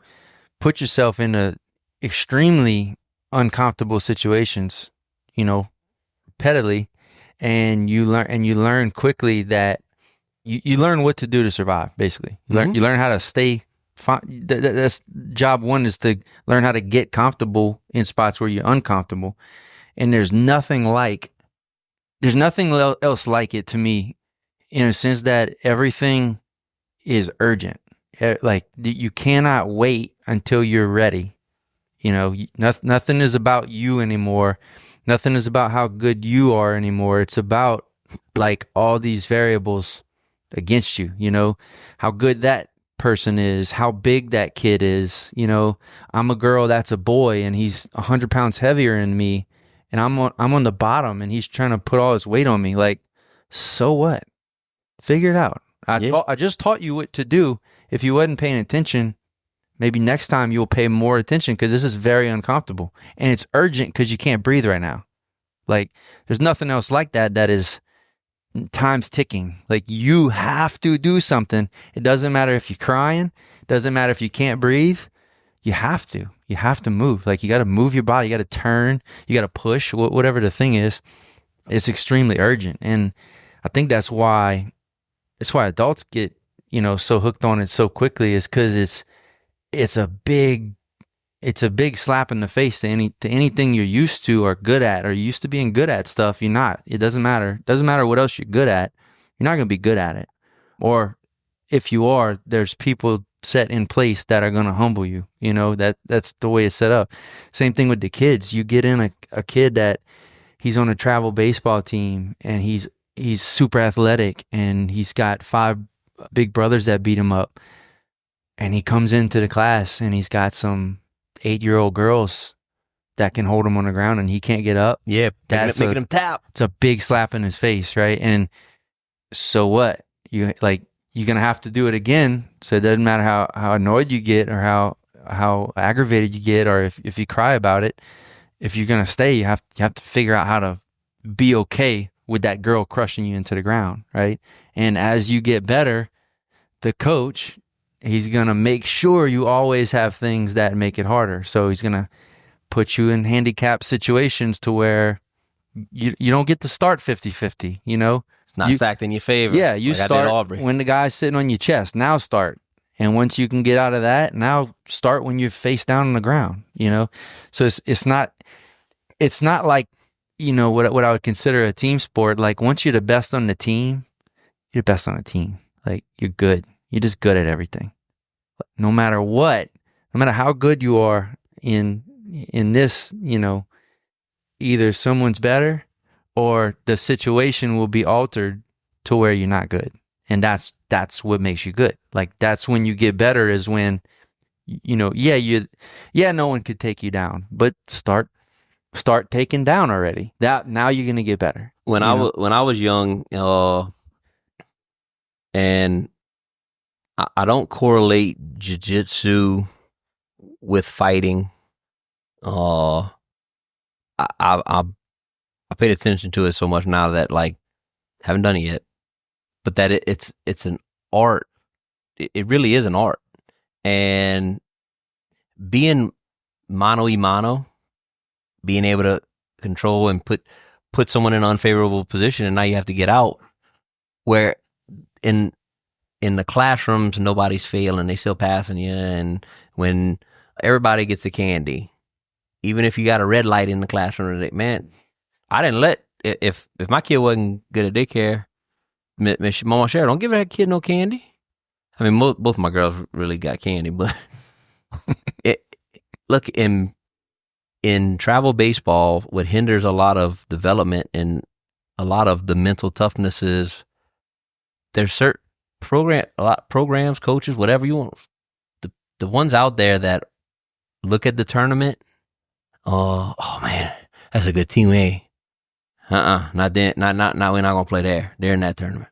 [SPEAKER 1] put yourself into extremely uncomfortable situations, repeatedly, and you learn quickly that you learn what to do to survive. Basically, you learn how to stay. That's job one, is to learn how to get comfortable in spots where you're uncomfortable, and there's nothing else like it to me, in a sense that everything is urgent. Like you cannot wait until you're ready. Nothing is about you anymore. Nothing is about how good you are anymore. It's about like all these variables against you, how good that person is, how big that kid is. I'm a girl, that's a boy, and he's 100 pounds heavier than me, and I'm on the bottom, and he's trying to put all his weight on me. Like, so what? Figure it out. I just taught you what to do. If you wasn't paying attention, maybe next time you'll pay more attention, because this is very uncomfortable and it's urgent because you can't breathe right now. Like, there's nothing else like that is time's ticking. Like, you have to do something. It doesn't matter if you're crying. It doesn't matter if you can't breathe. You have to move. Like, you got to move your body. You got to turn. You got to push. Whatever the thing is, it's extremely urgent. And I think that's why adults get, so hooked on it so quickly, is because it's a big slap in the face to anything you're used to or good at, or used to being good at stuff. You're not. It doesn't matter. It doesn't matter what else you're good at. You're not going to be good at it. Or if you are, there's people set in place that are going to humble you. That's the way it's set up. Same thing with the kids. You get in a kid that he's on a travel baseball team, and he's super athletic, and he's got 5 big brothers that beat him up. And he comes into the class, and he's got some 8-year-old girls that can hold him on the ground, and he can't get up.
[SPEAKER 2] Yeah, making him tap.
[SPEAKER 1] It's a big slap in his face, right? And so what? You're gonna have to do it again. So it doesn't matter how annoyed you get, or how aggravated you get, or if you cry about it. If you're gonna stay, you have to figure out how to be okay with that girl crushing you into the ground, right? And as you get better, the coach, he's going to make sure you always have things that make it harder. So he's going to put you in handicapped situations to where you don't get to start 50-50,
[SPEAKER 2] It's not stacked in your favor.
[SPEAKER 1] Yeah, you start when the guy's sitting on your chest. Now start. And once you can get out of that, now start when you're face down on the ground, So it's not like, what I would consider a team sport. Like, once you're the best on the team, you're the best on the team. Like, you're good. You're just good at everything. No matter what, no matter how good you are in this, either someone's better or the situation will be altered to where you're not good. And that's what makes you good. Like, that's when you get better, is when, no one could take you down, but start taking down already. That now you're going to get better.
[SPEAKER 2] When I was young, and I don't correlate jiu-jitsu with fighting. I paid attention to it so much now that, like, haven't done it yet, but that it's an art. It really is an art. And being mano a mano, being able to control and put someone in an unfavorable position, and now you have to get out. Where in in the classrooms, nobody's failing. They still passing you. And when everybody gets a candy, even if you got a red light in the classroom, man, I didn't let, if my kid wasn't good at daycare, Mama Cheryl, don't give that kid no candy. I mean, both my girls really got candy, but look, in travel baseball, what hinders a lot of development and a lot of the mental toughness is there's certain programs, coaches, whatever you want. The ones out there that look at the tournament, oh man, that's a good team, eh? Not then, not we're not gonna play there. They're in that tournament.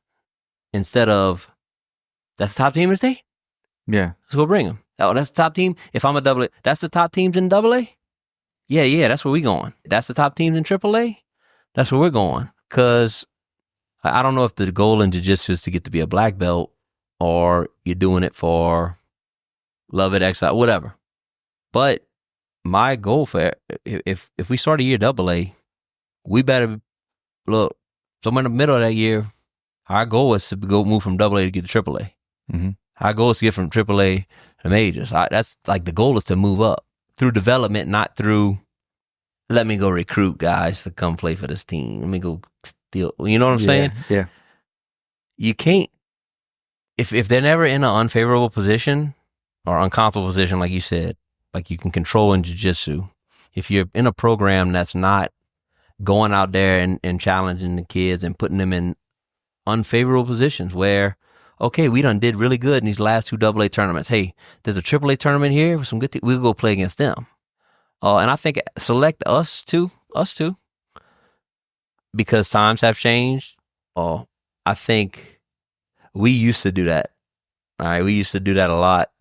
[SPEAKER 2] Instead of, that's the top team in the state?
[SPEAKER 1] Yeah.
[SPEAKER 2] Let's go bring them. Oh, that's the top team? If I'm a double A, that's the top teams in double A? Yeah, that's where we going. That's the top teams in triple A? That's where we're going. Because I don't know if the goal in jiu-jitsu is to get to be a black belt or you're doing it for love it, exile, whatever. But my goal for, if we start a year double A, we better, look, somewhere in the middle of that year, our goal is to move from double A to get to triple A.
[SPEAKER 1] Mm-hmm.
[SPEAKER 2] Our goal is to get from triple A to majors. That's like the goal is to move up through development, not through, let me go recruit guys to come play for this team. Let me go steal. You know what I'm saying?
[SPEAKER 1] Yeah.
[SPEAKER 2] You can't, if they're never in an unfavorable position or uncomfortable position, like you said, like you can control in jiu-jitsu, if you're in a program that's not going out there and challenging the kids and putting them in unfavorable positions where, okay, we done did really good in these last 2 AA tournaments. Hey, there's a AAA tournament here with some good we'll go play against them. And I think select us too, because times have changed. I think we used to do that. All right, we used to do that a lot.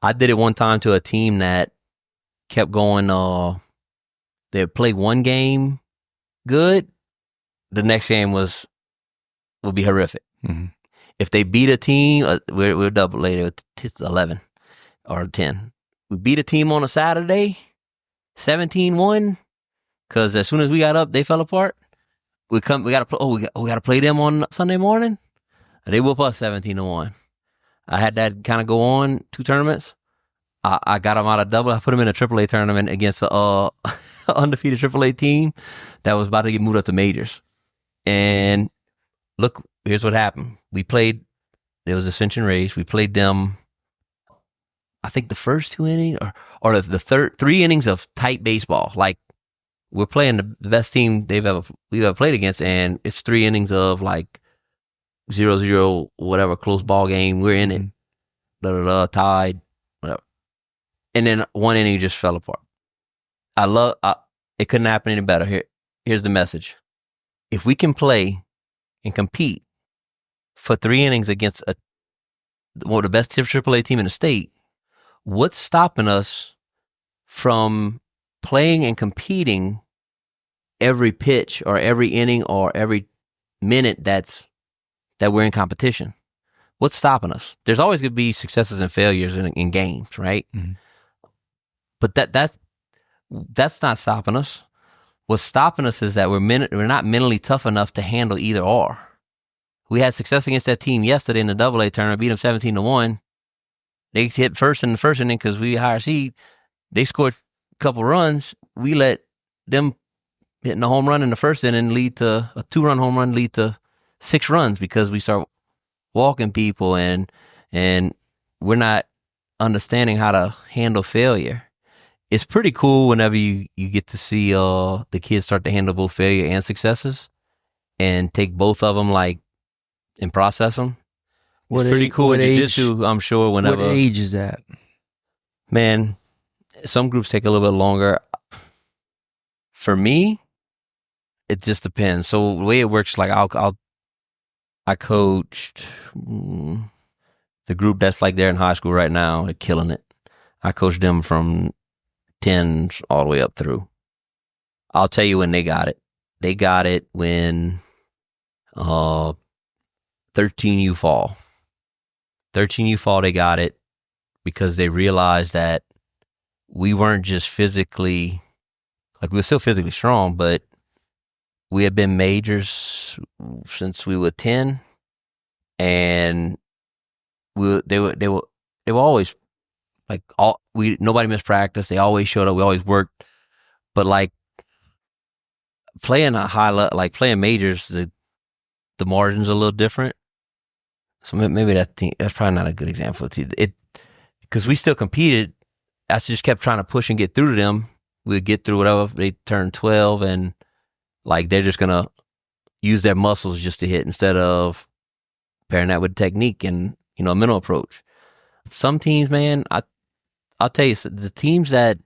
[SPEAKER 2] I did it one time to a team that kept going. They'd play one game good, the next game would be horrific.
[SPEAKER 1] Mm-hmm.
[SPEAKER 2] If they beat a team, we're double A, it's 11 or 10. We beat a team on a Saturday, 17-1, because as soon as we got up, they fell apart. We got to play them on Sunday morning. They whoop us 17-1. I had that kind of go on 2 tournaments. I got them out of double. I put them in a AAA tournament against a undefeated AAA team that was about to get moved up to majors. And look, here's what happened. We played, there was Ascension race. We played them, I think the first 2 innings or the third 3 innings of tight baseball. Like, we're playing the best team we've ever played against, and it's 3 innings of like 0-0, whatever, close ball game. We're in it, tied, whatever. And then 1 inning just fell apart. It couldn't happen any better. Here's the message. If we can play and compete for 3 innings against one of the best AAA team in the state, what's stopping us from playing and competing every pitch or every inning or every minute that we're in competition? What's stopping us? There's always going to be successes and failures in games, right? Mm-hmm. But that's not stopping us. What's stopping us is that we're not mentally tough enough to handle either or. We had success against that team yesterday in the AA tournament, beat them 17-1. They hit first in the first inning because we higher seed. They scored a couple runs. We let them hitting a home run in the first inning lead to a 2-run home run, lead to 6 runs because we start walking people and we're not understanding how to handle failure. It's pretty cool whenever you get to see the kids start to handle both failure and successes and take both of them and process them. It's pretty cool in jiu-jitsu, I'm sure, whenever.
[SPEAKER 1] What age is that?
[SPEAKER 2] Man, some groups take a little bit longer. For me, it just depends. So the way it works, like I coached the group that's like they're in high school right now. They're killing it. I coached them from 10s all the way up through. I'll tell you when they got it. They got it when 13U fall. 13U fall, they got it because they realized that we weren't just physically, we were still physically strong, but we had been majors since we were 10. and they were always like nobody missed practice. They always showed up. We always worked, but like playing a high level, like playing majors, the margins are a little different. So maybe that's probably not a good example. It because we still competed. I just kept trying to push and get through to them. We'd get through whatever. They turned 12 and like they're just gonna use their muscles just to hit instead of pairing that with technique and a mental approach. Some teams, man, I'll tell you, the teams that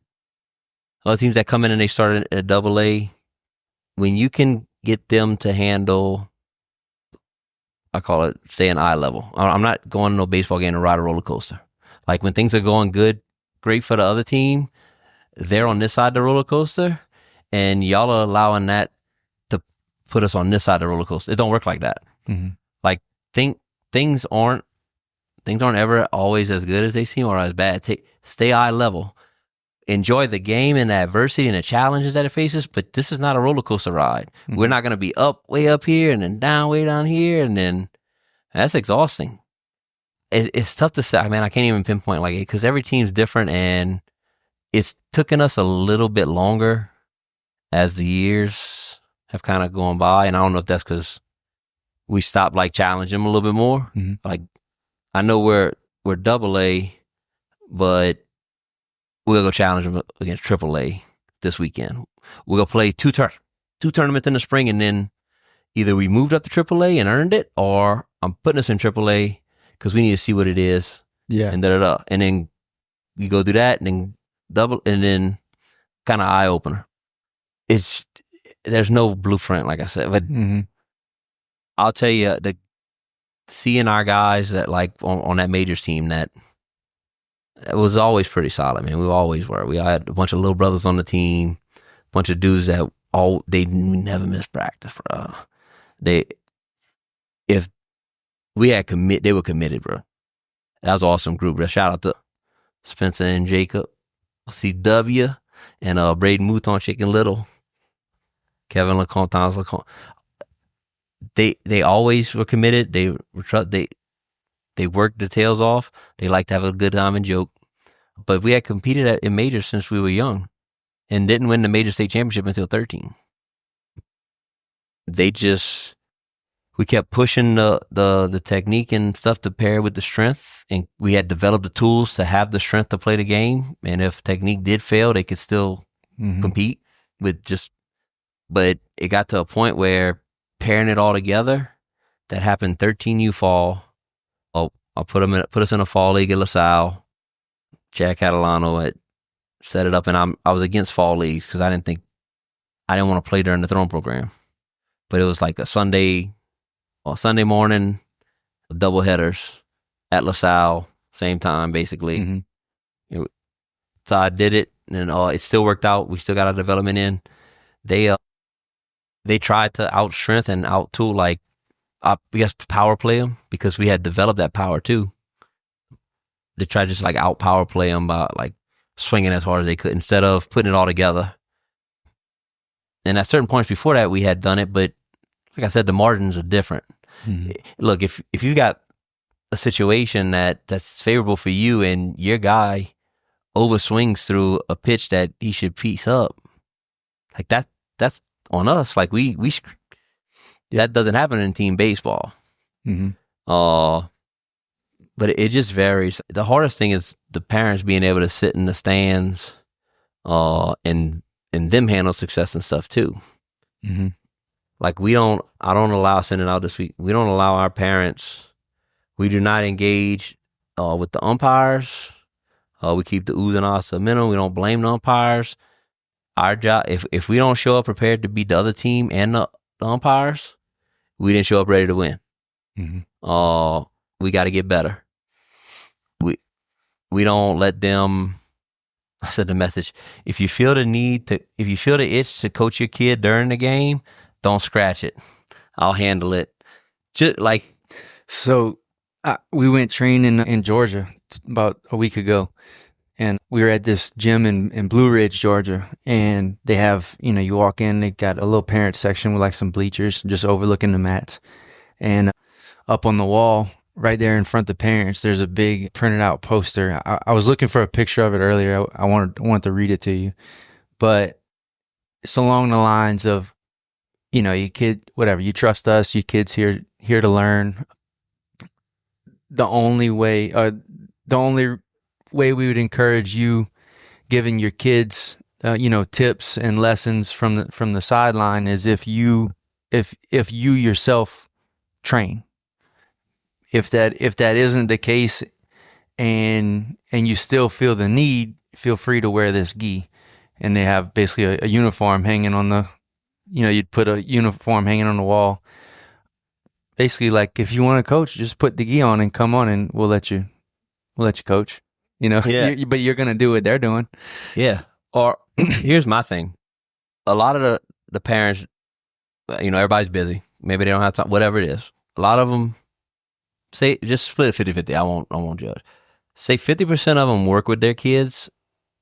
[SPEAKER 2] come in and they start at AA, when you can get them to handle, I call it staying eye level. I'm not going to no baseball game to ride a roller coaster. Like when things are going good, great for the other team, they're on this side of the roller coaster, and y'all are allowing that to put us on this side of the roller coaster. It don't work like that.
[SPEAKER 1] Mm-hmm.
[SPEAKER 2] Like things aren't ever always as good as they seem or as bad. Stay eye level. Enjoy the game and the adversity and the challenges that it faces, but this is not a roller coaster ride. Mm-hmm. We're not going to be way up here and then down, way down here, and then that's exhausting. It's tough to say. I mean, I can't even pinpoint like it because every team's different, and it's taken us a little bit longer as the years have kind of gone by, and I don't know if that's because we stopped like challenging them a little bit more. Mm-hmm. Like I know we're AA, but we'll go challenge them against AAA this weekend. We'll go play two tournaments in the spring, and then either we moved up to AAA and earned it, or I'm putting us in AAA because we need to see what it is.
[SPEAKER 1] Yeah.
[SPEAKER 2] And and then we go do that, and then double, and then kind of eye opener. There's no blueprint, like I said, but mm-hmm. I'll tell you seeing our guys that like on that majors team that it was always pretty solid, man. We always were. We had a bunch of little brothers on the team, a bunch of dudes that they never missed practice, bro. If we had they were committed, bro. That was an awesome group, bro. Shout out to Spencer and Jacob, CW, and Braden Mouton, Chicken Little, Kevin LeComte, Thomas LeComte. They always were committed. They worked their tails off. They like to have a good time and joke. But we had competed in majors since we were young and didn't win the major state championship until 13. We kept pushing the technique and stuff to pair with the strength, and we had developed the tools to have the strength to play the game. And if technique did fail, they could still mm-hmm. compete but it got to a point where pairing it all together, that happened 13U fall. I'll put us in a fall league at LaSalle. Chad Catalano had set it up, and I was against fall leagues because I didn't want to play during the throwing program. But it was like a Sunday morning, double headers at LaSalle, same time basically. Mm-hmm. So I did it, and it still worked out. We still got our development in. They tried to out-strength and out-tool, like, I guess, power play them because we had developed that power too. They tried to just like out-power play them by like swinging as hard as they could instead of putting it all together. And at certain points before that, we had done it, but like I said, the margins are different. Mm-hmm. Look, if you got a situation that's favorable for you and your guy overswings through a pitch that he should piece up, like that's on us. Like we that doesn't happen in team baseball. Mm-hmm. But it just varies. The hardest thing is the parents being able to sit in the stands, and them handle success and stuff too. Mm-hmm. Like I don't allow sending out this week. We don't allow our parents. We do not engage with the umpires. We keep the oohs and ahs to a minimum. We don't blame the umpires. Our job, if we don't show up prepared to beat the other team and the umpires, we didn't show up ready to win. Mm-hmm. We got to get better. We don't let them. I said the message: if you feel the itch to coach your kid during the game, don't scratch it. I'll handle it. Just like
[SPEAKER 1] so, we went training in Georgia about a week ago. And we were at this gym in Blue Ridge, Georgia, and they have, you walk in, they got a little parent section with like some bleachers just overlooking the mats. And up on the wall right there in front of the parents, there's a big printed out poster. I was looking for a picture of it earlier. I wanted to read it to you, but it's along the lines of, you kid, whatever, you trust us, you kids here to learn. The only way we would encourage you giving your kids, tips and lessons from the sideline is if you yourself train. If that isn't the case, and you still feel the need, feel free to wear this gi. And they have basically a uniform hanging on the, you'd put a uniform hanging on the wall. Basically, like, if you want to coach, just put the gi on and come on, and we'll let you coach.
[SPEAKER 2] Yeah.
[SPEAKER 1] But you're gonna do what they're doing.
[SPEAKER 2] Yeah. Or here's my thing: a lot of the parents, everybody's busy. Maybe they don't have time. Whatever it is, a lot of them say just split it 50-50. I won't judge. Say 50% of them work with their kids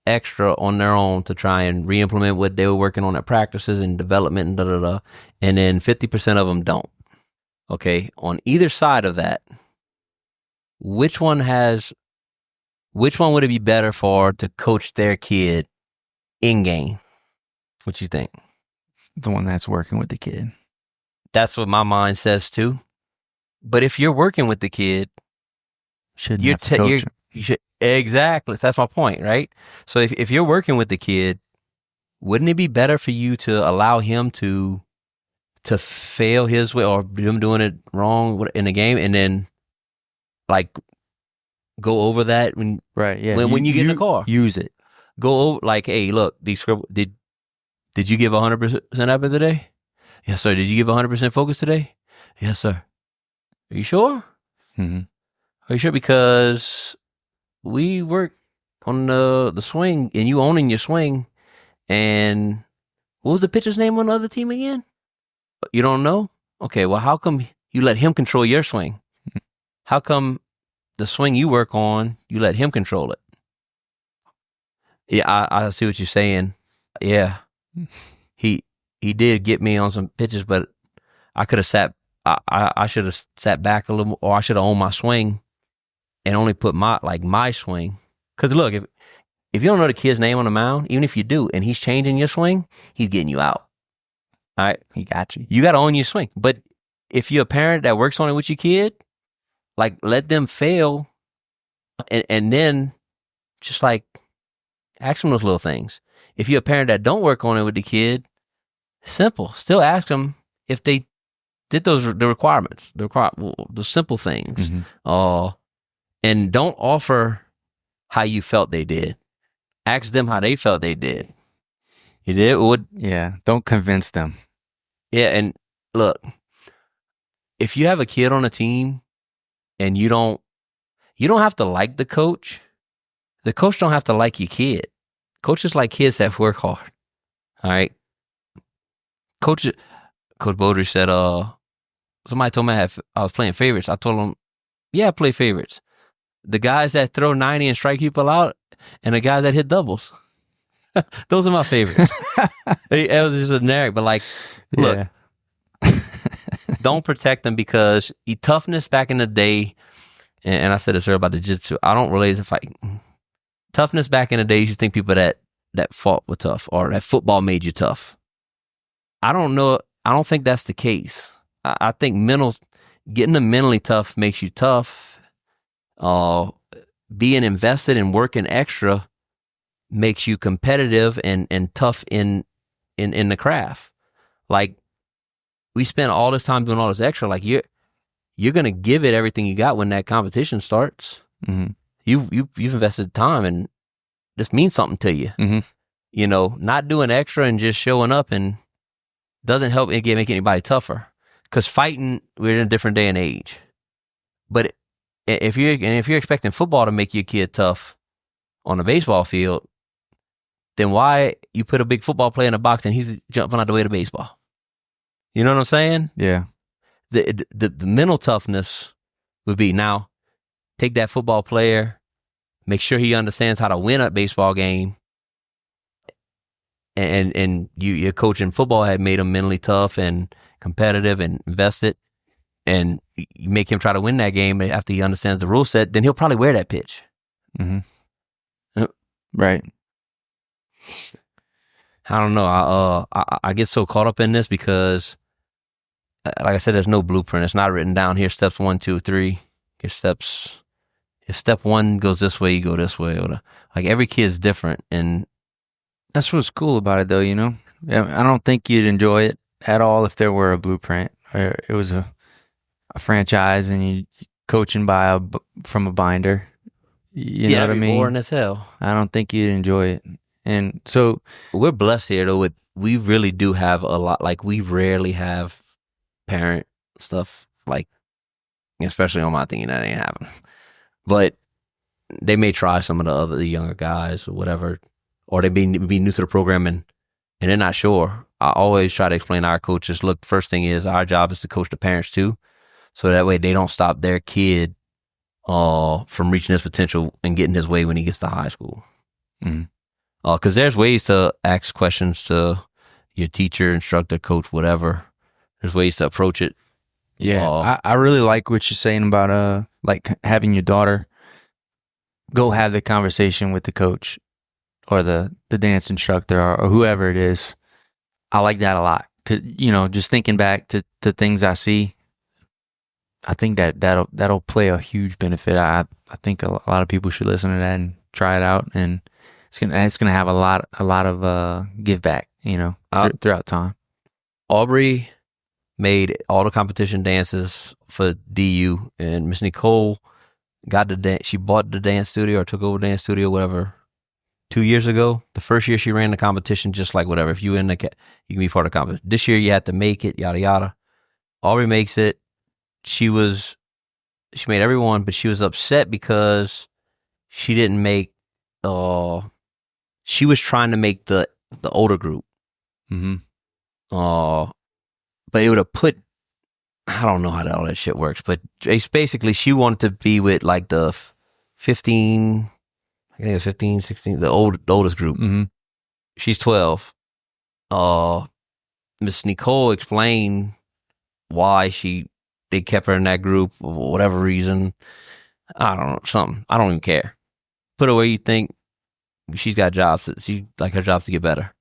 [SPEAKER 2] extra on their own to try and re-implement what they were working on at practices and development and da-da-da. And then 50% of them don't. Okay. On either side of that, which one would it be better for to coach their kid in game? What you think?
[SPEAKER 1] The one that's working with the kid.
[SPEAKER 2] That's what my mind says too. But if you're working with the kid, you should. Exactly. So that's my point, right? So if you're working with the kid, wouldn't it be better for you to allow him to fail his way or him doing it wrong in the game, and then like go over that when you get in the car,
[SPEAKER 1] use it.
[SPEAKER 2] Go over like, hey, look, did you give 100% effort today? Yes, sir. Did you give 100% focus today? Yes, sir. Are you sure?
[SPEAKER 1] Mm-hmm.
[SPEAKER 2] Are you sure? Because we work on the swing, and you owning your swing. And what was the pitcher's name on the other team again? You don't know? Okay, well, how come you let him control your swing? How come the swing you work on, you let him control it? Yeah, I see what you're saying. Yeah, he did get me on some pitches, but I could have sat. I should have sat back a little more, or I should have owned my swing and only put my swing. Because look, if you don't know the kid's name on the mound, even if you do, and he's changing your swing, he's getting you out. All right,
[SPEAKER 1] he got you.
[SPEAKER 2] You got to own your swing. But if you're a parent that works on it with your kid, like, let them fail, and then just like ask them those little things. If you're a parent that don't work on it with the kid, simple. Still ask them if they did the requirements, the simple things.
[SPEAKER 1] Mm-hmm.
[SPEAKER 2] And don't offer how you felt they did. Ask them how they felt they did. You did?
[SPEAKER 1] Yeah, don't convince them.
[SPEAKER 2] Yeah, and look, if you have a kid on a team and you don't have to like the coach. The coach don't have to like your kid. Coaches like kids that work hard. All right. Coach Bodry said, somebody told me I was playing favorites. I told him, yeah, I play favorites. The guys that throw 90 and strike people out, and the guys that hit doubles. Those are my favorites. It was just a generic, but like, look, don't protect them, because toughness back in the day, and I said this earlier about the jiu-jitsu, I don't relate to fighting. Toughness back in the day, you used to think people that fought were tough, or that football made you tough. I don't know. I don't think that's the case. I think getting them mentally tough makes you tough. Being invested and working extra makes you competitive and tough in the craft. Like, we spend all this time doing all this extra. Like, you're gonna give it everything you got when that competition starts.
[SPEAKER 1] Mm-hmm.
[SPEAKER 2] You've invested time, and this means something to you.
[SPEAKER 1] Mm-hmm.
[SPEAKER 2] Not doing extra and just showing up and doesn't help make anybody tougher. Because fighting, we're in a different day and age. But if you're expecting football to make your kid tough on the baseball field, then why you put a big football player in a box and he's jumping out the way to baseball? You know what I'm saying?
[SPEAKER 1] Yeah.
[SPEAKER 2] The mental toughness would be, now take that football player, make sure he understands how to win a baseball game, and your coach in football had made him mentally tough and competitive and invested. and you make him try to win that game after he understands the rule set, then he'll probably wear that pitch.
[SPEAKER 1] Mm-hmm. Right.
[SPEAKER 2] I don't know. I get so caught up in this because, like I said, there's no blueprint. It's not written down here. Steps 1, 2, 3. Your steps. If step 1 goes this way, you go this way. Like every kid's different, and
[SPEAKER 1] that's what's cool about it, though. You know, I don't think you'd enjoy it at all if there were a blueprint or it was a franchise and you coaching from a binder. You know what I mean?
[SPEAKER 2] Boring as hell.
[SPEAKER 1] I don't think you'd enjoy it. And so
[SPEAKER 2] we're blessed here, though. We really do have a lot. Like we rarely have parent stuff, like especially on my team. That ain't happening. But they may try some of the younger guys or whatever, or they be new to the program and they're not sure. I always try to explain to our coaches, look, the first thing is our job is to coach the parents too, so that way they don't stop their kid from reaching his potential and getting his way when he gets to high school. Because there's ways to ask questions to your teacher, instructor, coach, whatever. There's ways to approach it.
[SPEAKER 1] Yeah, I really like what you're saying about like having your daughter go have the conversation with the coach or the dance instructor or whoever it is. I like that a lot. 'Cause, you know, just thinking back to things I see, I think that'll play a huge benefit. I think a lot of people should listen to that and try it out, and it's gonna have a lot of give back, you know, throughout time.
[SPEAKER 2] Aubrey made all the competition dances for DU, and Miss Nicole got the dance. She bought the dance studio or took over the dance studio, whatever, 2 years ago. The first year she ran the competition, just like whatever. If you you can be part of the competition. This year you had to make it, yada yada. Aubrey makes it. She made everyone, but she was upset because she didn't make. She was trying to make the older group. But it would have put, I don't know how all that shit works, but it's basically she wanted to be with like the 15, I think it was 15, 16, the oldest group. She's 12. Miss Nicole explained why they kept her in that group for whatever reason. I don't know, something. I don't even care. Put her where you think. She's got jobs. She like her jobs to get better.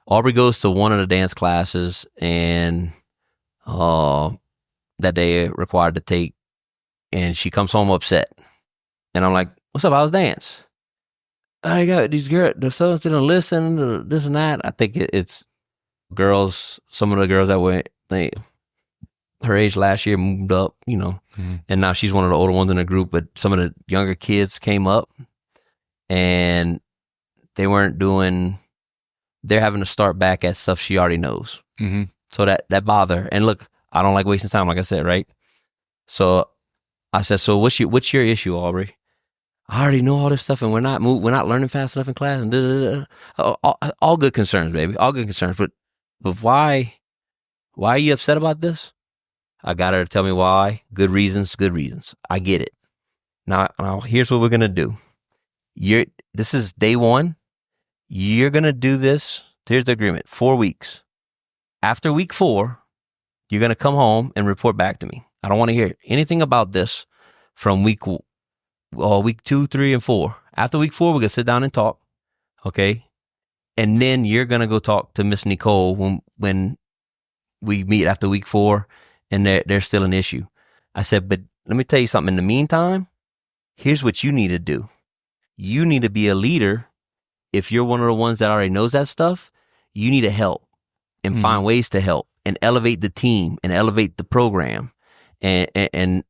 [SPEAKER 2] Aubrey goes to one of the dance classes and that they required to take, and she comes home upset. And I'm like, "What's up? How's dance?" I got these girls. The students didn't listen to this and that. I think it's girls. Some of the girls that went, her age last year moved up, you know, and now she's one of the older ones in the group. But some of the younger kids came up, and they weren't doing. They're having to start back at stuff she already knows. So that bother. And look, I don't like wasting time, like I said, right? So I said, so what's your issue, Aubrey? I already know all this stuff, and we're not learning fast enough in class, and all good concerns, baby, all good concerns. But why are you upset about this? I got her to tell me why. Good reasons. I get it. Now here's what we're gonna do. This is day 1. You're gonna do this. Here's the agreement: 4 weeks. After week 4, you're going to come home and report back to me. I don't want to hear anything about this from week 2, 3, and 4. After week 4, we're going to sit down and talk. Okay. And then you're going to go talk to Miss Nicole when we meet after week 4 and there's still an issue. I said, but let me tell you something. In the meantime, here's what you need to do. You need to be a leader. If you're one of the ones that already knows that stuff, you need to help. And find ways to help and elevate the team and elevate the program. And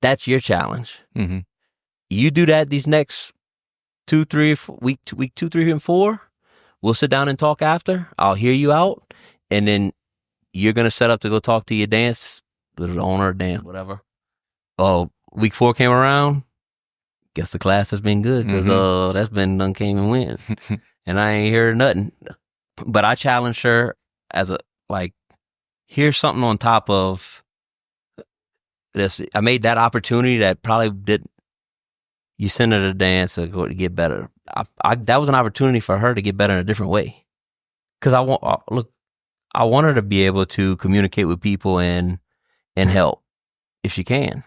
[SPEAKER 2] that's your challenge. You do that these next week 2, 3, and 4. We'll sit down and talk after. I'll hear you out. And then you're going to set up to go talk to your dance, the owner, dance, whatever. Week 4 came around. Guess the class has been good because that's been done came and went. And I ain't heard nothing. But I challenged her as here's something on top of this. I made that opportunity that probably didn't. You send her to dance to go to get better. That was an opportunity for her to get better in a different way. Because I want her to be able to communicate with people and help. if she can.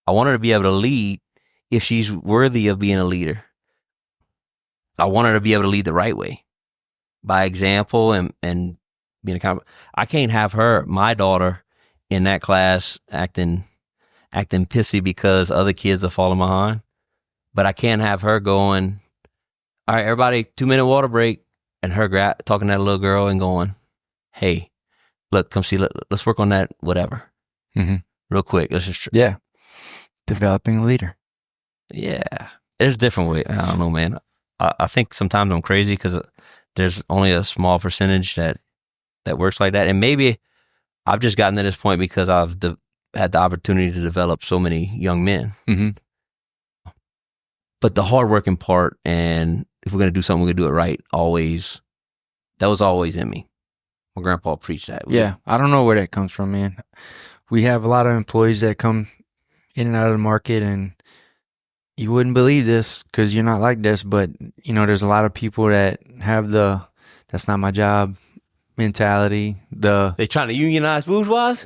[SPEAKER 2] I want her to be able to lead if she's worthy of being a leader. I want her to be able to lead the right way, by example and being accountable. I can't have my daughter, in that class acting pissy because other kids are falling behind. But I can't have her going, all right, everybody, 2-minute water break, and her talking to that little girl and going, hey, look, come see, let's work on that, whatever. Real quick. Let's just
[SPEAKER 1] developing a leader.
[SPEAKER 2] Yeah. There's a different way. I don't know, man. I think sometimes I'm crazy because there's only a small percentage that works like that. And maybe I've just gotten to this point because I've had the opportunity to develop so many young men. But the hardworking part, and if we're going to do something, we're going to do it right, that was always in me. My grandpa preached that.
[SPEAKER 1] Yeah, I don't know where that comes from, man. We have a lot of employees that come in and out of the market, and you wouldn't believe this because you're not like this, but, there's a lot of people that have that's not my job mentality. They
[SPEAKER 2] trying to unionize bourgeois?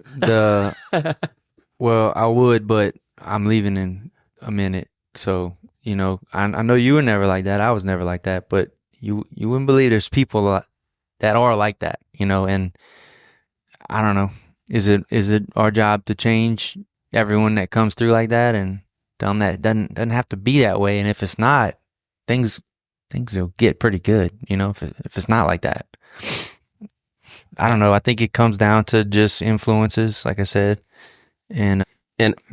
[SPEAKER 1] Well, I would, but I'm leaving in a minute. So, I know you were never like that. I was never like that, but you wouldn't believe there's people that are like that, and I don't know. Is it our job to change everyone that comes through like that and tell them that it doesn't have to be that way? And if it's not, things will get pretty good, if it's not like that. I don't know. I think it comes down to just influences, like I said, and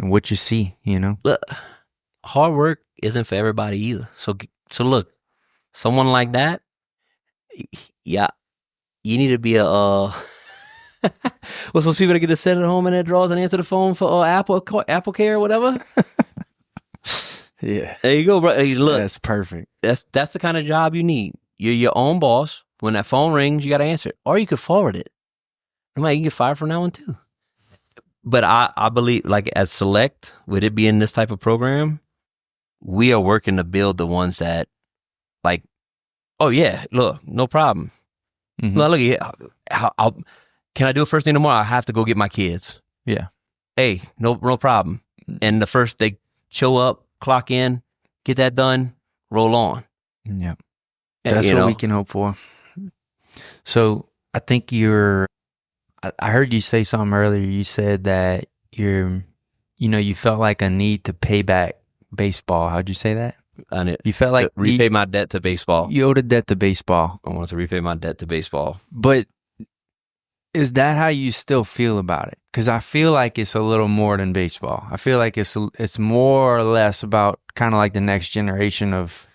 [SPEAKER 1] what you see,
[SPEAKER 2] Look, hard work isn't for everybody either. So look, someone like that, yeah, you need to be a what's those people that get to sit at home and their drawers and answer the phone for Apple Care or whatever?
[SPEAKER 1] Yeah,
[SPEAKER 2] there you go, bro. Hey, look,
[SPEAKER 1] that's perfect.
[SPEAKER 2] That's the kind of job you need. You're your own boss. When that phone rings, you got to answer it, or you could forward it. You can get fired from that one too. But I believe, like, as Select, with it being this type of program, we are working to build the ones that, like, oh yeah, look, no problem. No, look, can I do it first thing tomorrow? I have to go get my kids.
[SPEAKER 1] Yeah.
[SPEAKER 2] Hey, no problem. And the first they show up, clock in, get that done, roll on.
[SPEAKER 1] Yeah. That's what we can hope for. So I think I heard you say something earlier. You said that you felt like a need to pay back baseball. How'd you say that?
[SPEAKER 2] You felt like repay my debt to baseball.
[SPEAKER 1] You owed a debt to baseball.
[SPEAKER 2] I wanted to repay my debt to baseball.
[SPEAKER 1] But is that how you still feel about it? Because I feel like it's a little more than baseball. I feel like it's more or less about kind of like the next generation of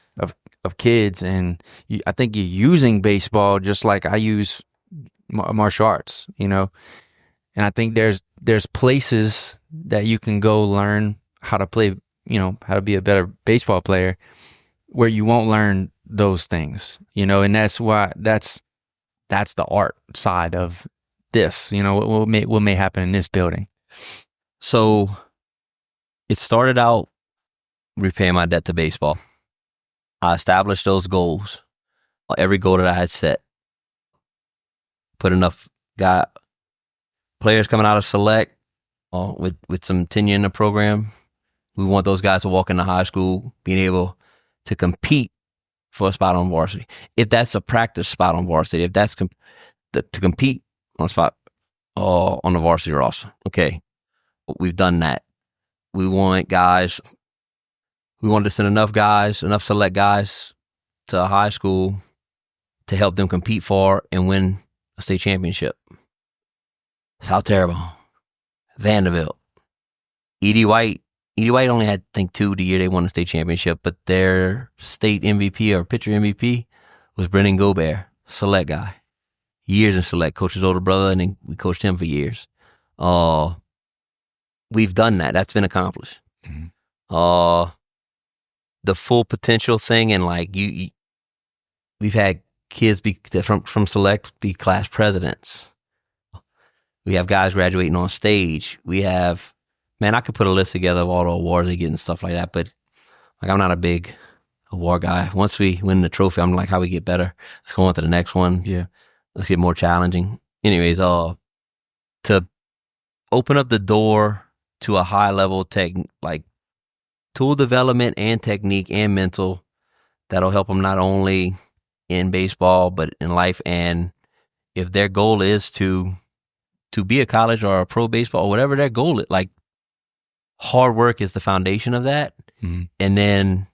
[SPEAKER 1] kids, and I think you're using baseball just like I use martial arts, and I think there's places that you can go learn how to play, how to be a better baseball player, where you won't learn those things, and that's why that's the art side of this, what may happen in this building.
[SPEAKER 2] So it started out repaying my debt to baseball. I established those goals, every goal that I had set. Put enough players coming out of Select with some tenure in the program. We want those guys to walk into high school being able to compete for a spot on varsity. If that's a practice spot on varsity, if that's to compete on a spot on the varsity roster. Okay, we've done that. We wanted to send enough Select guys to high school to help them compete for and win a state championship. South Terrible, Vanderbilt, Edie White. Edie White only had, I think, 2 the year they won the state championship, but their state MVP or pitcher MVP was Brennan Gobert, Select guy. Years in Select, coached his older brother, and then we coached him for years. We've done that. That's been accomplished. Mm-hmm. The full potential thing, and like we've had kids from Select be class presidents. We have guys graduating on stage. We have, man, I could put a list together of all the awards they get and stuff like that, but like I'm not a big award guy. Once we win the trophy, I'm like, how we get better? Let's go on to the next one.
[SPEAKER 1] Yeah.
[SPEAKER 2] Let's get more challenging. Anyways, to open up the door to a high level like tool development and technique and mental that'll help them not only in baseball but in life. And if their goal is to be a college or a pro baseball or whatever their goal is, like hard work is the foundation of that.
[SPEAKER 1] Mm-hmm.
[SPEAKER 2] And then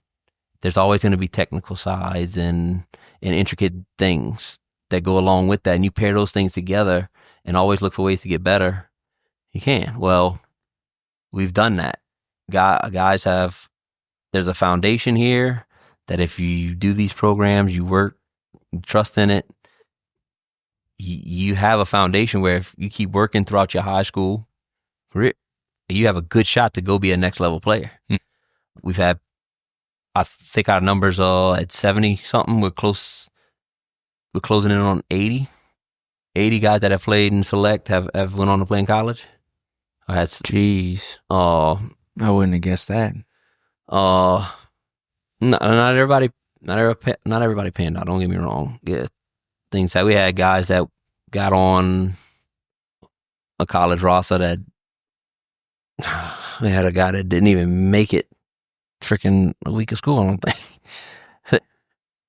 [SPEAKER 2] there's always going to be technical sides and intricate things that go along with that. And you pair those things together and always look for ways to get better. You can. Well, we've done that. Guys there's a foundation here that if you do these programs, you work, you trust in it, you have a foundation where if you keep working throughout your high school career, you have a good shot to go be a next level player. We've had, I think our numbers are at 70 something. We're closing in on 80 guys that have played in select have went on to play in college.
[SPEAKER 1] Jeez. I wouldn't have guessed that.
[SPEAKER 2] Not everybody panned out. Don't get me wrong. Yeah, things that we had guys that got on a college roster that we had a guy that didn't even make it freaking a week of school, I don't think.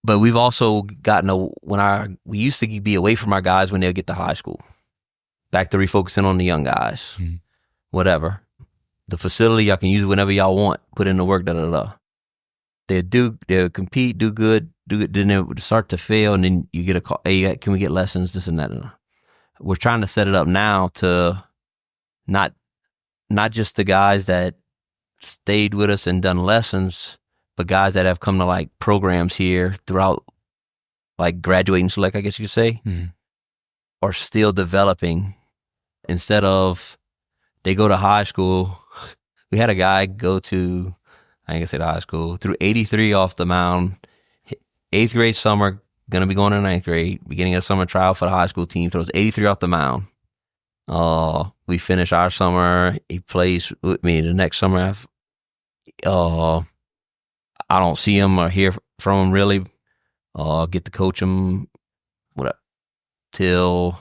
[SPEAKER 2] But we've also gotten we used to be away from our guys when they would get to high school. Back to refocusing on the young guys.
[SPEAKER 1] Mm-hmm.
[SPEAKER 2] Whatever. The facility, y'all can use it whenever y'all want. Put in the work, da-da-da. They'll compete, do good, then they would start to fail, and then you get a call, hey, can we get lessons, this and that. We're trying to set it up now to not just the guys that stayed with us and done lessons, but guys that have come to like programs here throughout, like graduating select, I guess you could say, are still developing. Instead of they go to high school, we had a guy go to, I ain't gonna say the high school, through 83 off the mound, 8th grade summer, gonna be going to 9th grade, beginning of summer trial for the high school team, throws 83 off the mound. We finish our summer, he plays with me the next summer. I don't see him or hear from him really, get to coach him, till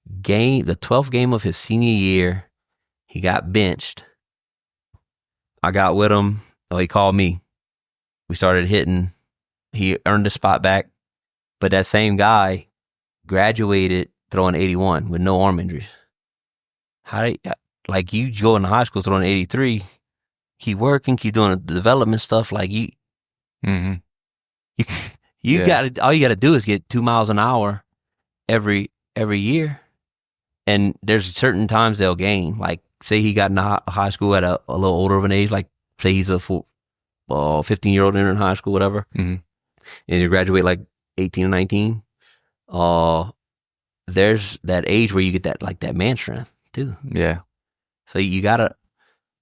[SPEAKER 2] the 12th game of his senior year. He got benched. I got with him. He called me. We started hitting. He earned the spot back. But that same guy graduated throwing 81 with no arm injuries. Like you go into high school throwing 83, keep working, keep doing the development stuff. Like you got all you got to do is get 2 miles an hour every year. And there's certain times they'll gain. Like say he got into high school at a little older of an age, like say he's a 15-year-old in high school, whatever, and you graduate like 18 or 19. There's that age where you get that man strength too.
[SPEAKER 1] Yeah.
[SPEAKER 2] So you gotta.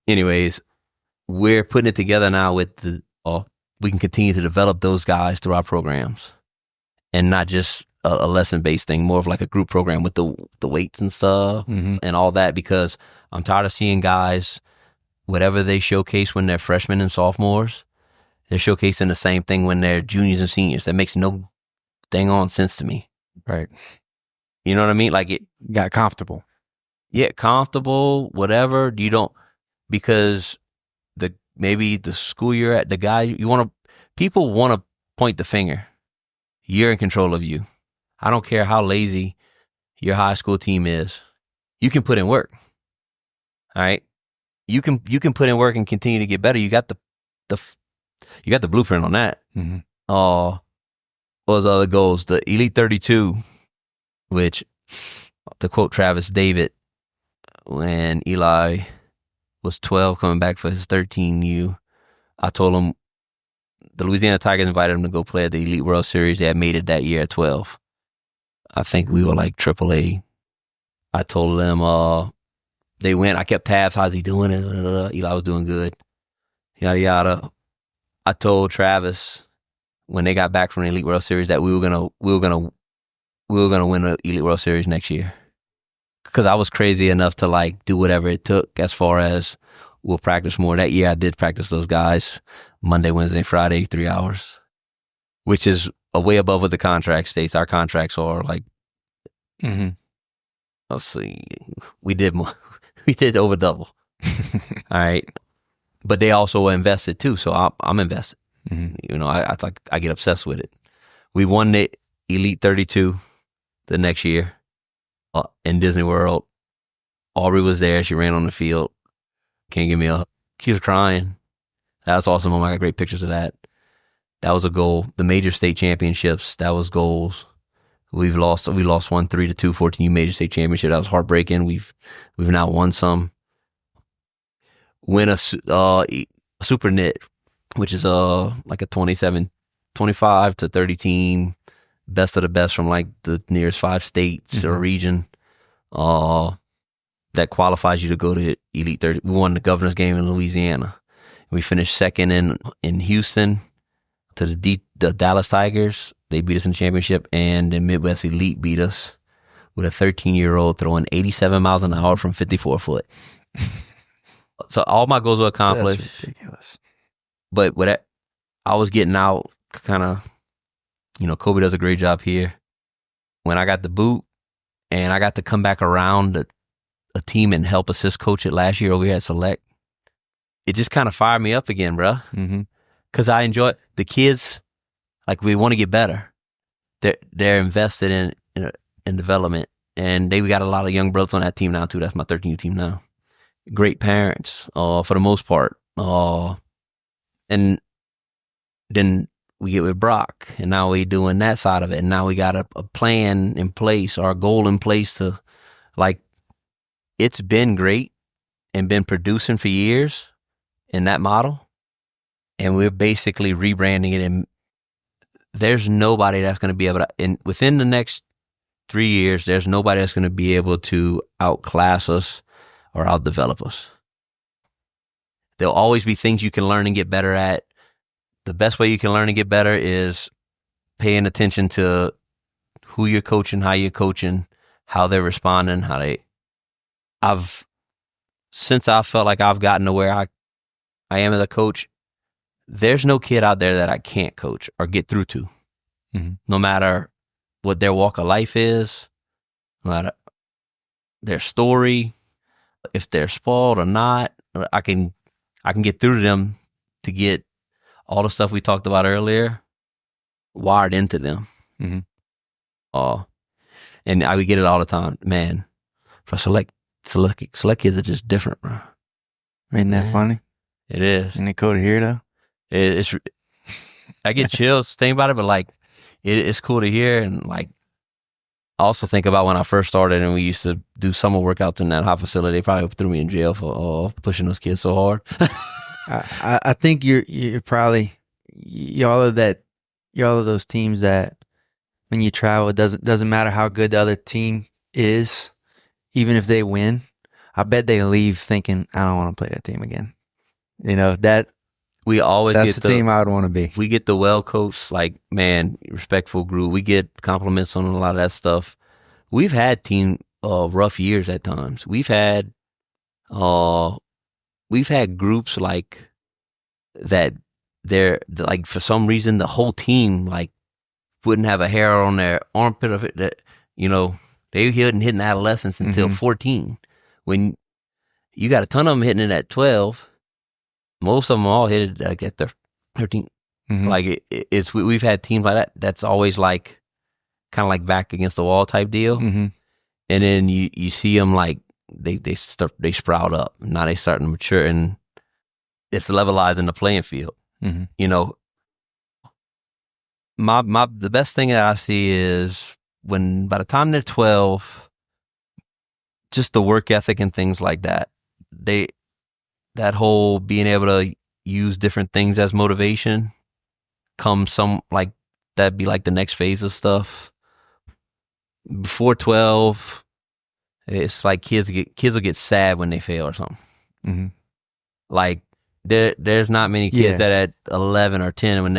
[SPEAKER 2] Anyways, we're putting it together now with we can continue to develop those guys through our programs, and not just a lesson-based thing, more of like a group program with the weights and stuff and all that, because I'm tired of seeing guys, whatever they showcase when they're freshmen and sophomores, they're showcasing the same thing when they're juniors and seniors. That makes no dang on sense to me.
[SPEAKER 1] Right.
[SPEAKER 2] You know what I mean? Like it
[SPEAKER 1] got comfortable.
[SPEAKER 2] Yeah, comfortable, whatever. You don't, because maybe the school you're at, the guy people want to point the finger. You're in control of you. I don't care how lazy your high school team is. You can put in work. All right. You can put in work and continue to get better. You got the blueprint on that. What was the other goals? The Elite 32, which, to quote Travis David, when Eli was 12 coming back for his 13U, I told him the Louisiana Tigers invited him to go play at the Elite World Series. They had made it that year at 12. I think we were like AAA. I told them they went. I kept tabs. How's he doing? Eli was doing good. Yada yada. I told Travis when they got back from the Elite World Series that we were gonna win the Elite World Series next year. Because I was crazy enough to like do whatever it took as far as we'll practice more. That year I did practice those guys Monday, Wednesday, Friday, 3 hours, which is way above what the contract states. Our contracts are like, let's see, we did over double. All right. But they also invested too. So I'm invested.
[SPEAKER 1] Mm-hmm.
[SPEAKER 2] You know, I get obsessed with it. We won the Elite 32 the next year in Disney World. Aubrey was there. She ran on the field. Can't give me a hug. She was crying. That was awesome. I got great pictures of that. That was a goal. The major state championships, that was goals. We lost 1-3 to 2 major state championship. That was heartbreaking. We've now won some. Win a super knit, which is like a 25 to 30 team, best of the best from like the nearest 5 states or region. That qualifies you to go to Elite 30. We won the governor's game in Louisiana. We finished second in Houston to the Dallas Tigers. They beat us in the championship, and the Midwest Elite beat us with a 13-year-old throwing 87 miles an hour from 54 foot. So all my goals were accomplished.
[SPEAKER 1] That's ridiculous.
[SPEAKER 2] But I was getting out, kind of, you know, Kobe does a great job here. When I got the boot and I got to come back around a team and help assist coach it last year over here at Select, it just kind of fired me up again, bro. Because I enjoy the kids. Like, we want to get better. They're invested in development, and we got a lot of young brothers on that team now too. That's my 13U team now. Great parents, for the most part. And then we get with Brock, and now we doing that side of it, and now we got a plan in place, our goal in place to, like, it's been great and been producing for years in that model, and we're basically rebranding it, and there's nobody that's going to be able to, within the next 3 years, there's nobody that's going to be able to outclass us or outdevelop us. There'll always be things you can learn and get better at. The best way you can learn and get better is paying attention to who you're coaching, how you're coaching, how they're responding, since I felt like I've gotten to where I am as a coach, there's no kid out there that I can't coach or get through to. No matter what their walk of life is, no matter their story, if they're spoiled or not, I can get through to them to get all the stuff we talked about earlier wired into them. And I would get it all the time. Man, for select kids are just different, bro.
[SPEAKER 1] Ain't that funny?
[SPEAKER 2] It is.
[SPEAKER 1] Ain't it cool to hear, though?
[SPEAKER 2] It's I get chills thinking about it, but like it's cool to hear. And like, I also think about when I first started and we used to do summer workouts in that hot facility. They probably threw me in jail for pushing those kids so hard.
[SPEAKER 1] I think you're probably you're all of those teams that when you travel, it doesn't matter how good the other team is, even if they win. I bet they leave thinking, I don't want to play that team again. You know, that's the team I would want to be.
[SPEAKER 2] We get the well coached, like, man, respectful group. We get compliments on a lot of that stuff. We've had team rough years at times. We've had groups like that. They're like, for some reason, the whole team like wouldn't have a hair on their armpit of it. That, you know, they hadn't hit adolescence until 14. When you got a ton of them hitting it at 12. Most of them all hit it like at 13. Like we've had teams like that. That's always like kind of like back against the wall type deal. And then you see them like they sprout up. Now they starting to mature, and it's levelizing the playing field. You know, the best thing that I see is when by the time they're 12, just the work ethic and things like that. That whole being able to use different things as motivation comes some, like, that'd be like the next phase of stuff. Before 12, it's like kids will get sad when they fail or something. Like there's not many kids that at 11 or 10 when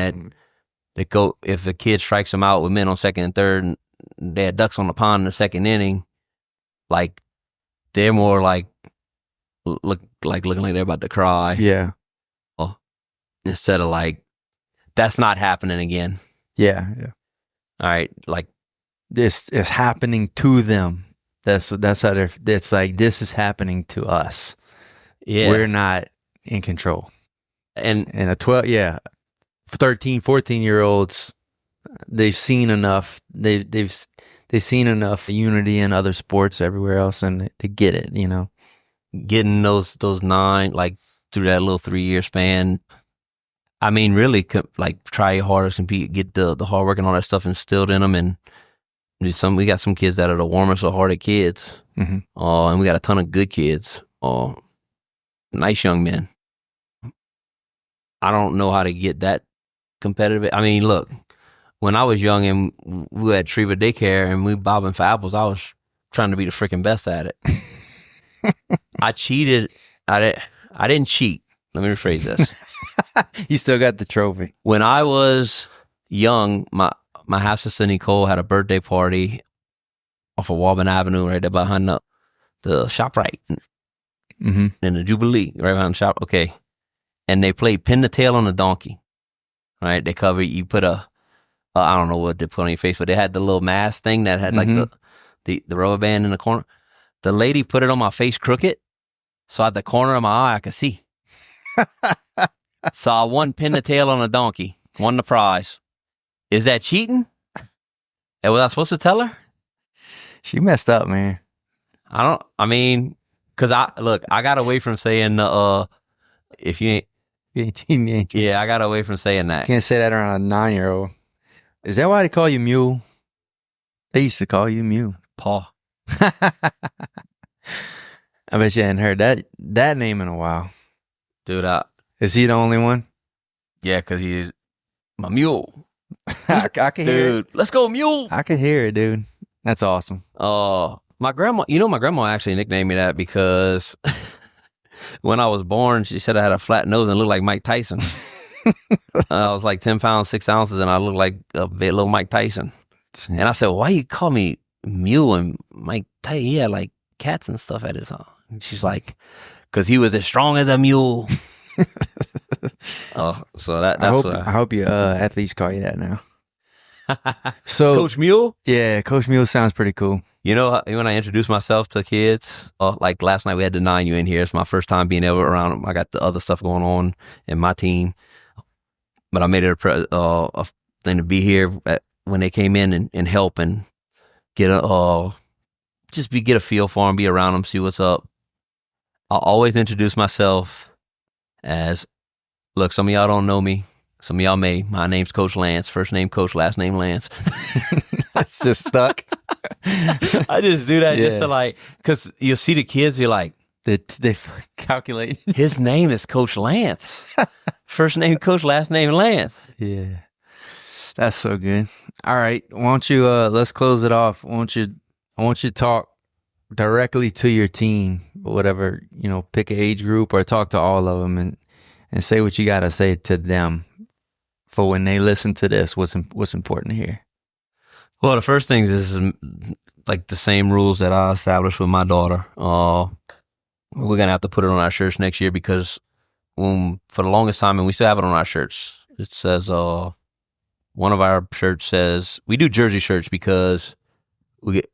[SPEAKER 2] they go, if a kid strikes them out with men on second and third and they had ducks on the pond in the second inning, like they're more like looking like they're about to cry.
[SPEAKER 1] Yeah.
[SPEAKER 2] Instead of like, that's not happening again.
[SPEAKER 1] Yeah.
[SPEAKER 2] All right. Like,
[SPEAKER 1] this is happening to them. That's how it's like, this is happening to us. we're not in control.
[SPEAKER 2] And
[SPEAKER 1] a 13, 14-year-olds, they've seen enough. They've seen enough unity in other sports everywhere else, and to get it,
[SPEAKER 2] getting those 9, like through that little 3-year span. I mean, really, like try your hardest, compete, get the hard work and all that stuff instilled in them. And we got some kids that are the warmest of hearted kids, and we got a ton of good kids, nice young men. I don't know how to get that competitive. I mean, look, when I was young and we had Treva daycare and we bobbing for apples, I was trying to be the freaking best at it. I cheated. I didn't cheat. Let me rephrase this.
[SPEAKER 1] You still got the trophy.
[SPEAKER 2] When I was young, my half sister Nicole had a birthday party off of Walben Avenue, right there behind the ShopRite, in the Jubilee, right behind the shop. Okay, and they played pin the tail on the donkey. Right, they cover you. Put I don't know what they put on your face, but they had the little mask thing that had like the rubber band in the corner. The lady put it on my face crooked, so at the corner of my eye I could see. So I won pin the tail on a donkey, won the prize. Is that cheating? And was I supposed to tell her?
[SPEAKER 1] She messed up, man.
[SPEAKER 2] Because I got away from saying if you ain't
[SPEAKER 1] cheating, you ain't cheating.
[SPEAKER 2] Yeah, I got away from saying that.
[SPEAKER 1] Can't say that around a 9-year-old. Is that why they call you Mule? They used to call you Mule.
[SPEAKER 2] Paw.
[SPEAKER 1] I bet you hadn't heard that name in a while.
[SPEAKER 2] Dude,
[SPEAKER 1] is he the only one?
[SPEAKER 2] Yeah, because he's my mule.
[SPEAKER 1] I can hear it.
[SPEAKER 2] Dude, let's go mule.
[SPEAKER 1] I can hear it, dude. That's awesome.
[SPEAKER 2] My grandma actually nicknamed me that because when I was born, she said I had a flat nose and looked like Mike Tyson. I was like 10 pounds, 6 ounces, and I looked like a big little Mike Tyson. And I said, well, why you call me Mule? And Mike Tyson, he had like cats and stuff at his home. And she's like, because he was as strong as a mule. So that's
[SPEAKER 1] I hope your athletes call you that now. So
[SPEAKER 2] Coach Mule?
[SPEAKER 1] Yeah, Coach Mule sounds pretty cool.
[SPEAKER 2] You know, when I introduce myself to kids, like last night we had the 9U in here. It's my first time being able around them. I got the other stuff going on in my team, but I made it a thing to be here when they came in and help and get a feel for them, be around them, see what's up. I always introduce myself as, look, some of y'all don't know me. Some of y'all may. My name's Coach Lance. First name Coach, last name Lance.
[SPEAKER 1] That's just stuck.
[SPEAKER 2] I just do that just to like, because you'll see the kids, you're like,
[SPEAKER 1] they calculate.
[SPEAKER 2] His name is Coach Lance. First name Coach, last name Lance.
[SPEAKER 1] Yeah. That's so good. All right. Why don't you, let's close it off. I want you to talk directly to your team, whatever, pick an age group or talk to all of them and say what you got to say to them for when they listen to this, what's important to hear.
[SPEAKER 2] Well, the first thing is like the same rules that I established with my daughter. We're going to have to put it on our shirts next year because for the longest time, and we still have it on our shirts, it says, one of our shirts says, we do jersey shirts because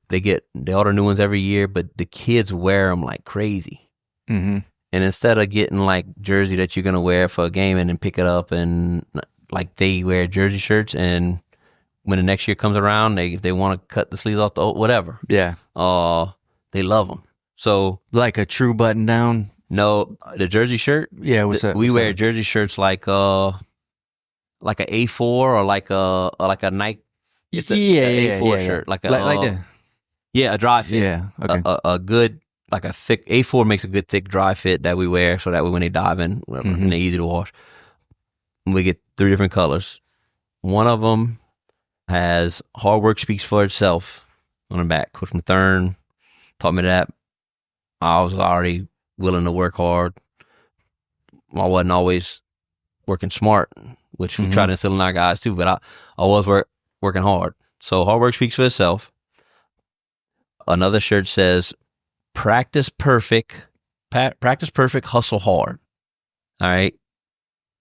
[SPEAKER 2] they order new ones every year, but the kids wear them like crazy.
[SPEAKER 1] Mm-hmm.
[SPEAKER 2] And instead of getting like jersey that you're going to wear for a game and then pick it up and like they wear jersey shirts, and when the next year comes around, they want to cut the sleeves off the whatever.
[SPEAKER 1] Yeah.
[SPEAKER 2] They love them. So
[SPEAKER 1] like a true button down.
[SPEAKER 2] No, the jersey shirt.
[SPEAKER 1] Yeah. What's that?
[SPEAKER 2] We wear jersey shirts like a A4 or like a Nike. It's a A4 shirt, like a dry fit.
[SPEAKER 1] Yeah. Okay.
[SPEAKER 2] A good, like a thick A4 makes a good thick dry fit that we wear so that way when they dive in, whatever, and they're easy to wash. We get 3 different colors. One of them has hard work speaks for itself on the back. Coach Mathern taught me that. I was already willing to work hard. I wasn't always working smart, which we try to instill in our guys too, but I was working hard. So hard work speaks for itself. Another shirt says, practice perfect, hustle hard. All right.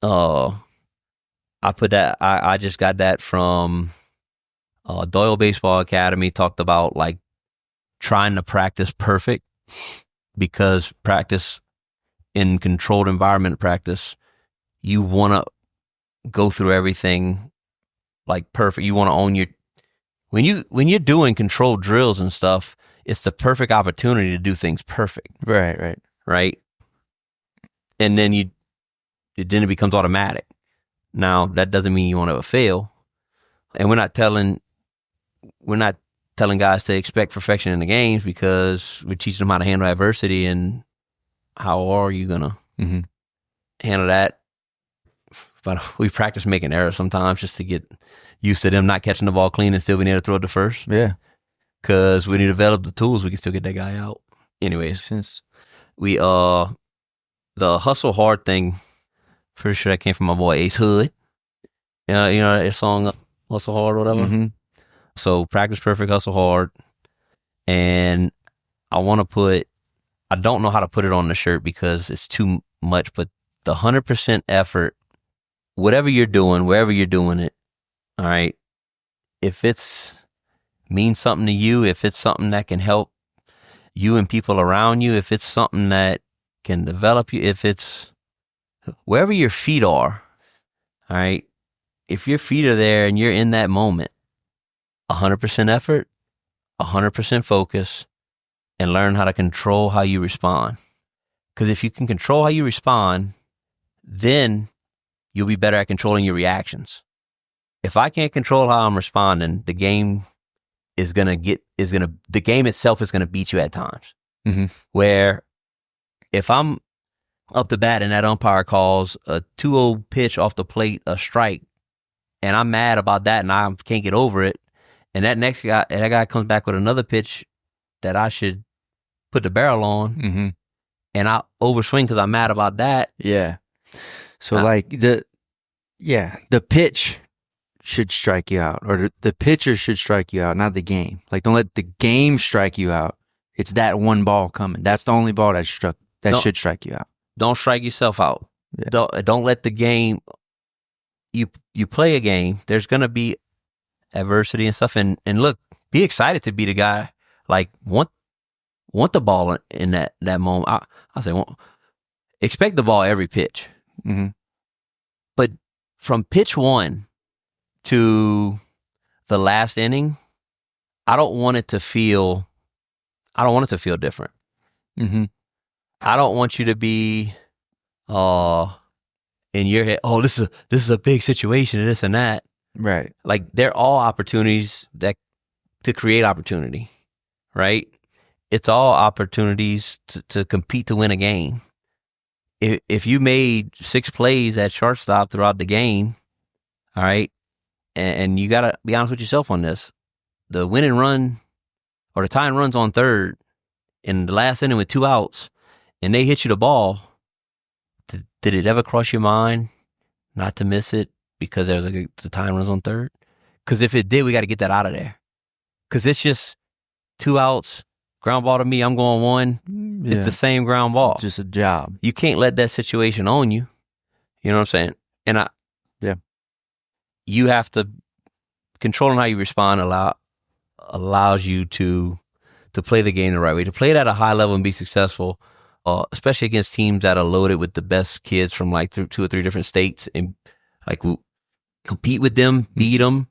[SPEAKER 2] I put that, I just got that from Doyle Baseball Academy, talked about like trying to practice perfect because practice in controlled environment practice, you want to go through everything like perfect. You want to own when you're doing controlled drills and stuff, it's the perfect opportunity to do things perfect. Right. And then it becomes automatic. Now, that doesn't mean you want to fail. And we're not telling guys to expect perfection in the games, because we're teaching them how to handle adversity, and how are you going to handle that? But we practice making errors sometimes just to get used to them not catching the ball clean and still being able to throw it to first.
[SPEAKER 1] Yeah.
[SPEAKER 2] Because when you develop the tools, we can still get that guy out. Anyways, we the hustle hard thing, pretty sure that came from my boy Ace Hood. You know that song Hustle Hard or whatever.
[SPEAKER 1] Mm-hmm.
[SPEAKER 2] So practice perfect, hustle hard. And I don't know how to put it on the shirt because it's too much, but the 100% effort, whatever you're doing, wherever you're doing it, all right, if it's means something to you, if it's something that can help you and people around you, if it's something that can develop you, if it's wherever your feet are, all right, if your feet are there and you're in that moment, 100% effort, 100% focus, and learn how to control how you respond. Because if you can control how you respond, then you'll be better at controlling your reactions. If I can't control how I'm responding, the game the game itself is gonna beat you at times.
[SPEAKER 1] Mm-hmm.
[SPEAKER 2] Where if I'm up the bat and that umpire calls a 2-0 pitch off the plate a strike, and I'm mad about that and I can't get over it, and that guy comes back with another pitch that I should put the barrel on, and I overswing because I'm mad about that.
[SPEAKER 1] Yeah. So the pitch should strike you out, or the pitcher should strike you out, not the game. Like, don't let the game strike you out. It's that one ball coming. That's the only ball that should strike you out.
[SPEAKER 2] Don't strike yourself out. Yeah. Don't let the game. You play a game. There's gonna be adversity and stuff, and look, be excited to be the guy. Like, want the ball in that moment. I say, expect the ball every pitch.
[SPEAKER 1] Mm-hmm.
[SPEAKER 2] But from pitch one to the last inning, I don't want it to feel different.
[SPEAKER 1] Mm-hmm.
[SPEAKER 2] I don't want you to be in your head, oh, this is a big situation, and this and that.
[SPEAKER 1] Right. Like,
[SPEAKER 2] they're all opportunities to create opportunity, right? It's all opportunities to compete to win a game. If you made 6 plays at shortstop throughout the game, all right, and you got to be honest with yourself on this, the winning run or the tying runs on third in the last inning with 2 outs, and they hit you the ball, did it ever cross your mind not to miss it because there was the tying runs on third? Because if it did, we got to get that out of there. Because it's just 2 outs, ground ball to me, I'm going 1. Yeah. It's the same ground ball.
[SPEAKER 1] It's just a job.
[SPEAKER 2] You can't let that situation own you. You know what I'm saying? And you have to controlling how you respond allows you to play the game the right way, to play it at a high level and be successful, especially against teams that are loaded with the best kids from like 2 or 3 different states, and like compete with them, beat them,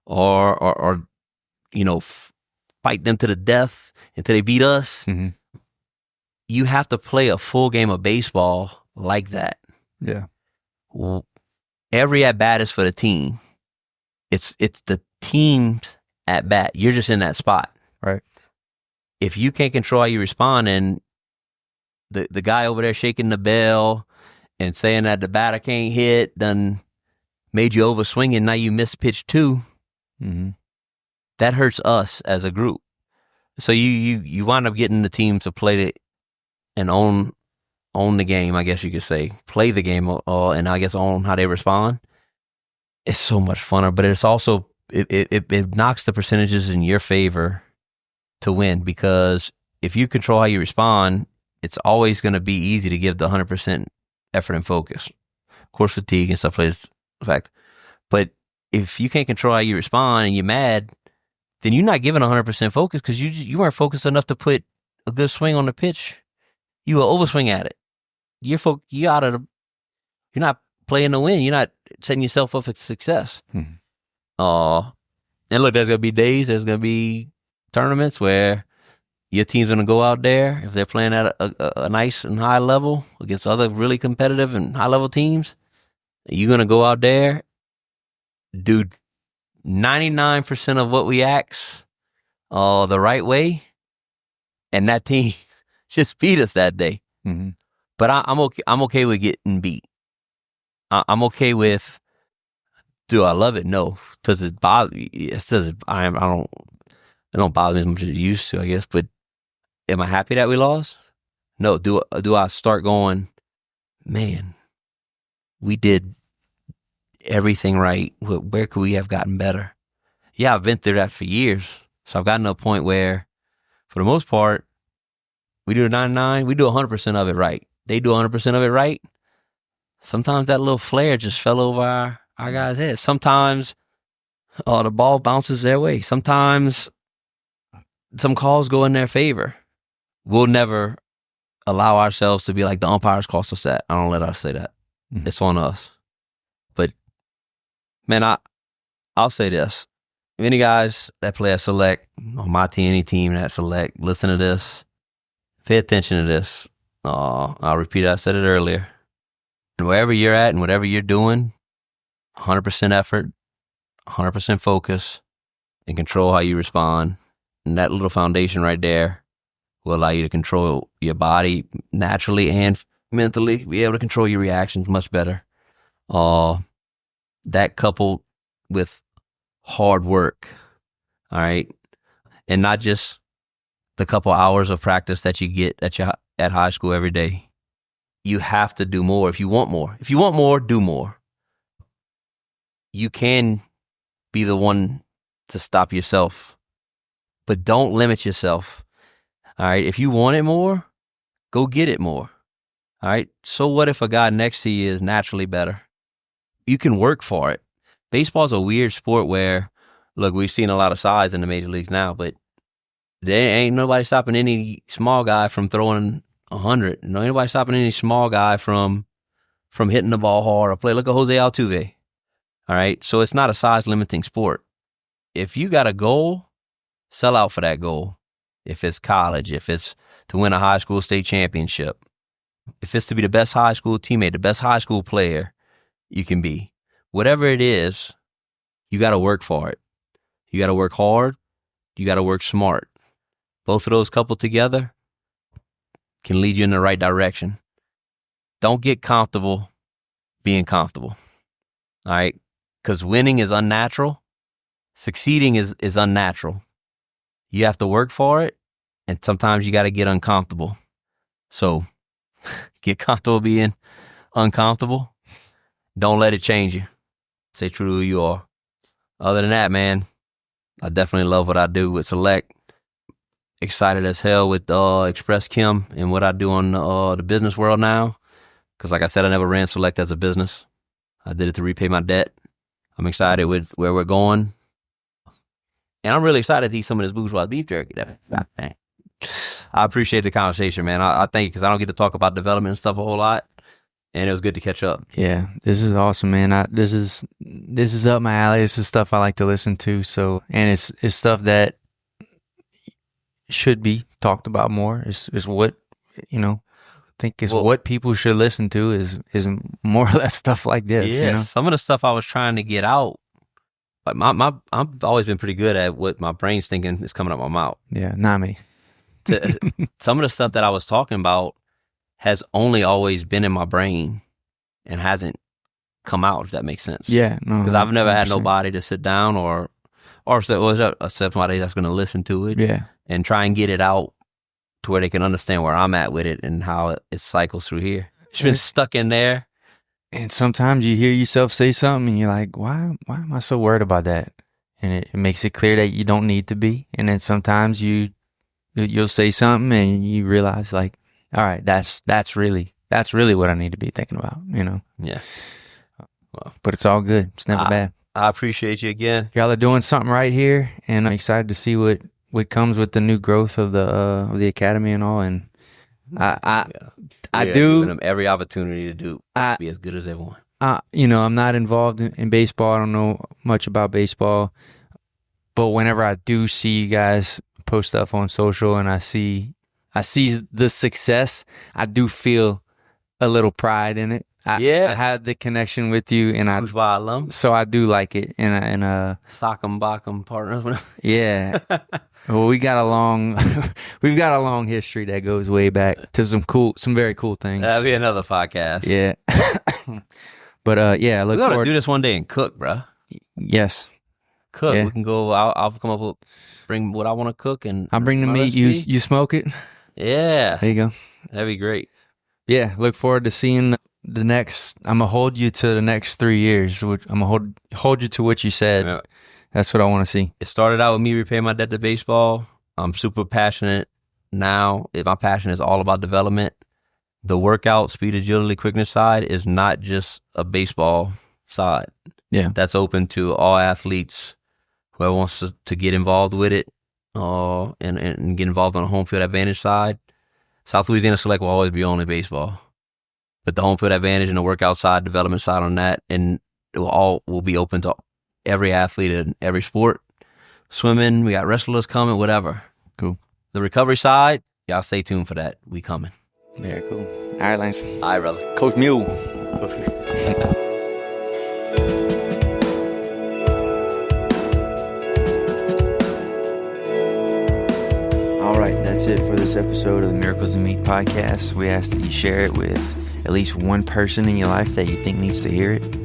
[SPEAKER 2] or fight them to the death until they beat us.
[SPEAKER 1] Mm-hmm.
[SPEAKER 2] You have to play a full game of baseball like that.
[SPEAKER 1] Yeah.
[SPEAKER 2] Every at bat is for the team. It's the team's at bat. You're just in that spot.
[SPEAKER 1] Right. If
[SPEAKER 2] you can't control how you respond, and the guy over there shaking the bell and saying that the batter can't hit done made you overswing and now you missed pitch 2, that hurts us as a group. So you wind up getting the team to play it and own the game, I guess you could say. Play the game, and I guess own how they respond. It's so much funner, but it's also it knocks the percentages in your favor to win, because if you control how you respond, it's always going to be easy to give the 100% effort and focus. Of course, fatigue and stuff plays a fact. But if you can't control how you respond and you're mad, then you're not giving 100% focus, because you weren't focused enough to put a good swing on the pitch. You will overswing at it. you're not playing to win. You're not setting yourself up for success. And look, there's gonna be days, there's gonna be tournaments where your team's gonna go out there if they're playing at a nice and high level against other really competitive and high level teams. You're gonna go out there, do 99% of what we ask the right way, and that team just beat us that day. But I'm okay. I'm okay with getting beat. I'm okay with. Do I love it? No. Does it bother me? Yes. Does it? It don't bother me as much as it used to, I guess. But am I happy that we lost? No. Do I start going, man, we did everything right. Where could we have gotten better? Yeah, I've been through that for years. So I've gotten to a point where, for the most part, we do 99, we do 100% of it right. They do 100% of it right. Sometimes that little flare just fell over our guys' heads. Sometimes the ball bounces their way. Sometimes some calls go in their favor. We'll never allow ourselves to be like the umpires cost us that. I don't let us say that. It's on us. But, man, I'll say this. Any guys that play at Select, on my team, any team at Select, listen to this. Pay attention to this. I'll repeat it. I said it earlier. And wherever you're at and whatever you're doing, 100% effort, 100% focus, and control how you respond. And that little foundation right there will allow you to control your body naturally and mentally, be able to control your reactions much better. That coupled with hard work, all right? And not just the couple hours of practice that you get at high school every day. You have to do more if you want more. If you want more, do more. You can be the one to stop yourself, but don't limit yourself. All right. If you want it more, go get it more. All right. So what if a guy next to you is naturally better? You can work for it. Baseball's a weird sport where, look, we've seen a lot of size in the major leagues now, but there ain't nobody stopping any small guy from throwing 100. No, anybody stopping any small guy from hitting the ball hard or play. Look at Jose Altuve. All right. So it's not a size limiting sport. If you got a goal, sell out for that goal. If it's college, if it's to win a high school state championship, if it's to be the best high school teammate, the best high school player you can be, whatever it is, you got to work for it. You got to work hard. You got to work smart. Both of those coupled together can lead you in the right direction. Don't get comfortable being comfortable. All right? Because winning is unnatural. Succeeding is unnatural. You have to work for it, and sometimes you got to get uncomfortable. So get comfortable being uncomfortable. Don't let it change you. Stay true to who you are. Other than that, man, I definitely love what I do with Select. Excited as hell with Express Kim and what I do on the business world now. Because like I said, I never ran Select as a business. I did it to repay my debt. I'm excited with where we're going. And I'm really excited to eat some of this Bourgeois beef jerky. I appreciate the conversation, man. I thank you because I don't get to talk about development and stuff a whole lot. And it was good to catch up.
[SPEAKER 1] Yeah, this is awesome, man. This is up my alley. This is stuff I like to listen to. So, and it's stuff that should be talked about more. Is what, I think is what people should listen to is more or less stuff like this.
[SPEAKER 2] Yeah, some of the stuff I was trying to get out, but I've always been pretty good at what my brain's thinking is coming out my mouth.
[SPEAKER 1] Yeah, not me.
[SPEAKER 2] Some of the stuff that I was talking about has only always been in my brain and hasn't come out, if that makes sense.
[SPEAKER 1] Yeah, no,
[SPEAKER 2] because I've never had nobody to sit down or somebody that's going to listen to it.
[SPEAKER 1] Yeah.
[SPEAKER 2] And try and get it out to where they can understand where I'm at with it and how it cycles through here. It's been stuck in there.
[SPEAKER 1] And sometimes you hear yourself say something and you're like, why am I so worried about that? And it makes it clear that you don't need to be. And then sometimes you'll say something and you realize like, all right, that's really what I need to be thinking about,
[SPEAKER 2] Yeah.
[SPEAKER 1] Well, but it's all good. It's never bad.
[SPEAKER 2] I appreciate you again.
[SPEAKER 1] Y'all are doing something right here, and I'm excited to see what comes with the new growth of the academy and all. And I
[SPEAKER 2] We're
[SPEAKER 1] do.
[SPEAKER 2] giving them every opportunity to be as good as they want.
[SPEAKER 1] I'm not involved in baseball. I don't know much about baseball, but whenever I do see you guys post stuff on social and I see the success, I do feel a little pride in it. I had the connection with you, and
[SPEAKER 2] Bourgeois alum.
[SPEAKER 1] So I do like it. And
[SPEAKER 2] Sock'em Bock'em partners.
[SPEAKER 1] Yeah. Well, we've got a long history that goes way back to some very cool things.
[SPEAKER 2] That'll be another podcast.
[SPEAKER 1] Yeah. But I look
[SPEAKER 2] we
[SPEAKER 1] forward.
[SPEAKER 2] gotta do this one day and cook, bro.
[SPEAKER 1] Yes.
[SPEAKER 2] Cook.
[SPEAKER 1] Yeah.
[SPEAKER 2] We can go. I'll come up with bring what I want to cook, and
[SPEAKER 1] I'll bring the meat. You smoke it.
[SPEAKER 2] Yeah.
[SPEAKER 1] There you go.
[SPEAKER 2] That'd be great.
[SPEAKER 1] Yeah. Look forward to seeing the next. I'm gonna hold you to the next 3 years. Which I'm gonna hold you to what you said. Yeah. That's what I want to see.
[SPEAKER 2] It started out with me repaying my debt to baseball. I'm super passionate now. My passion is all about development. The workout, speed, agility, quickness side is not just a baseball side.
[SPEAKER 1] Yeah.
[SPEAKER 2] That's open to all athletes, whoever wants to get involved with it, and get involved on the home field advantage side. South Louisiana Select will always be only baseball. But the home field advantage and the workout side, development side on that, and it will be open to every athlete in every sport. Swimming, we got wrestlers coming, whatever.
[SPEAKER 1] Cool.
[SPEAKER 2] The recovery side, y'all stay tuned for that. We coming.
[SPEAKER 1] Very cool. All right, Lance.
[SPEAKER 2] All right, brother.
[SPEAKER 1] Coach Mule. All right, that's it for this episode of the Miracles in Meat podcast. We ask that you share it with at least one person in your life that you think needs to hear it.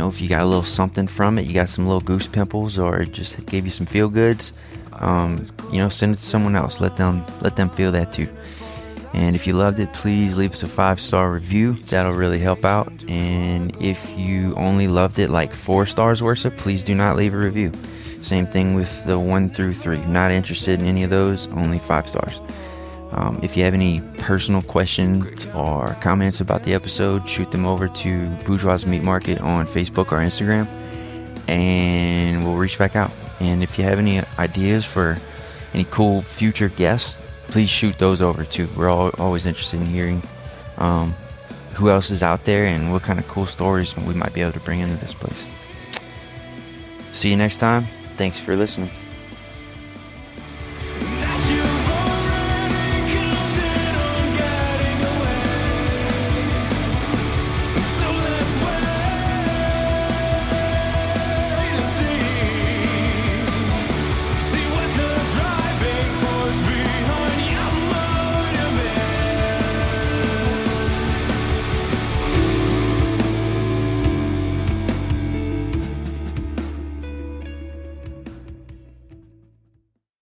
[SPEAKER 1] If you got a little something from it, you got some little goose pimples, or it just gave you some feel goods, send it to someone else. Let them feel that too. And if you loved it, please leave us a 5-star review. That'll really help out. And if you only loved it like 4 stars worth of, please do not leave a review. Same thing with the 1 through 3. Not interested in any of those, only 5 stars. If you have any personal questions or comments about the episode, shoot them over to Bourgeois Meat Market on Facebook or Instagram, and we'll reach back out. And if you have any ideas for any cool future guests, please shoot those over too. We're always interested in hearing who else is out there and what kind of cool stories we might be able to bring into this place. See you next time. Thanks for listening.